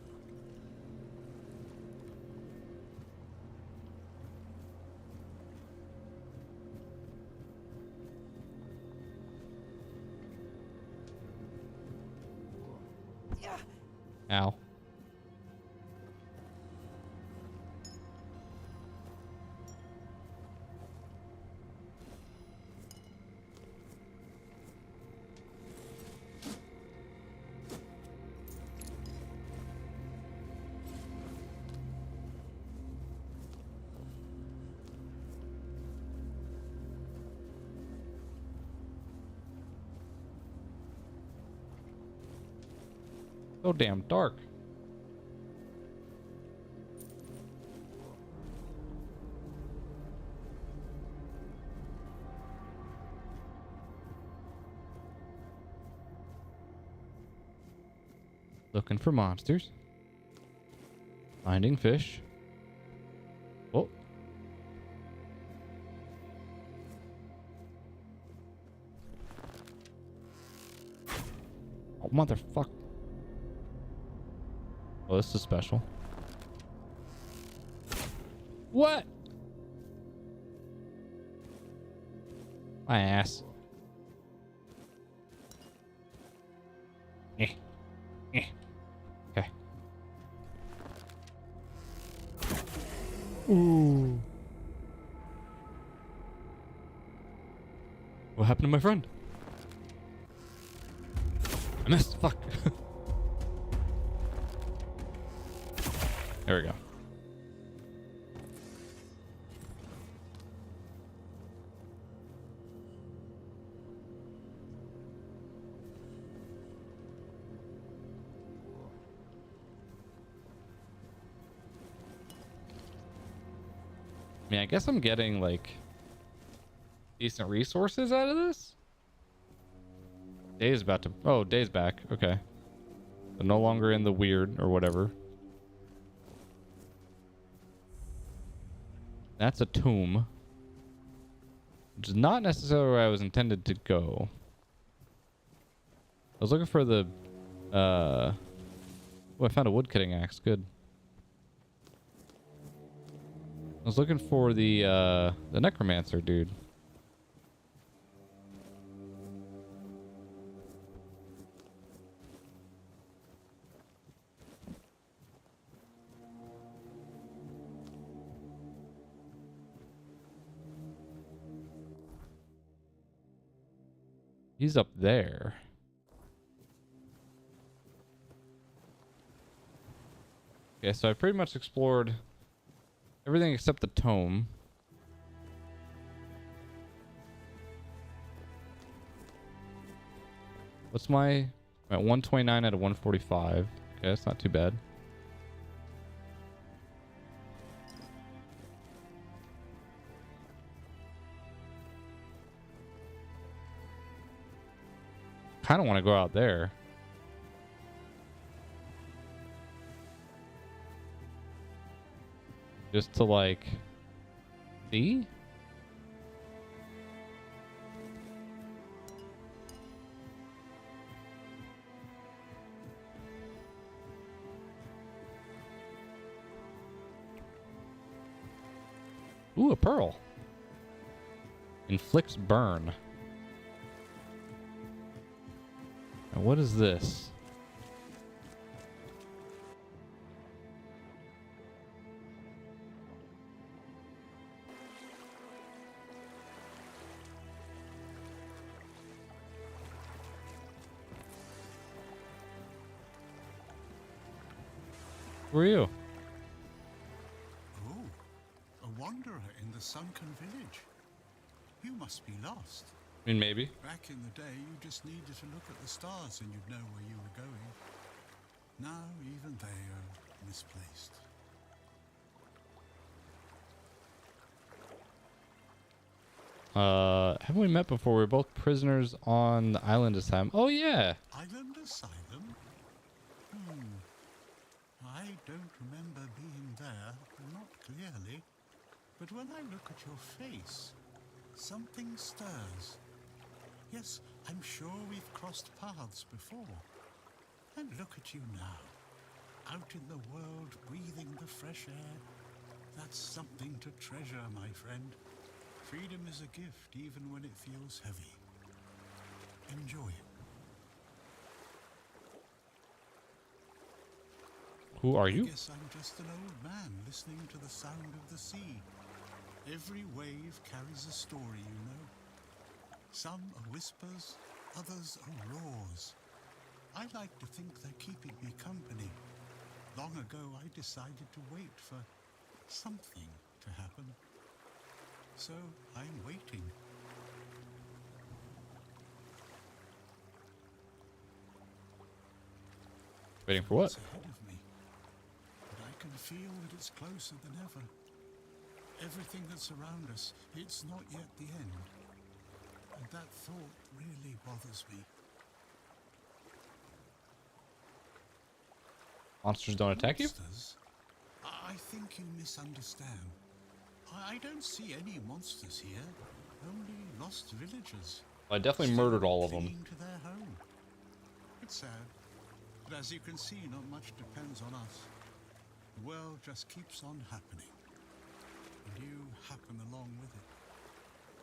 Ow. So damn dark. Looking for monsters. Finding fish. Oh. Oh, motherfucker. Oh, this is special. What? My ass. Eh. Eh. Okay. Ooh. What happened to my friend? I missed. Fuck. There we go. I mean, I guess I'm getting like decent resources out of this. Day's about to. Oh, Day's back. Okay. So no longer in the weird or whatever. That's a tomb. Which is not necessarily where I was intended to go. I was looking for the oh, I found a woodcutting axe. Good. I was looking for the necromancer dude. He's up there. Okay, so I pretty much explored everything except the tome. What's my... I'm at 129 out of 145. Okay, that's not too bad. Kind of want to go out there. Just to like see. Ooh, a pearl. Inflicts burn. Now what is this? Who are you? Oh, a wanderer in the sunken village. You must be lost. I mean, maybe. Back in the day, you just needed to look at the stars and you'd know where you were going. Now, even they are misplaced. Haven't we met before? We were both prisoners on the island this time. Oh, yeah. Island Asylum? I don't remember being there, not clearly. But when I look at your face, something stirs. Yes, I'm sure we've crossed paths before. And look at you now, out in the world, breathing the fresh air. That's something to treasure, my friend. Freedom is a gift, even when it feels heavy. Enjoy it. Who are you? I guess I'm just an old man listening to the sound of the sea. Every wave carries a story, you know. Some are whispers, others are roars. I like to think they're keeping me company. Long ago, I decided to wait for something to happen. So I'm waiting. Waiting for what? Ahead of me. But I can feel that it's closer than ever. Everything that's around us, it's not yet the end. And that thought really bothers me. Monsters don't attack you? Monsters? I think you misunderstand. I don't see any monsters here, only lost villagers. I definitely murdered all of them. Clinging to their home. It's sad, but as you can see, not much depends on us. The world just keeps on happening, and you happen along with it.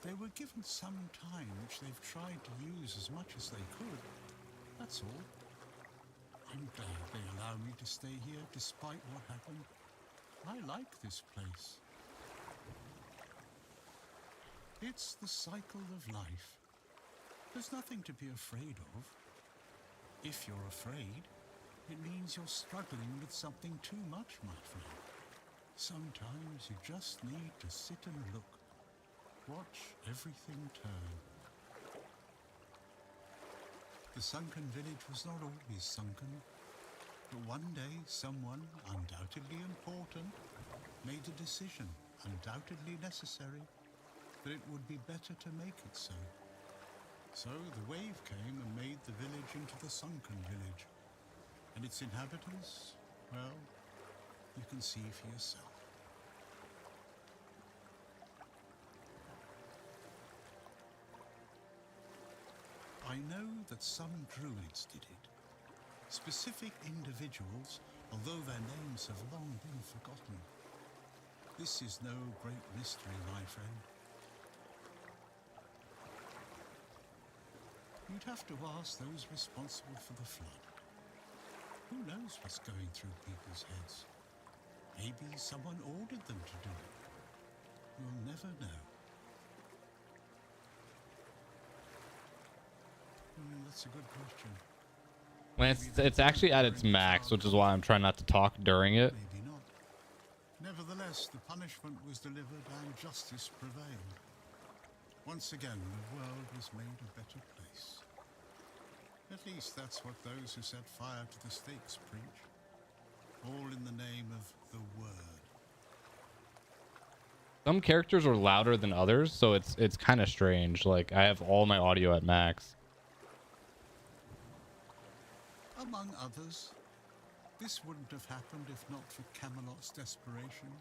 They were given some time, which they've tried to use as much as they could. That's all. I'm glad they allow me to stay here despite what happened. I like this place. It's the cycle of life. There's nothing to be afraid of. If you're afraid, it means you're struggling with something too much, my friend. Sometimes you just need to sit and look. Watch everything turn. The sunken village was not always sunken, but one day someone, undoubtedly important, made a decision, undoubtedly necessary, that it would be better to make it so. So the wave came and made the village into the sunken village. And its inhabitants, well, you can see for yourself. I know that some druids did it. Specific individuals, although their names have long been forgotten. This is no great mystery, my friend. You'd have to ask those responsible for the flood. Who knows what's going through people's heads? Maybe someone ordered them to do it. You'll never know. That's a good question. When it's actually at its max, which is why I'm trying not to talk during it. Maybe not. Nevertheless, the punishment was delivered and justice prevailed. Once again, the world was made a better place. At least that's what those who set fire to the stakes preach. All in the name of the word. Some characters are louder than others, so it's kind of strange. Like, I have all my audio at max. Among others, this wouldn't have happened if not for Camelot's desperation.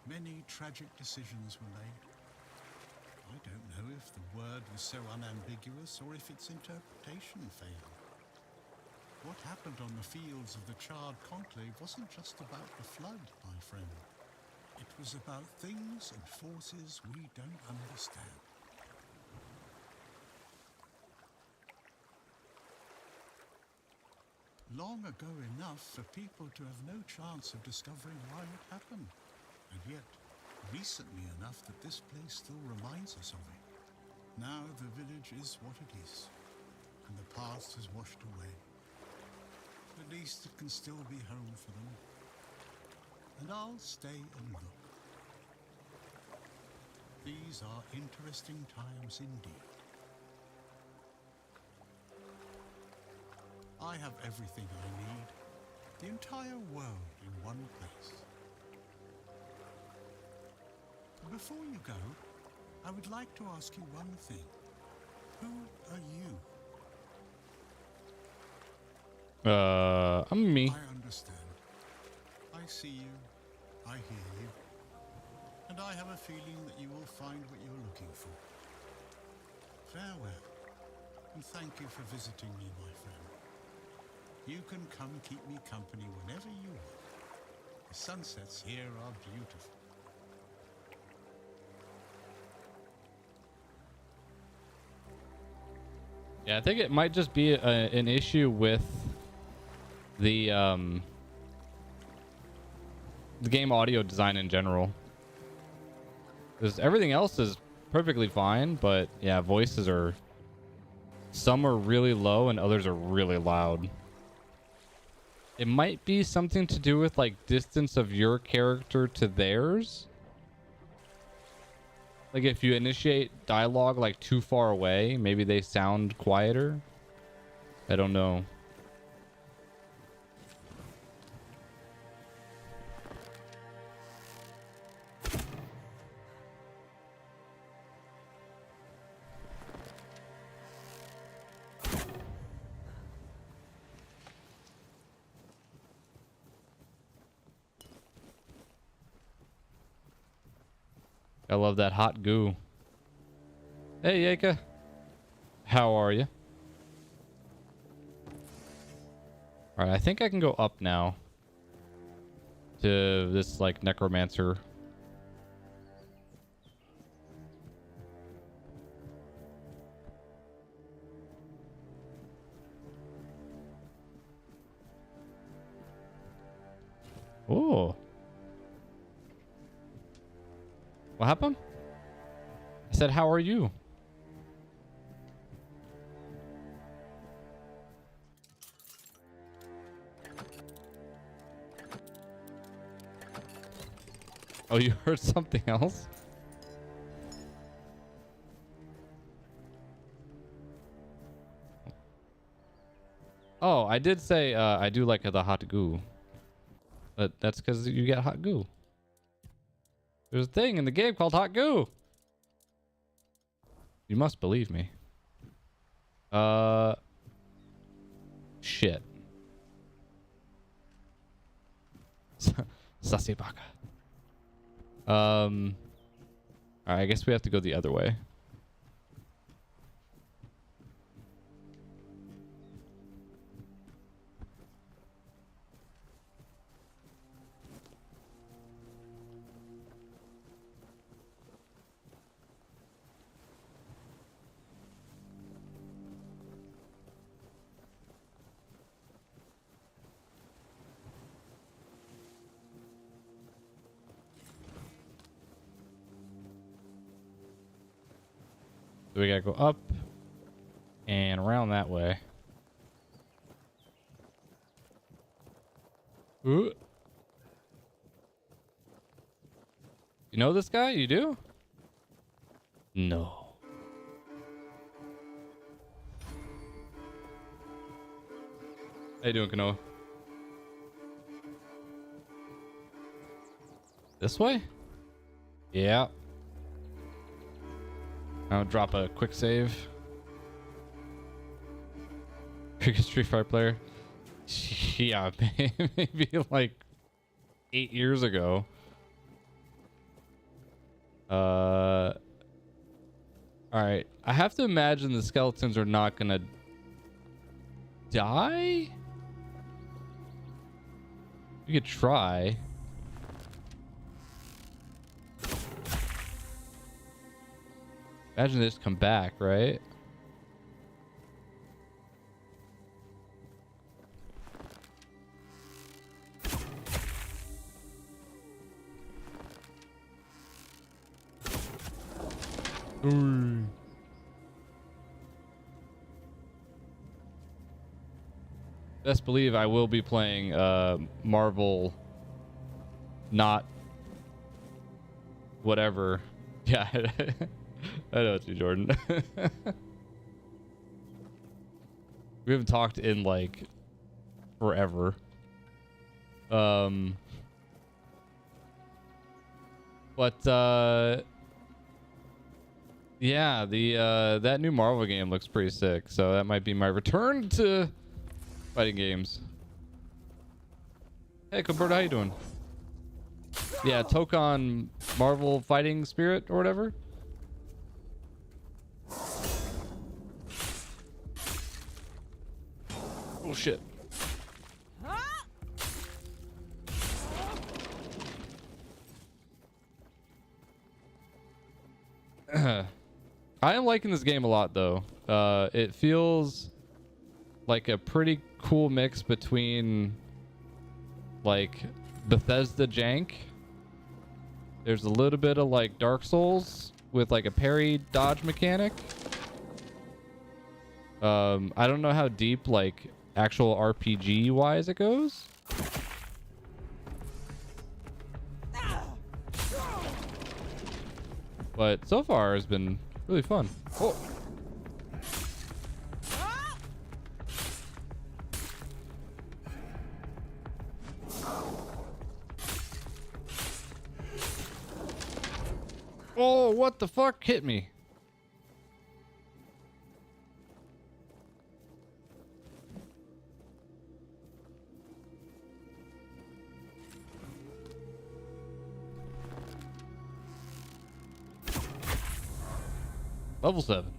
Many tragic decisions were made. I don't know if the word was so unambiguous or if its interpretation failed. What happened on the fields of the charred conclave wasn't just about the flood, my friend. It was about things and forces we don't understand. Long ago enough for people to have no chance of discovering why it happened, and yet recently enough that this place still reminds us of it. Now the village is what it is, and the past has washed away. At least it can still be home for them, and I'll stay and look. These are interesting times indeed. I have everything I need, the entire world in one place. Before you go, I would like to ask you one thing. Who are you? I'm me. I understand. I see you, I hear you, and I have a feeling that you will find what you're looking for. Farewell, and thank you for visiting me, my friend. You can come keep me company whenever you want. The sunsets here are beautiful. Yeah, I think it might just be an issue with the game audio design in general. Because everything else is perfectly fine, but yeah, voices are... Some are really low and others are really loud. It might be something to do with like distance of your character to theirs. Like if you initiate dialogue like too far away, maybe they sound quieter. I don't know. I love that hot goo. Hey, Yeka. How are you? Alright, I think I can go up now. To this, like, necromancer. Oh. What happened? I said, how are you? Oh, you heard something else? Oh, I did say I do like the hot goo. But that's because you get hot goo. There's a thing in the game called hot goo. You must believe me. Shit. Sasibaka. Alright, I guess we have to go the other way. So we gotta go up and around that way. Ooh. You know this guy? You do? No. How you doing, Kanoa? This way? Yeah. I'll drop a quick save. Biggest Street Fighter player? Yeah, maybe like 8 years ago. Alright. I have to imagine the skeletons are not gonna die? We could try. Imagine they just come back, right? Ooh. Best believe I will be playing Marvel, not whatever. Yeah, I know it's you, Jordan. We haven't talked in like forever. Yeah, the that new Marvel game looks pretty sick, so that might be my return to fighting games. Hey, Coberto, how you doing? Yeah, Tokon Marvel Fighting Spirit or whatever. Oh shit. I am liking this game a lot though. It feels like a pretty cool mix between like Bethesda jank. There's a little bit of like Dark Souls with like a parry dodge mechanic. I don't know how deep like actual RPG wise it goes. But so far it's been really fun. Oh. Oh, what the fuck hit me? Level 7.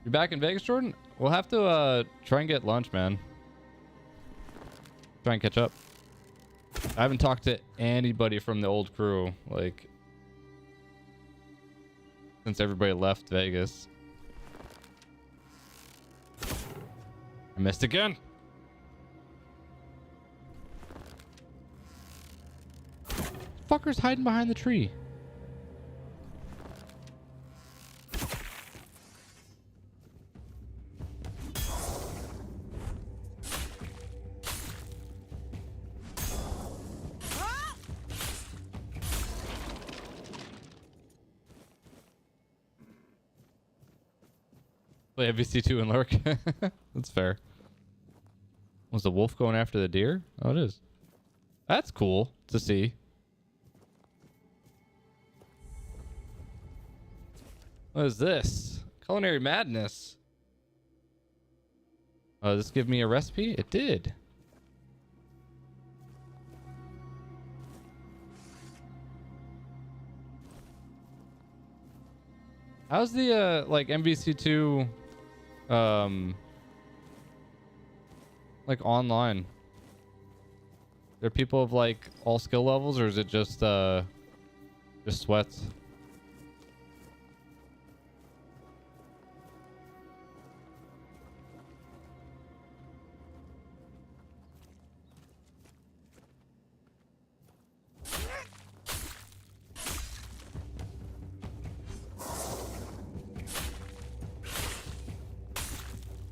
You're back in Vegas, Jordan? We'll have to try and get lunch, man. Try and catch up. I haven't talked to anybody from the old crew, like, since everybody left Vegas. I missed again. Fucker's hiding behind the tree. Play MVC2 and lurk. That's fair. Was the wolf going after the deer? Oh, it is. That's cool to see. What is this? Culinary madness. Oh, does this give me a recipe? It did. How's the like MVC2 like online? Are people of like all skill levels, or is it just sweats?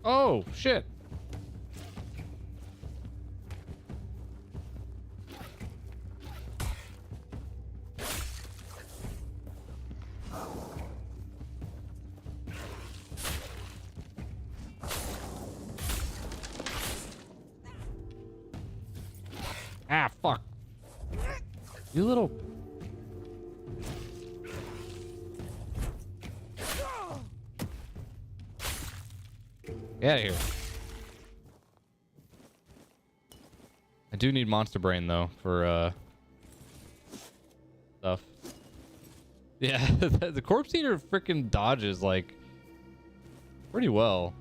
Oh, shit. Ah, fuck. You little... Get out of here. I do need monster brain though for stuff. Yeah, the corpse eater freaking dodges like pretty well.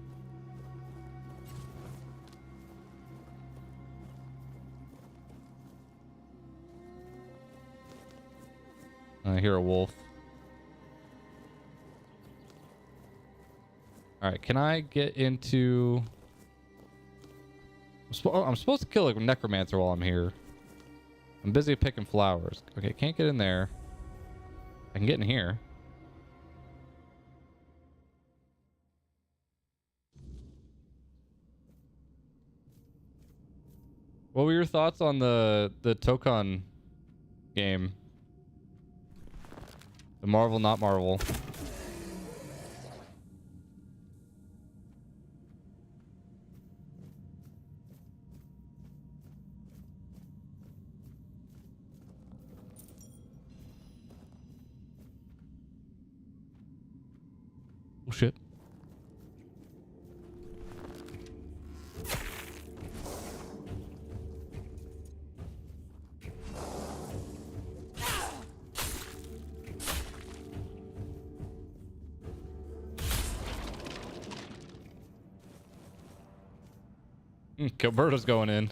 I hear a wolf. All right, can I get into... I'm supposed to kill a necromancer while I'm here. I'm busy picking flowers. Okay, can't get in there. I can get in here. What were your thoughts on the Tokon game? The Marvel, not Marvel. Oh shit. Gilberto's going in.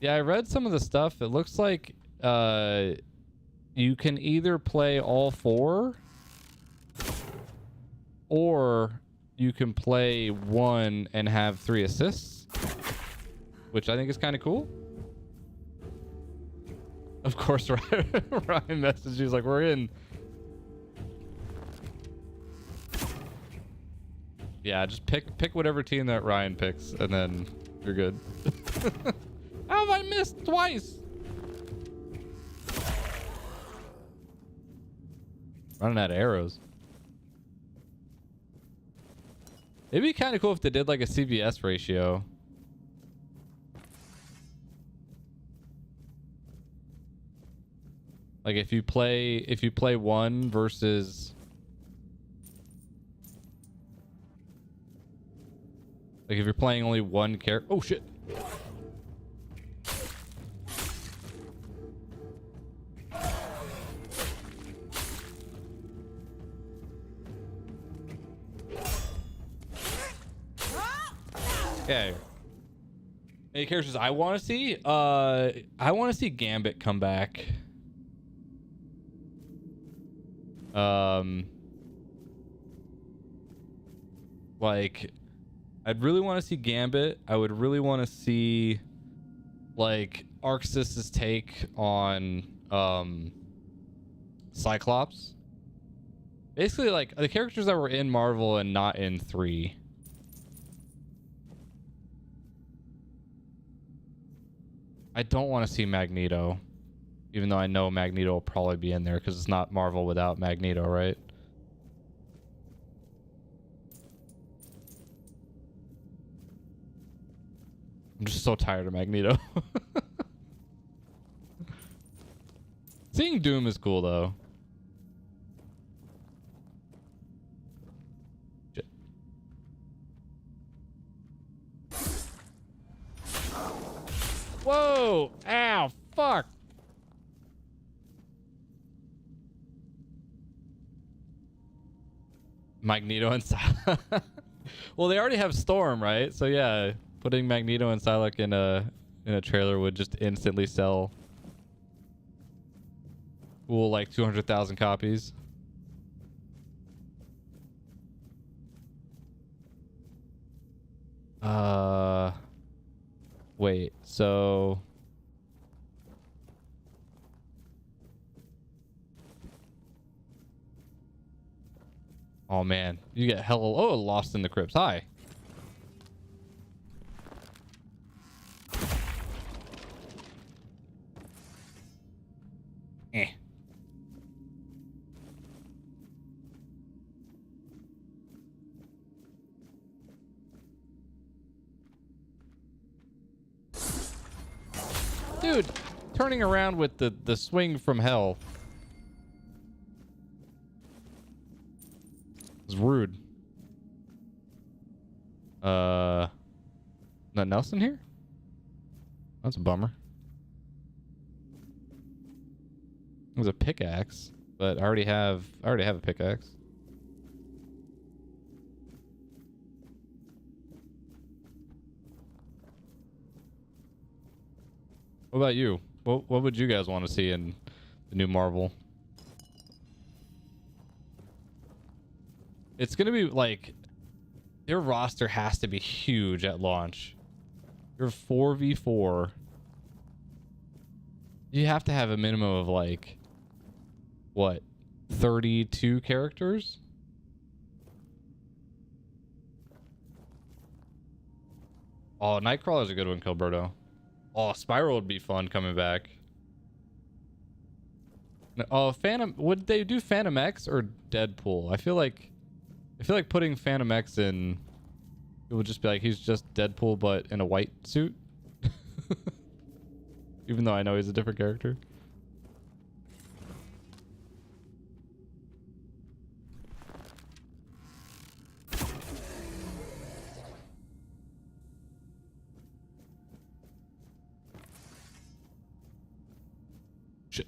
Yeah, I read some of the stuff. It looks like you can either play all 4 or you can play 1 and have 3 assists, which I think is kind of cool. Of course, Ryan messaged. He's like, we're in. Yeah, just pick whatever team that Ryan picks, and then you're good. How have I missed twice? Running out of arrows. It'd be kind of cool if they did like a CVS ratio. Like if you play 1 versus... Like if you're playing only 1 character... Oh shit! Okay. Any characters I want to see? I want to see Gambit come back. Like, I'd really want to see Gambit. I would really want to see, like, Arxis's take on, Cyclops. Basically, like, the characters that were in Marvel and not in 3. I don't want to see Magneto. Even though I know Magneto will probably be in there because it's not Marvel without Magneto, right? I'm just so tired of Magneto. Seeing Doom is cool, though. Shit. Whoa! Ow! Fuck! Magneto and Psylocke. Well, they already have Storm, right? So yeah, putting Magneto and Psylocke in a trailer would just instantly sell cool like 200,000 copies. Wait. So oh man, you get hella Lost in the Crypts. Hi. Eh. Dude, turning around with the swing from hell is rude. Not Nelson here? That's a bummer. There's a pickaxe, but I already have a pickaxe. What about you? What would you guys want to see in the new Marvel? It's gonna be like their roster has to be huge at launch. You're 4v4. You have to have a minimum of like what, 32 characters? Oh, Nightcrawler's a good one, Kilberto. Oh, Spiral would be fun coming back. Oh, Phantom. Would they do Phantom X or Deadpool? I feel like putting Phantom X in, it would just be like he's just Deadpool but in a white suit. Even though I know he's a different character. Shit.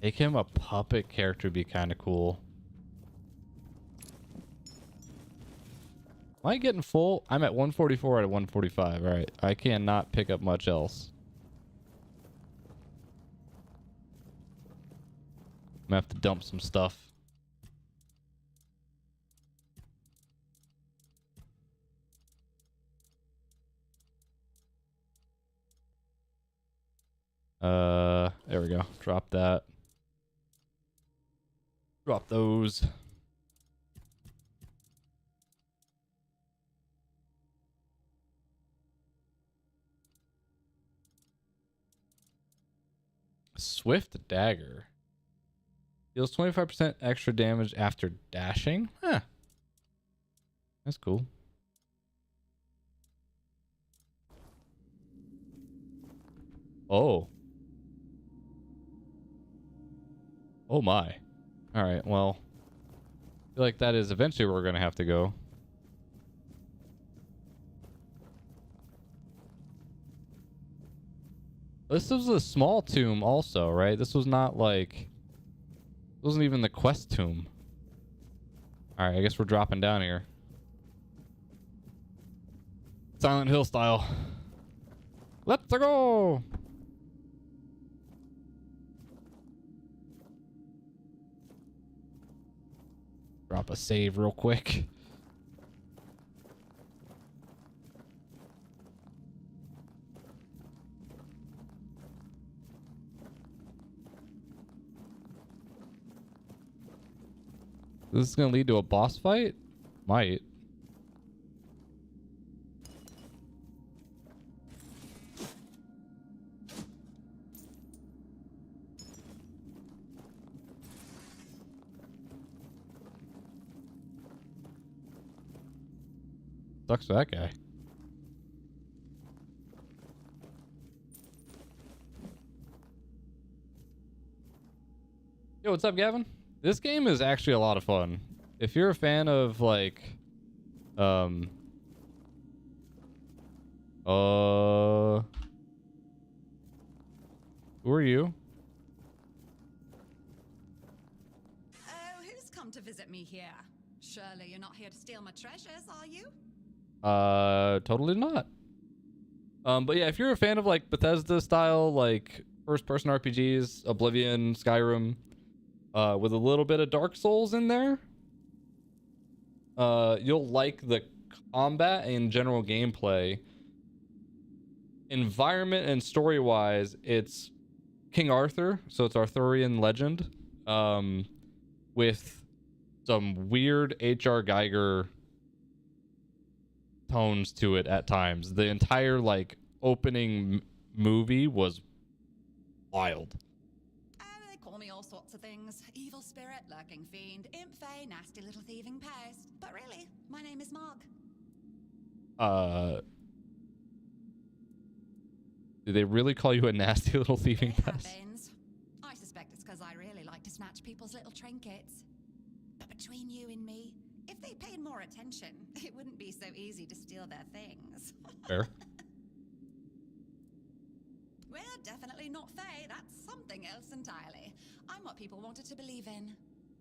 Make him a puppet character would be kind of cool. Am I getting full? I'm at 144 out of 145. All right. I cannot pick up much else. I'm gonna have to dump some stuff. There we go. Drop that. Drop those. Swift Dagger. Deals 25% extra damage after dashing. Huh. That's cool. Oh. Oh my. Alright, well. I feel like that is eventually where we're going to have to go. This was a small tomb also, right? This was not like... It wasn't even the quest tomb. Alright, I guess we're dropping down here. Silent Hill style. Let's go! Drop a save real quick. This is gonna lead to a boss fight? Might. Sucks for that guy. Yo, what's up, Gavin? This game is actually a lot of fun. If you're a fan of like, who are you? Oh, who's come to visit me here? Surely you're not here to steal my treasures, are you? Totally not. But yeah, if you're a fan of like Bethesda style, like first-person RPGs, Oblivion, Skyrim, with a little bit of Dark Souls in there, you'll like the combat and general gameplay. Environment and story-wise, it's King Arthur, so it's Arthurian legend, with some weird H.R. Geiger tones to it at times. The entire like opening movie was wild. They call me all sorts of things. Evil spirit, lurking fiend, imp fae, nasty little thieving pest. But really, my name is Marg. Do they really call you a nasty little thieving pest? I suspect it's because I really like to snatch people's little trinkets. But between you and me, if they paid more attention, it wouldn't be so easy to steal their things. Fair. We're definitely not fae. That's something else entirely. I'm what people wanted to believe in.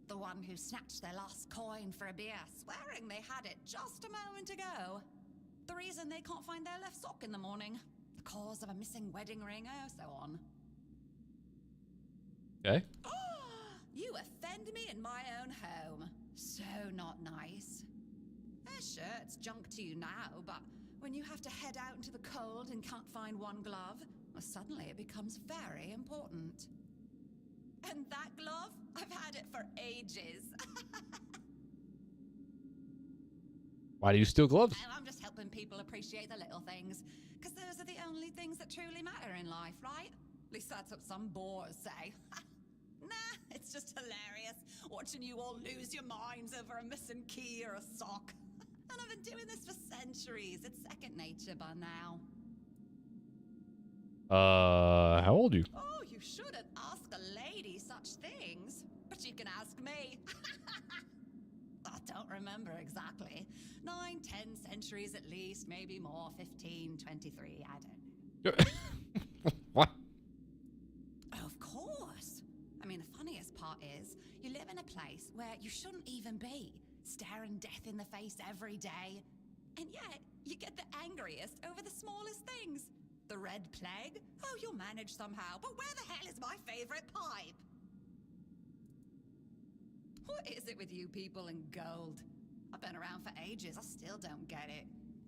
The one who snatched their last coin for a beer, swearing they had it just a moment ago. The reason they can't find their left sock in the morning. The cause of a missing wedding ring, oh, so on. Okay. You offend me in my own home. So not nice. Sure, it's junk to you now, but when you have to head out into the cold and can't find one glove, well, suddenly it becomes very important. And that glove? I've had it for ages. Why do you steal gloves? And I'm just helping people appreciate the little things, because those are the only things that truly matter in life, right? At least that's what some bores say. Nah, it's just hilarious watching you all lose your minds over a missing key or a sock. And I've been doing this for centuries. It's second nature by now. How old are you? Oh, you shouldn't ask a lady such things. But you can ask me. I don't remember exactly. 9, 10 centuries at least, maybe more. 15, 23, I don't know. What? Of course. I mean, the funniest part is, you live in a place where you shouldn't even be, staring death in the face every day. And yet, you get the angriest over the smallest things. The Red Plague? Oh, you'll manage somehow, but where the hell is my favorite pipe? What is it with you people and gold? I've been around for ages, I still don't get it.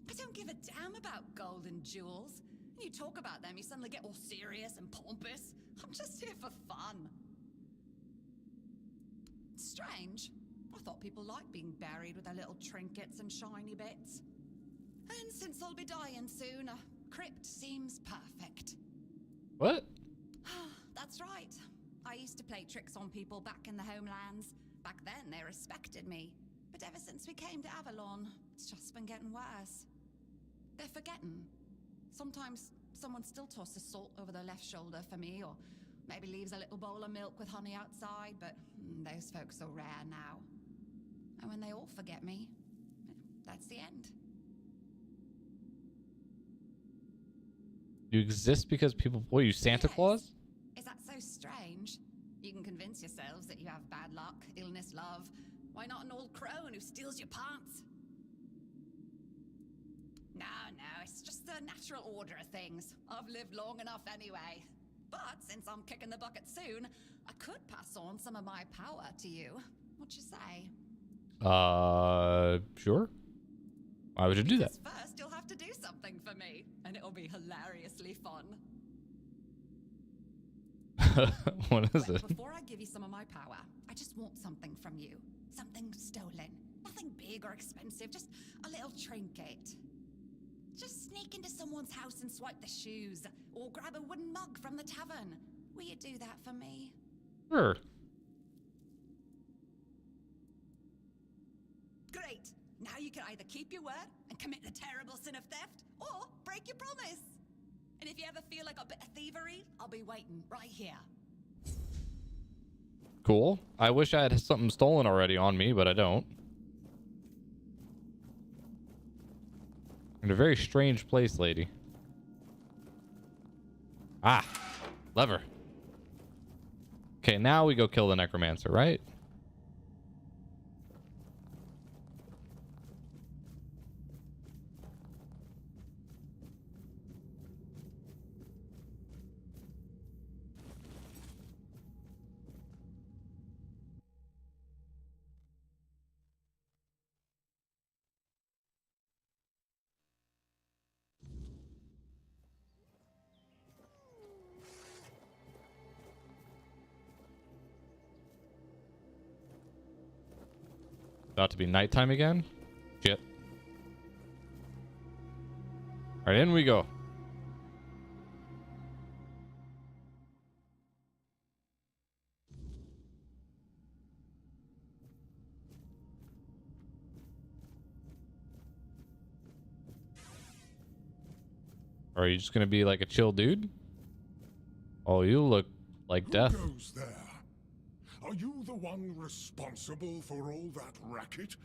I don't give a damn about gold and jewels. When you talk about them, you suddenly get all serious and pompous. I'm just here for fun. Strange. I thought people liked being buried with their little trinkets and shiny bits. And since I'll be dying soon, a crypt seems perfect. What? That's right. I used to play tricks on people back in the homelands. Back then, they respected me. But ever since we came to Avalon, it's just been getting worse. They're forgetting. Sometimes someone still tosses salt over their left shoulder for me, or maybe leaves a little bowl of milk with honey outside, but those folks are rare now. And when they all forget me, that's the end. You exist because people. What are you, Santa Claus? Is that so strange? You can convince yourselves that you have bad luck, illness, love. Why not an old crone who steals your pants? No, it's just the natural order of things. I've lived long enough anyway. But since I'm kicking the bucket soon, I could pass on some of my power to you. What you say? Sure. Why would you do that? First, you'll have to do something for me, and it'll be hilariously fun. What is it? Before I give you some of my power, I just want something from you. Something stolen. Nothing big or expensive, just a little trinket. Just sneak into someone's house and swipe the shoes, or grab a wooden mug from the tavern. Will you do that for me? Sure. Great. Now you can either keep your word and commit the terrible sin of theft, or break your promise. And if you ever feel like a bit of thievery, I'll be waiting right here. Cool. I wish I had something stolen already on me, but I don't. In a very strange place, lady. Ah, lever. Okay, now we go kill the necromancer, right? About to be nighttime again? Shit. Alright, in we go. Or are you just gonna be like a chill dude? Oh, you look like death. Who goes there? Are you the one responsible for all that racket?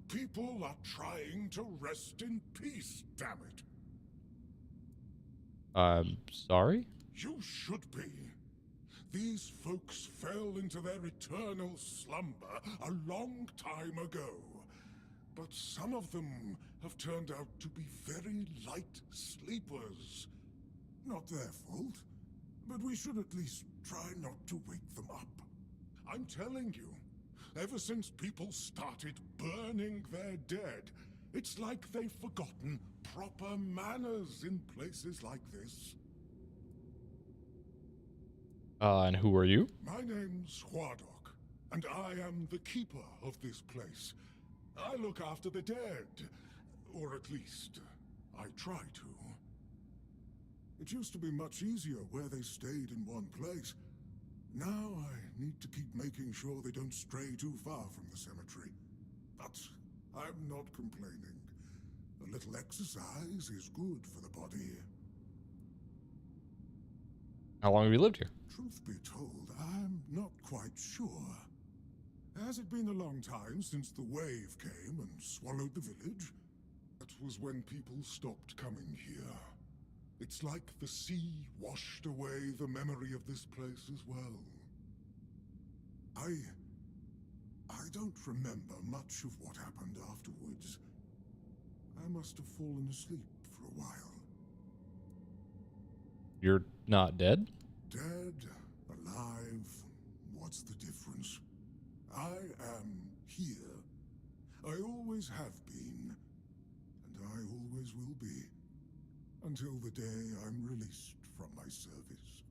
People are trying to rest in peace, damn it. Sorry? You should be. These folks fell into their eternal slumber a long time ago. But some of them have turned out to be very light sleepers. Not their fault, but we should at least try not to wake them up. I'm telling you, ever since people started burning their dead, it's like they've forgotten proper manners in places like this. And who are you? My name's Huardok, and I am the keeper of this place. I look after the dead, or at least, I try to. It used to be much easier where they stayed in one place. Now I need to keep making sure they don't stray too far from the cemetery. But I'm not complaining. A little exercise is good for the body. How long have you lived here? Truth be told, I'm not quite sure. Has it been a long time since the wave came and swallowed the village? That was when people stopped coming here. It's like the sea washed away the memory of this place as well. I don't remember much of what happened afterwards. I must have fallen asleep for a while. You're not dead? Dead, alive, what's the difference? I am here. I always have been, and I always will be, until the day I'm released from my service.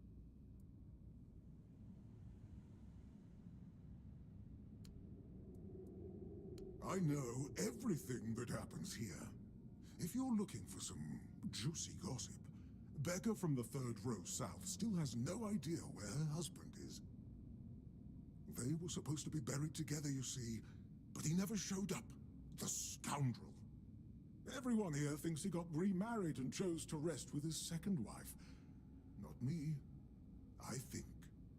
I know everything that happens here. If you're looking for some juicy gossip, Becca from the third row south still has no idea where her husband is. They were supposed to be buried together, you see, but he never showed up. The scoundrel. Everyone here thinks he got remarried and chose to rest with his second wife. Not me. I think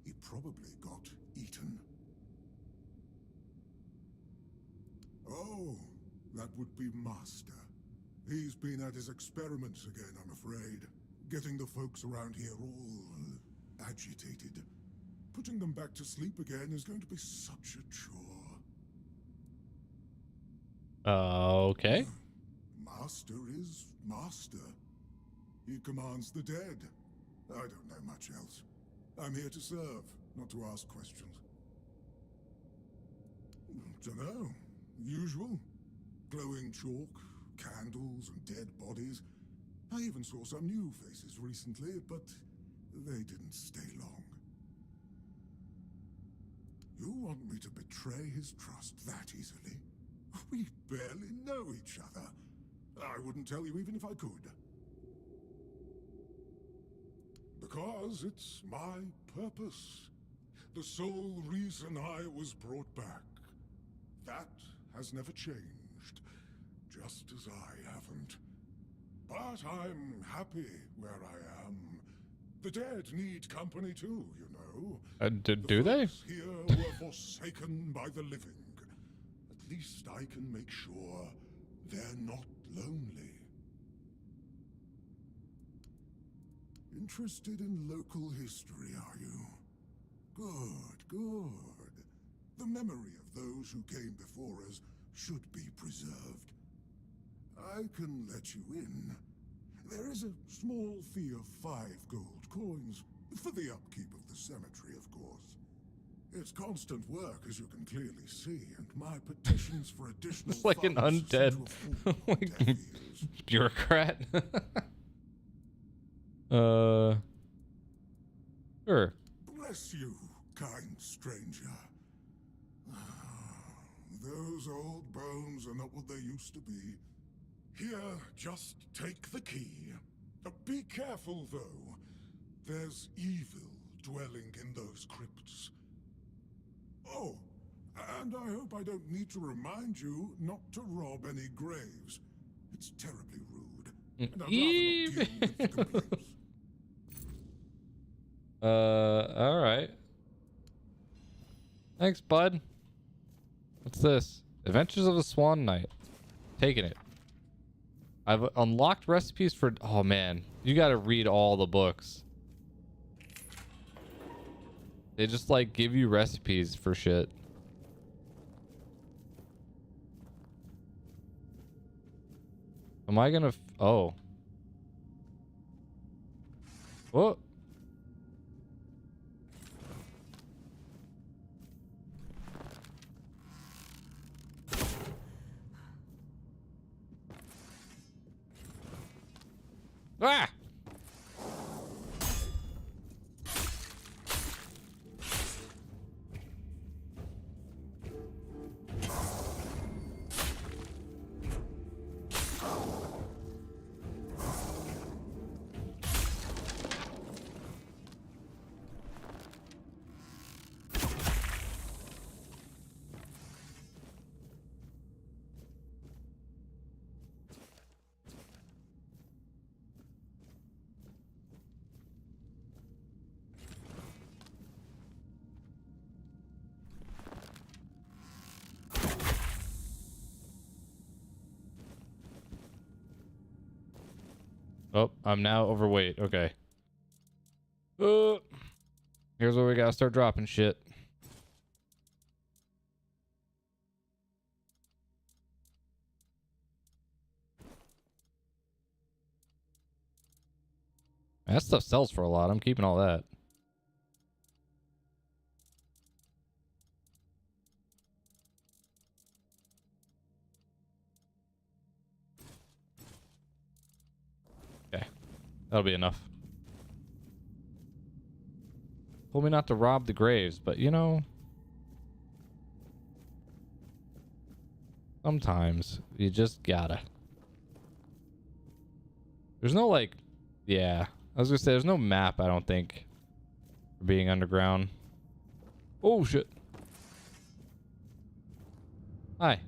he probably got eaten. Oh, that would be Master. He's been at his experiments again, I'm afraid. Getting the folks around here all agitated. Putting them back to sleep again is going to be such a chore. Okay. Master is master. He commands the dead. I don't know much else. I'm here to serve, not to ask questions. Dunno. Usual. Glowing chalk, candles, and dead bodies. I even saw some new faces recently, but they didn't stay long. You want me to betray his trust that easily? We barely know each other. I wouldn't tell you even if I could. Because it's my purpose. The sole reason I was brought back. That has never changed. Just as I haven't. But I'm happy where I am. The dead need company too, you know. Do they? Here were forsaken by the living. At least I can make sure they're not lonely. Interested in local history, are you? Good, good. The memory of those who came before us should be preserved. I can let you in. There is a small fee of 5 gold coins for the upkeep of the cemetery, of course. It's constant work, as you can clearly see, and my petitions for additional It's like an undead like, bureaucrat. Sure. Bless you, kind stranger. Those old bones are not what they used to be. Here, just take the key. Be careful, though. There's evil dwelling in those crypts. Oh, and I hope I don't need to remind you not to rob any graves. It's terribly rude. And I'd rather not deal with the complaints. Alright. Thanks, bud. What's this? Adventures of the Swan Knight. Taking it. I've unlocked recipes for... Oh, man. You gotta read all the books. They just, like, give you recipes for shit. Am I gonna... Oh. What? Ah! Oh, I'm now overweight. Okay. Here's where we gotta start dropping shit. That stuff sells for a lot. I'm keeping all that. Okay. That'll be enough. Told me not to rob the graves, but you know, sometimes you just gotta. There's no like, yeah, I was gonna say there's no map, I don't think, for being underground. Oh shit. Hi.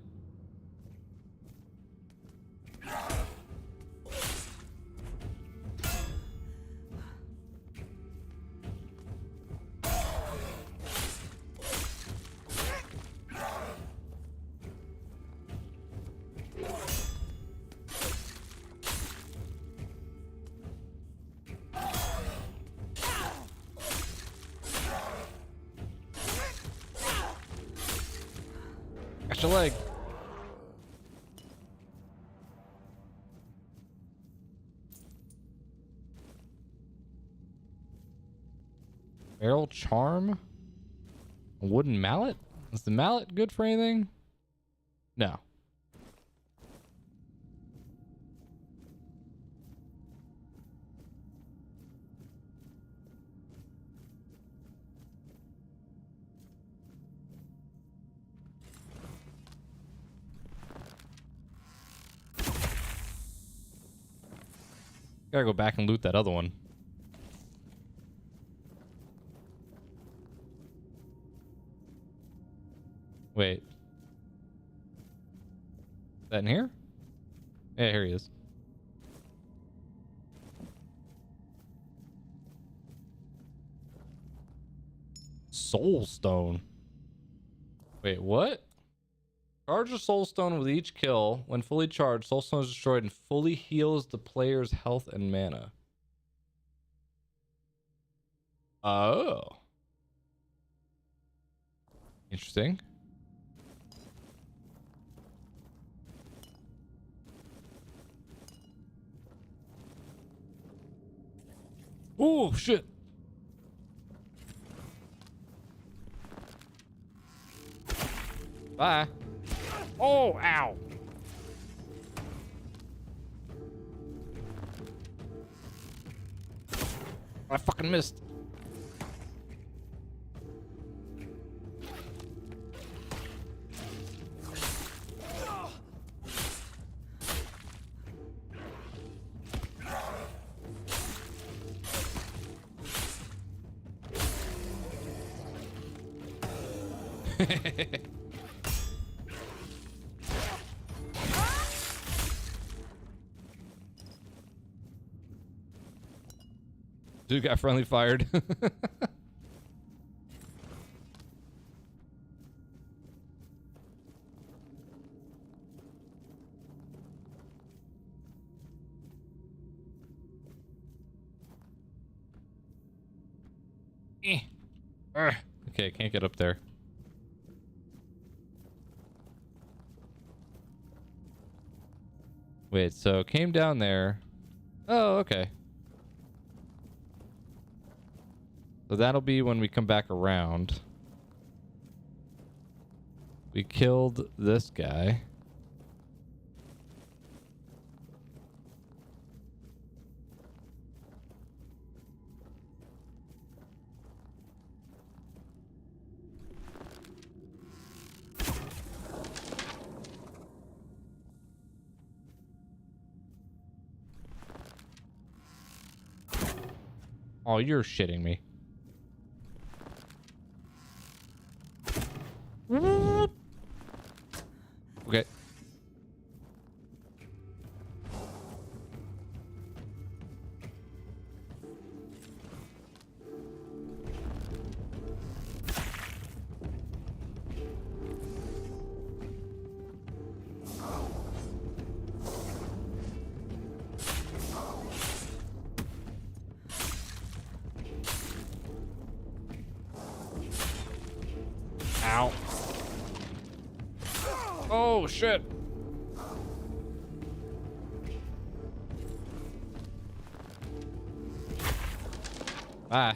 Watch your leg. Barrel charm? A wooden mallet? Is the mallet good for anything? No. Gotta go back and loot that other one. Wait. Is that in here? Yeah, here he is. Soul stone. Wait, what? Charge a soul stone with each kill. When fully charged, soul stone is destroyed and fully heals the player's health and mana. Oh. Interesting. Oh, shit. Bye. Oh, ow. I fucking missed. Dude got friendly fired. Okay, can't get up there. Wait, so came down there. Oh, okay. So that'll be when we come back around. We killed this guy. Oh, you're shitting me. Okay. Ow. Oh, shit. Bye.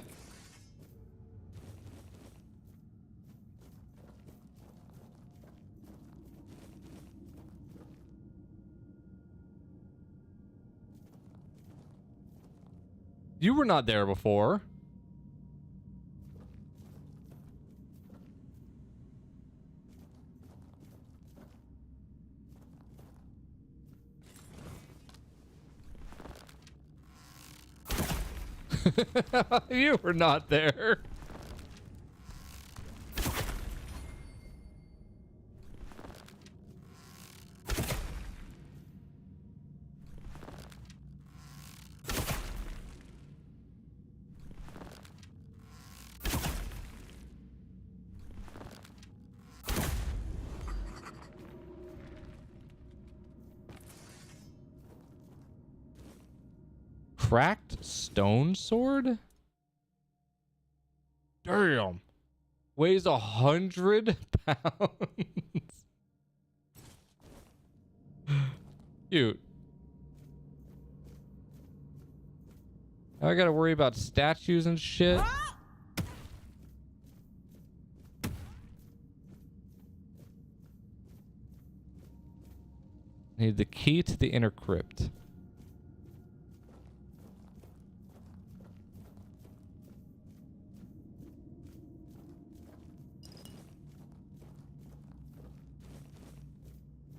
You were not there before. You were not there. Cracked stone sword? Damn. Weighs 100 pounds. Cute. Now I gotta worry about statues and shit. Need the key to the inner crypt.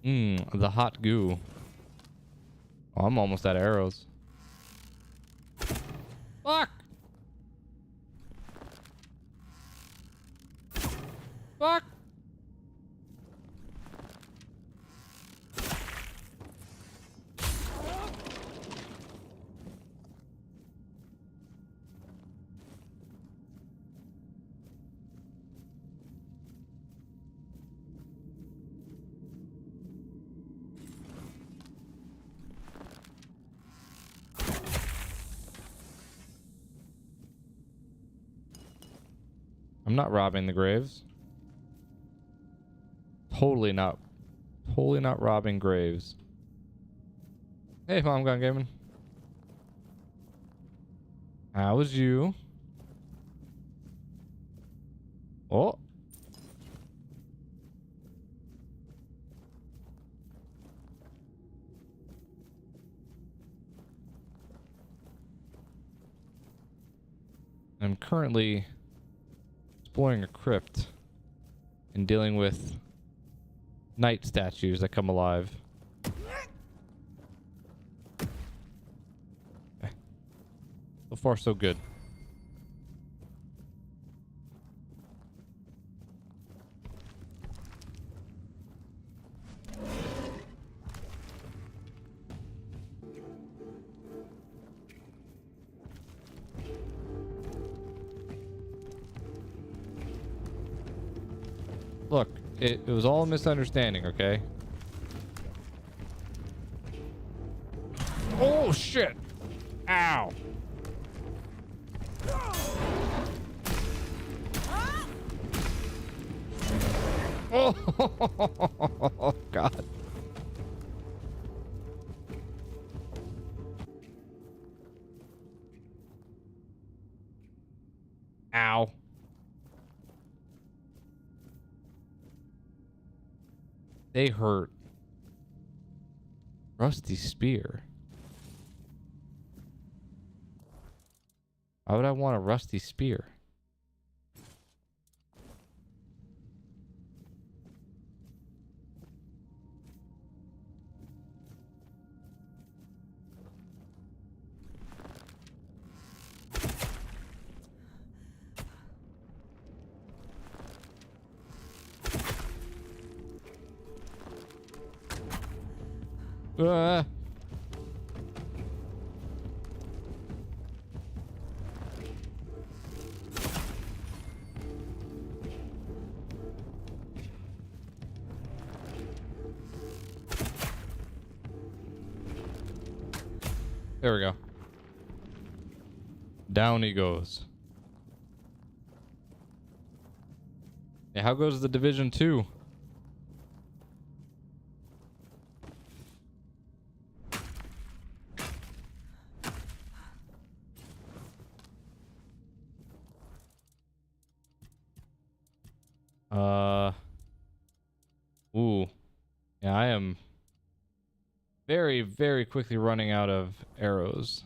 The hot goo. Oh, I'm almost out of arrows. Fuck! Fuck! I'm not robbing the graves. Totally not robbing graves. Hey, Mom Gun Gaming. How was you? Oh. I'm currently exploring a crypt and dealing with night statues that come alive. Okay. So far, so good. Look, it was all a misunderstanding, okay? Oh, shit! Ow! Oh, God. Ow. They hurt. Rusty spear. Why would I want a rusty spear? There we go. Down he goes. Yeah, how goes the Division 2? Ooh. Yeah, I am very, very quickly running out of arrows.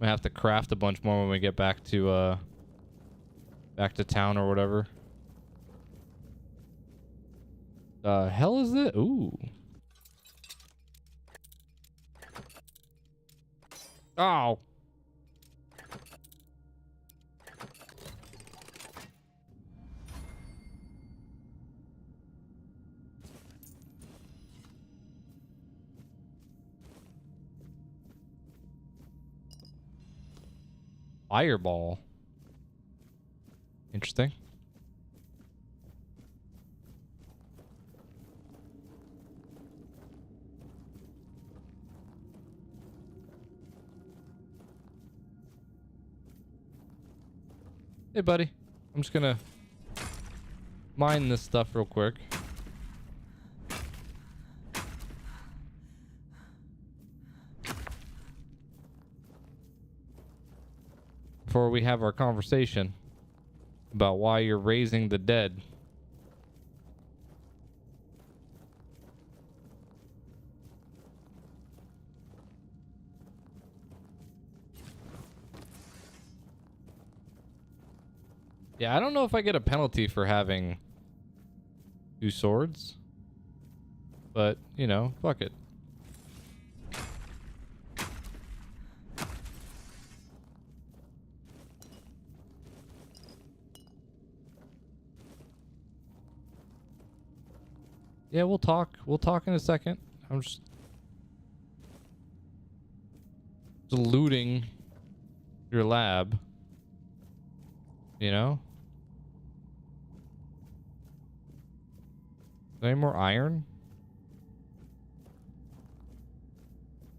I have to craft a bunch more when we get back to town or whatever. The hell is it? Ooh. Oh. Fireball. Interesting. Hey, buddy. I'm just gonna mine this stuff real quick. before we have our conversation about why you're raising the dead. Yeah, I don't know if I get a penalty for having 2 swords, but you know, fuck it. Yeah, we'll talk. We'll talk in a second. I'm just looting your lab. You know? Any more iron?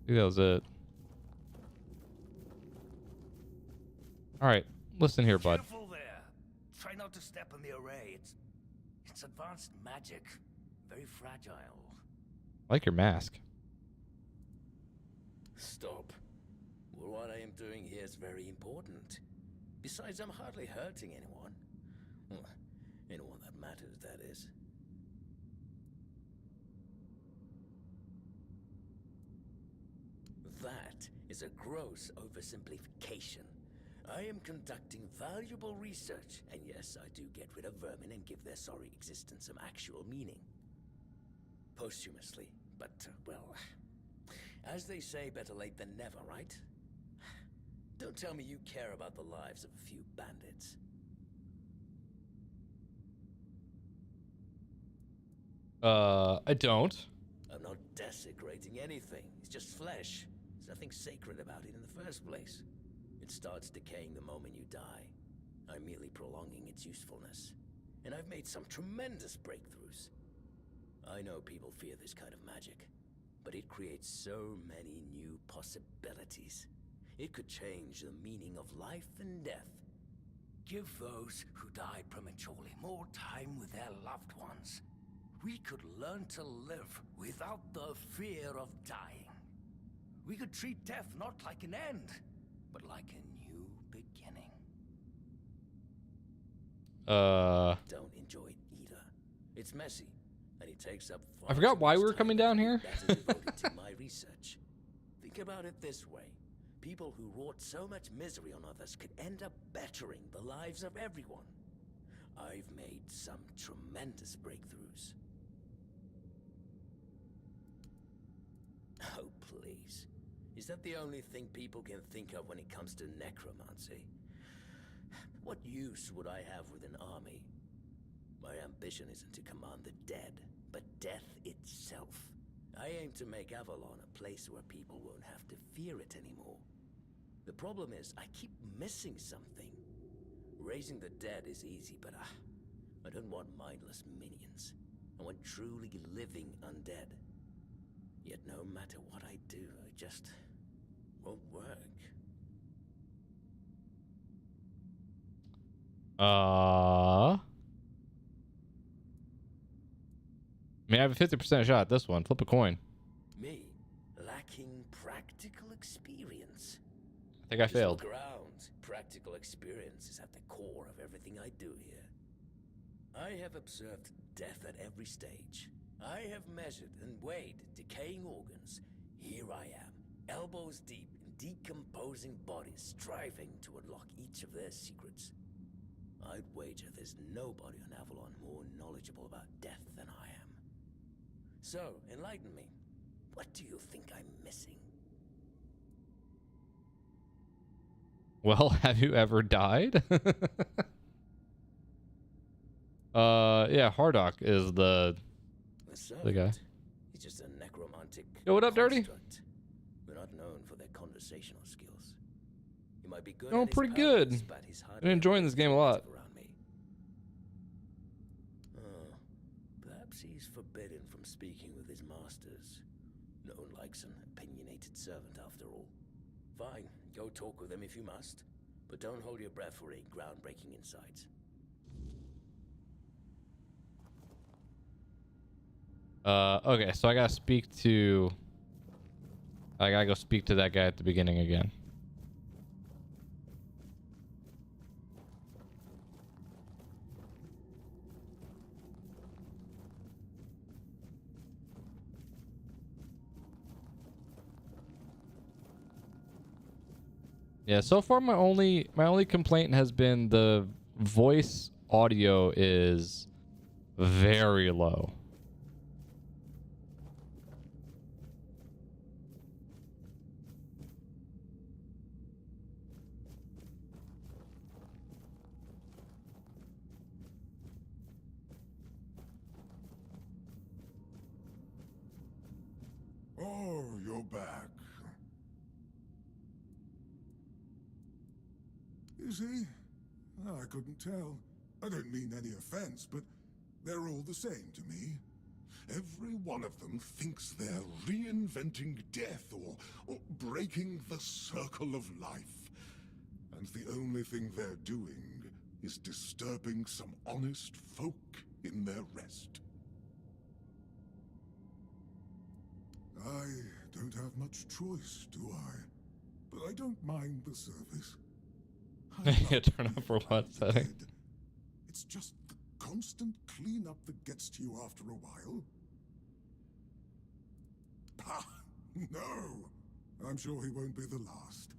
I think that was it. Alright, listen here, bud. Careful there. Try not to step on the array. It's advanced magic. Very fragile. I like your mask. Stop. Well, what I am doing here is very important. Besides, I'm hardly hurting anyone. Well, anyone that matters, that is. That is a gross oversimplification. I am conducting valuable research, and yes, I do get rid of vermin and give their sorry existence some actual meaning. Posthumously, but, well, as they say, better late than never, right? Don't tell me you care about the lives of a few bandits. I don't. I'm not desecrating anything. It's just flesh. There's nothing sacred about it in the first place. It starts decaying the moment you die. I'm merely prolonging its usefulness. And I've made some tremendous breakthroughs. I know people fear this kind of magic, but it creates so many new possibilities. It could change the meaning of life and death. Give those who die prematurely more time with their loved ones. We could learn to live without the fear of dying. We could treat death not like an end, but like a new beginning. Don't enjoy it either. It's messy, and it takes up I forgot why we were coming down here. better devoted to my research. Think about it this way. People who wrought so much misery on others could end up bettering the lives of everyone. I've made some tremendous breakthroughs. Oh, please. Is that the only thing people can think of when it comes to necromancy? What use would I have with an army? My ambition isn't to command the dead, but death itself. I aim to make Avalon a place where people won't have to fear it anymore. The problem is, I keep missing something. Raising the dead is easy, but I don't want mindless minions. I want truly living undead. Yet no matter what I do, it just won't work. I mean, I have a 50% shot at this one. Flip a coin. Me, lacking practical experience. I think I failed. Just look around. Practical experience is at the core of everything I do here. I have observed death at every stage. I have measured and weighed decaying organs. Here I am, elbows deep in decomposing bodies, striving to unlock each of their secrets. I'd wager there's nobody on Avalon more knowledgeable about death than I am. So, enlighten me. What do you think I'm missing? Well, have you ever died? Yeah, Hardock is the guy. He's just a necromantic. Yo, what up, Dirty? construct. We're not known for their conversational skills. He might be good. Oh, at his pretty powers, good. but he's hardly Been enjoying this game a lot. around me. Oh, perhaps he's forbidden from speaking with his masters. No one likes an opinionated servant, after all. Fine, go talk with him if you must, but don't hold your breath for any groundbreaking insights. Okay, so I gotta speak to... I gotta go speak to that guy at the beginning again. Yeah, so far my only complaint has been the voice audio is very low. Oh, you're back. Is he? I couldn't tell. I don't mean any offense, but they're all the same to me. Every one of them thinks they're reinventing death or breaking the circle of life. And the only thing they're doing is disturbing some honest folk in their rest. I don't have much choice, do I? But I don't mind the service. Yeah, turn off for what setting? It's just the constant cleanup that gets to you after a while. Ha! No! I'm sure he won't be the last.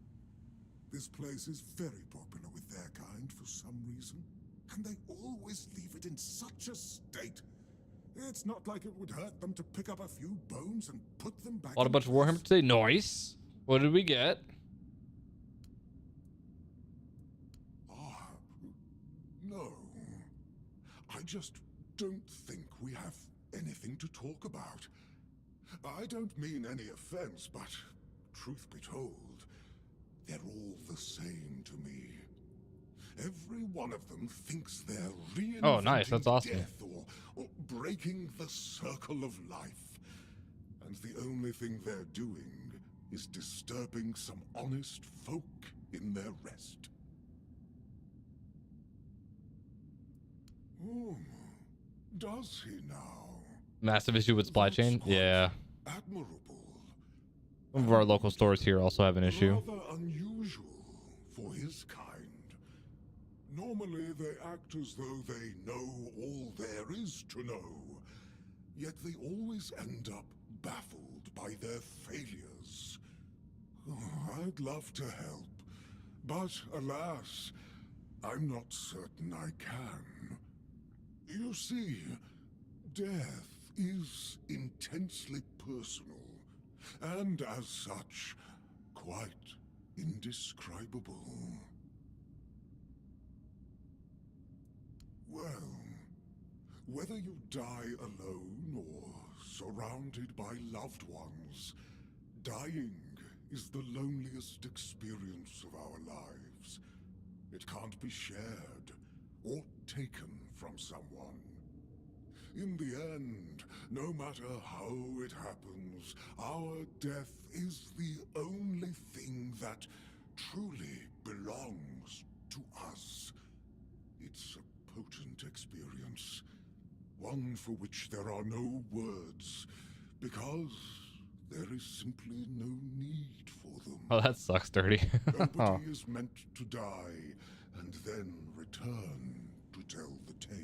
This place is very popular with their kind for some reason, and they always leave it in such a state. It's not like it would hurt them to pick up a few bones and put them back Bought a in bunch of place. Warhammer today. Nice. What did we get? No. I just don't think we have anything to talk about. I don't mean any offense, but truth be told, they're all the same to me. Every one of them thinks they're reinventing Oh, nice. That's awesome. death or breaking the circle of life. And the only thing they're doing is disturbing some honest folk in their rest. Oh, does he now? Massive issue with supply chain. Yeah. Admirable. Some of our local stores here also have an issue. Rather unusual for his kind. Normally they act as though they know all there is to know, yet they always end up baffled by their failures. Oh, I'd love to help, but alas, I'm not certain I can. You see, death is intensely personal, and as such, quite indescribable. Well, whether you die alone or surrounded by loved ones, dying is the loneliest experience of our lives. It can't be shared or taken from someone. In the end, no matter how it happens, our death is the only thing that truly belongs to us. It's a potent experience, one for which there are no words, because there is simply no need for them. Oh, that sucks, Dirty. Nobody is meant to die and then return to tell the tale.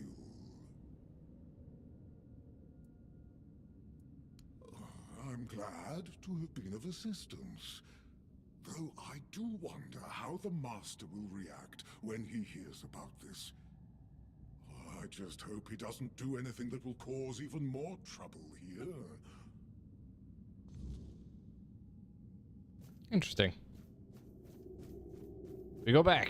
I'm glad to have been of assistance, though I do wonder how the Master will react when he hears about this. I just hope he doesn't do anything that will cause even more trouble here. Interesting. We go back.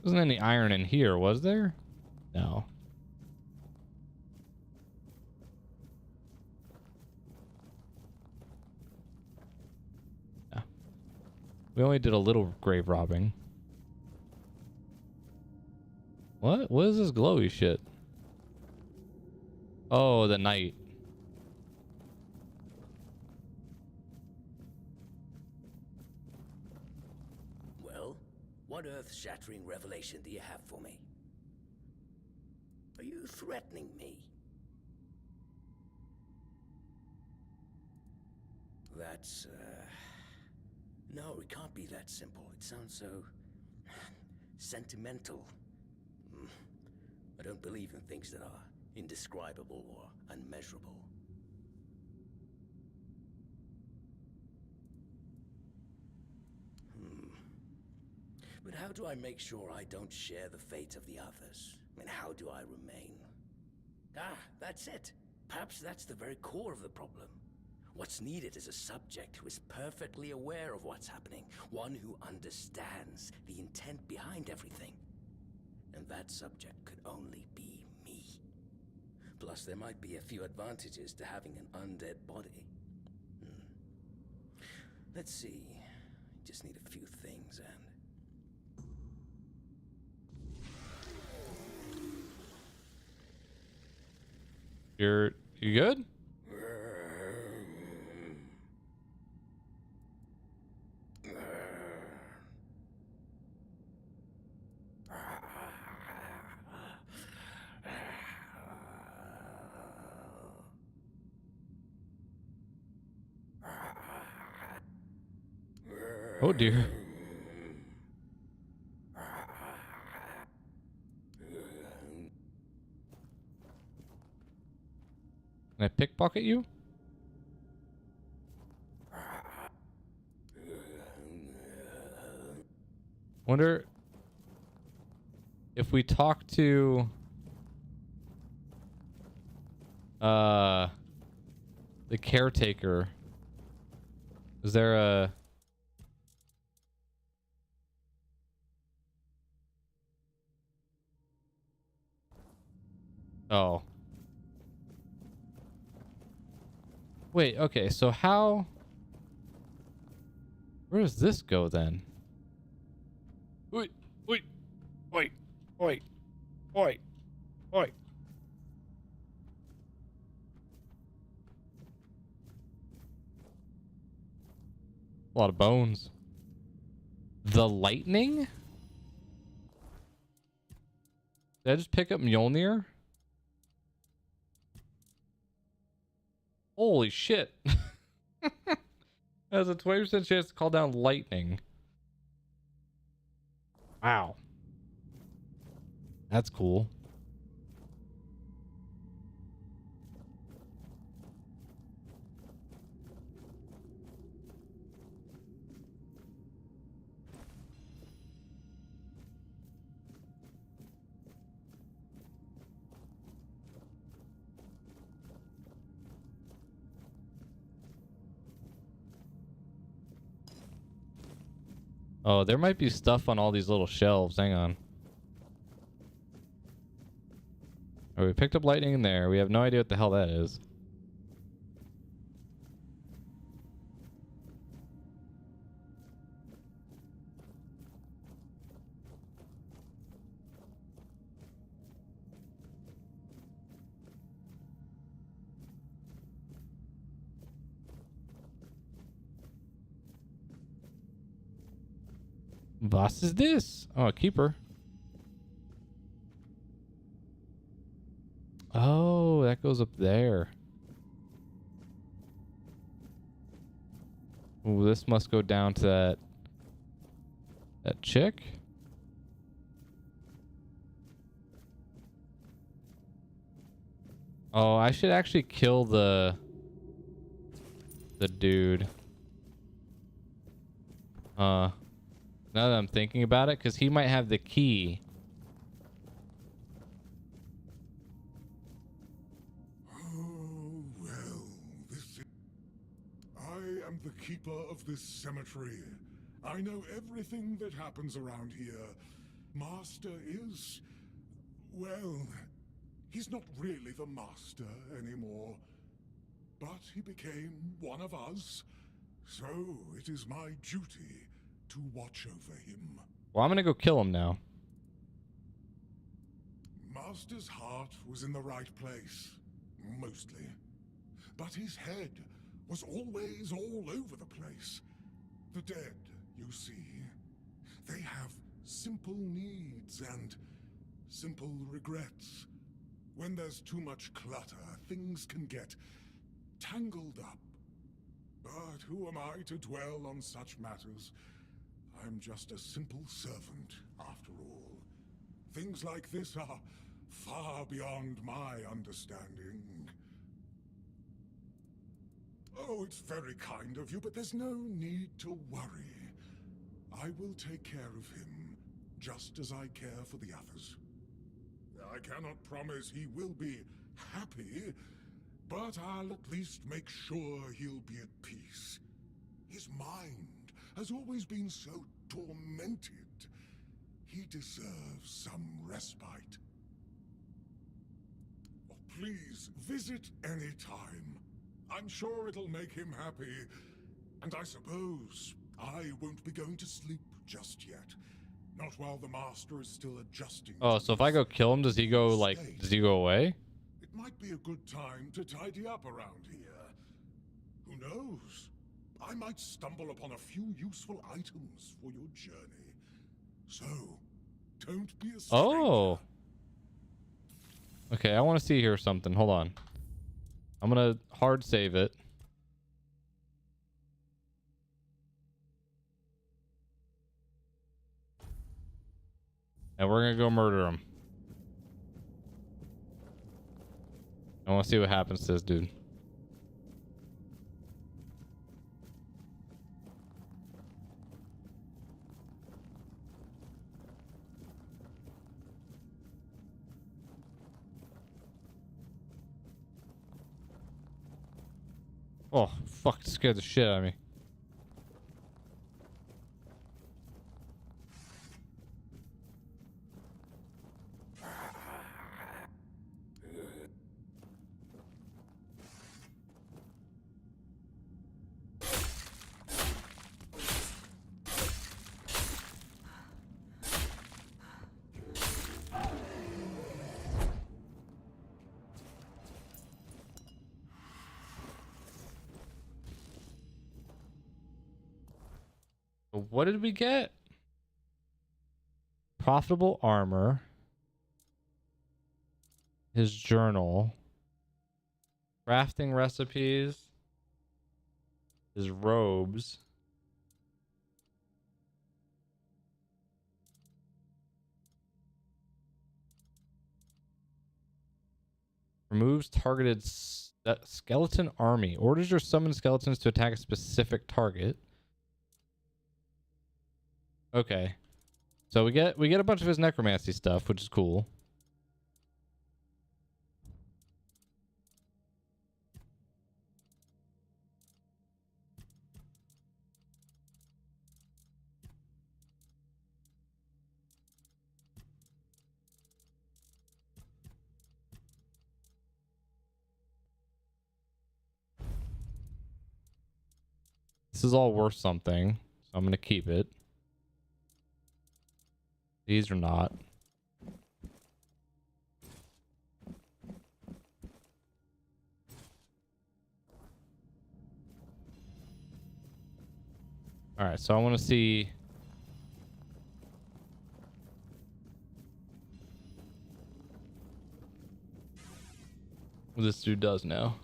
Wasn't any iron in here, was there? No. Yeah. We only did a little grave robbing. What? What is this glowy shit? Oh, the night. Well, what earth-shattering revelation do you have for me? Are you threatening me? That's, no, it can't be that simple. It sounds so Sentimental. I don't believe in things that are indescribable or unmeasurable. But how do I make sure I don't share the fate of the others? And how do I remain? Ah, that's it. Perhaps that's the very core of the problem. What's needed is a subject who is perfectly aware of what's happening, one who understands the intent behind everything. And that subject could only be me. Plus, there might be a few advantages to having an undead body. Let's see. Just need a few things and... You good? Oh dear. Can I pickpocket you? Wonder if we talk to the caretaker. Is there a Oh. Wait, okay, so how... Where does this go then? Wait, wait, wait, wait, wait, wait. A lot of bones. The lightning? Did I just pick up Mjolnir? Holy shit. Has a 20% chance to call down lightning. Wow. That's cool. Oh, there might be stuff on all these little shelves. Hang on. Oh, we picked up lightning in there. We have no idea what the hell that is. Was is this? Oh, a keeper. Oh, that goes up there. Oh, this must go down to that chick. Oh, I should actually kill the dude. Now that I'm thinking about it, because he might have the key. Oh, well, I am the keeper of this cemetery. I know everything that happens around here. Master is... well, he's not really the master anymore. But he became one of us. So it is my duty to watch over him. Well, I'm gonna go kill him now. Master's heart was in the right place, mostly. But his head was always all over the place. The dead, you see, they have simple needs and simple regrets. When there's too much clutter, things can get tangled up. But who am I to dwell on such matters? I'm just a simple servant, after all. Things like this are far beyond my understanding. Oh, it's very kind of you, but there's no need to worry. I will take care of him, just as I care for the others. I cannot promise he will be happy, but I'll at least make sure he'll be at peace. His mind has always been so tormented. He deserves some respite. Oh, please, visit any time. I'm sure it'll make him happy. And I suppose I won't be going to sleep just yet. Not while the master is still adjusting. Oh, so if I go kill him, does he go away? It might be a good time to tidy up around here. Who knows? I might stumble upon a few useful items for your journey. So, don't be a stranger. Oh. Okay, I want to see here something. Hold on. I'm gonna hard save it. And we're gonna go murder him. I want to see what happens to this dude. Oh, fuck, it scared the shit out of me. What did we get? Profitable armor. His journal. Crafting recipes. His robes. Removes targeted skeleton army. Orders your summoned skeletons to attack a specific target. Okay. So we get a bunch of his necromancy stuff, which is cool. This is all worth something, so I'm gonna keep it. These are not. All right, so I want to see what this dude does now.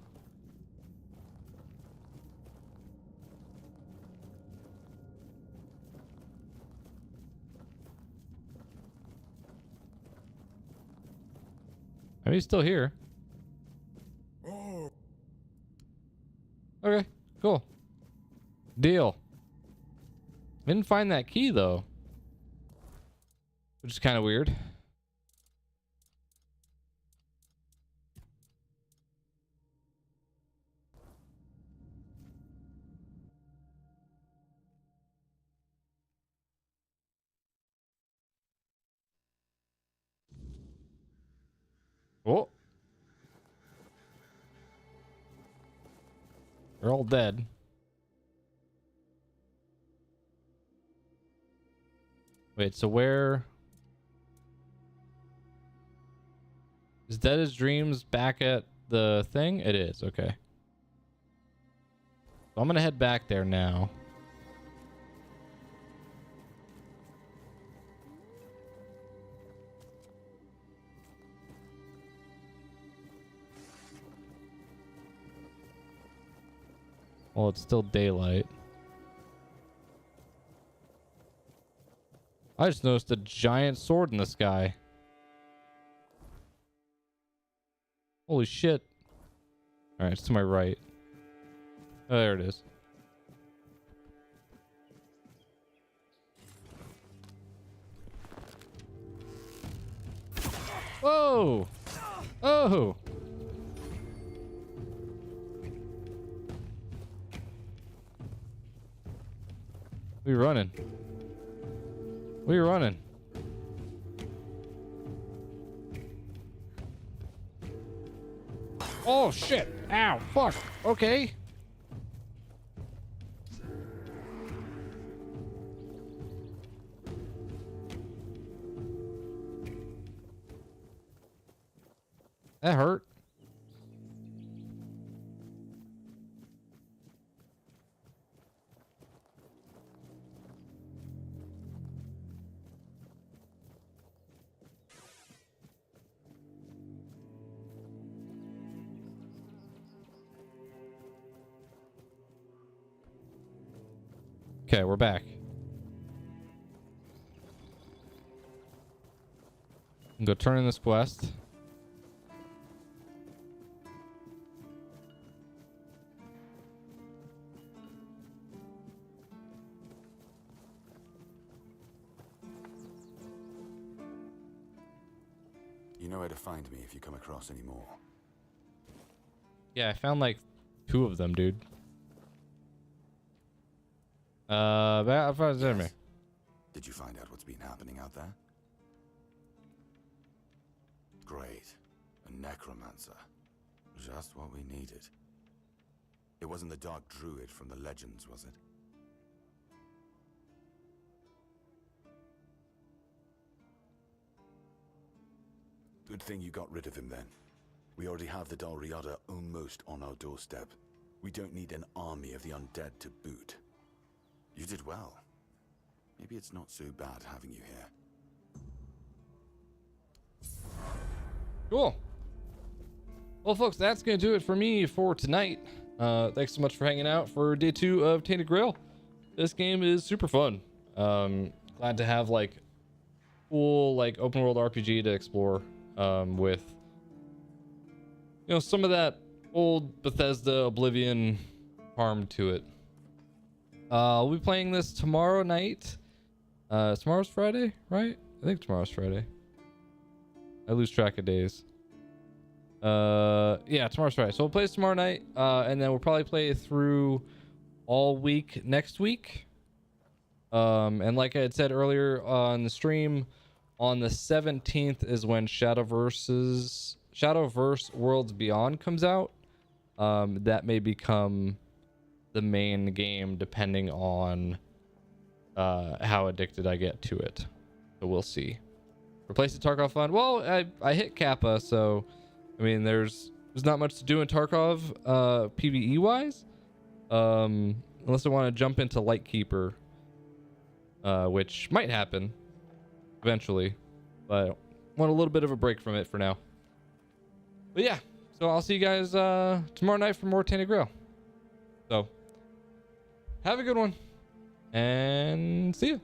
I mean, he's still here. Oh. Okay, cool. Deal. Didn't find that key though, which is kind of weird. Oh. They're all dead. Wait, so where is Dead as Dreams back at the thing? It is, okay. So I'm gonna head back there now. Well, it's still daylight. I just noticed a giant sword in the sky. Holy shit. Alright, it's to my right. Oh, there it is. Whoa! Oh! We running. We running. Oh shit! Ow! Fuck! Okay. That hurt. Okay, we're back. Go turn in this quest. You know where to find me if you come across any more. Yeah, I found like 2 of them, dude. Yes. Did you find out what's been happening out there? Great. A necromancer. Just what we needed. It wasn't the dark druid from the legends, was it? Good thing you got rid of him then. We already have the Dalriada almost on our doorstep. We don't need an army of the undead to boot. You did well. Maybe it's not so bad having you here. Cool. Well, folks, that's going to do it for me for tonight. Thanks so much for hanging out for day 2 of Tainted Grail. This game is super fun. Glad to have like cool like open world RPG to explore with, you know, some of that old Bethesda Oblivion charm to it. We'll be playing this tomorrow night. Tomorrow's Friday, right? I think tomorrow's Friday. I lose track of days. Yeah, tomorrow's Friday. So we'll play this tomorrow night, and then we'll probably play it through all week next week. And like I had said earlier on the stream, on the 17th is when Shadowverse Worlds Beyond comes out. That may become the main game depending on how addicted I get to it. So we'll see. Replace the Tarkov fund. Well, I hit Kappa, so I mean there's not much to do in Tarkov PvE wise. Unless I want to jump into Lightkeeper, which might happen eventually, but I want a little bit of a break from it for now. But yeah, so I'll see you guys tomorrow night for more Tainted Grail. So have a good one and see you.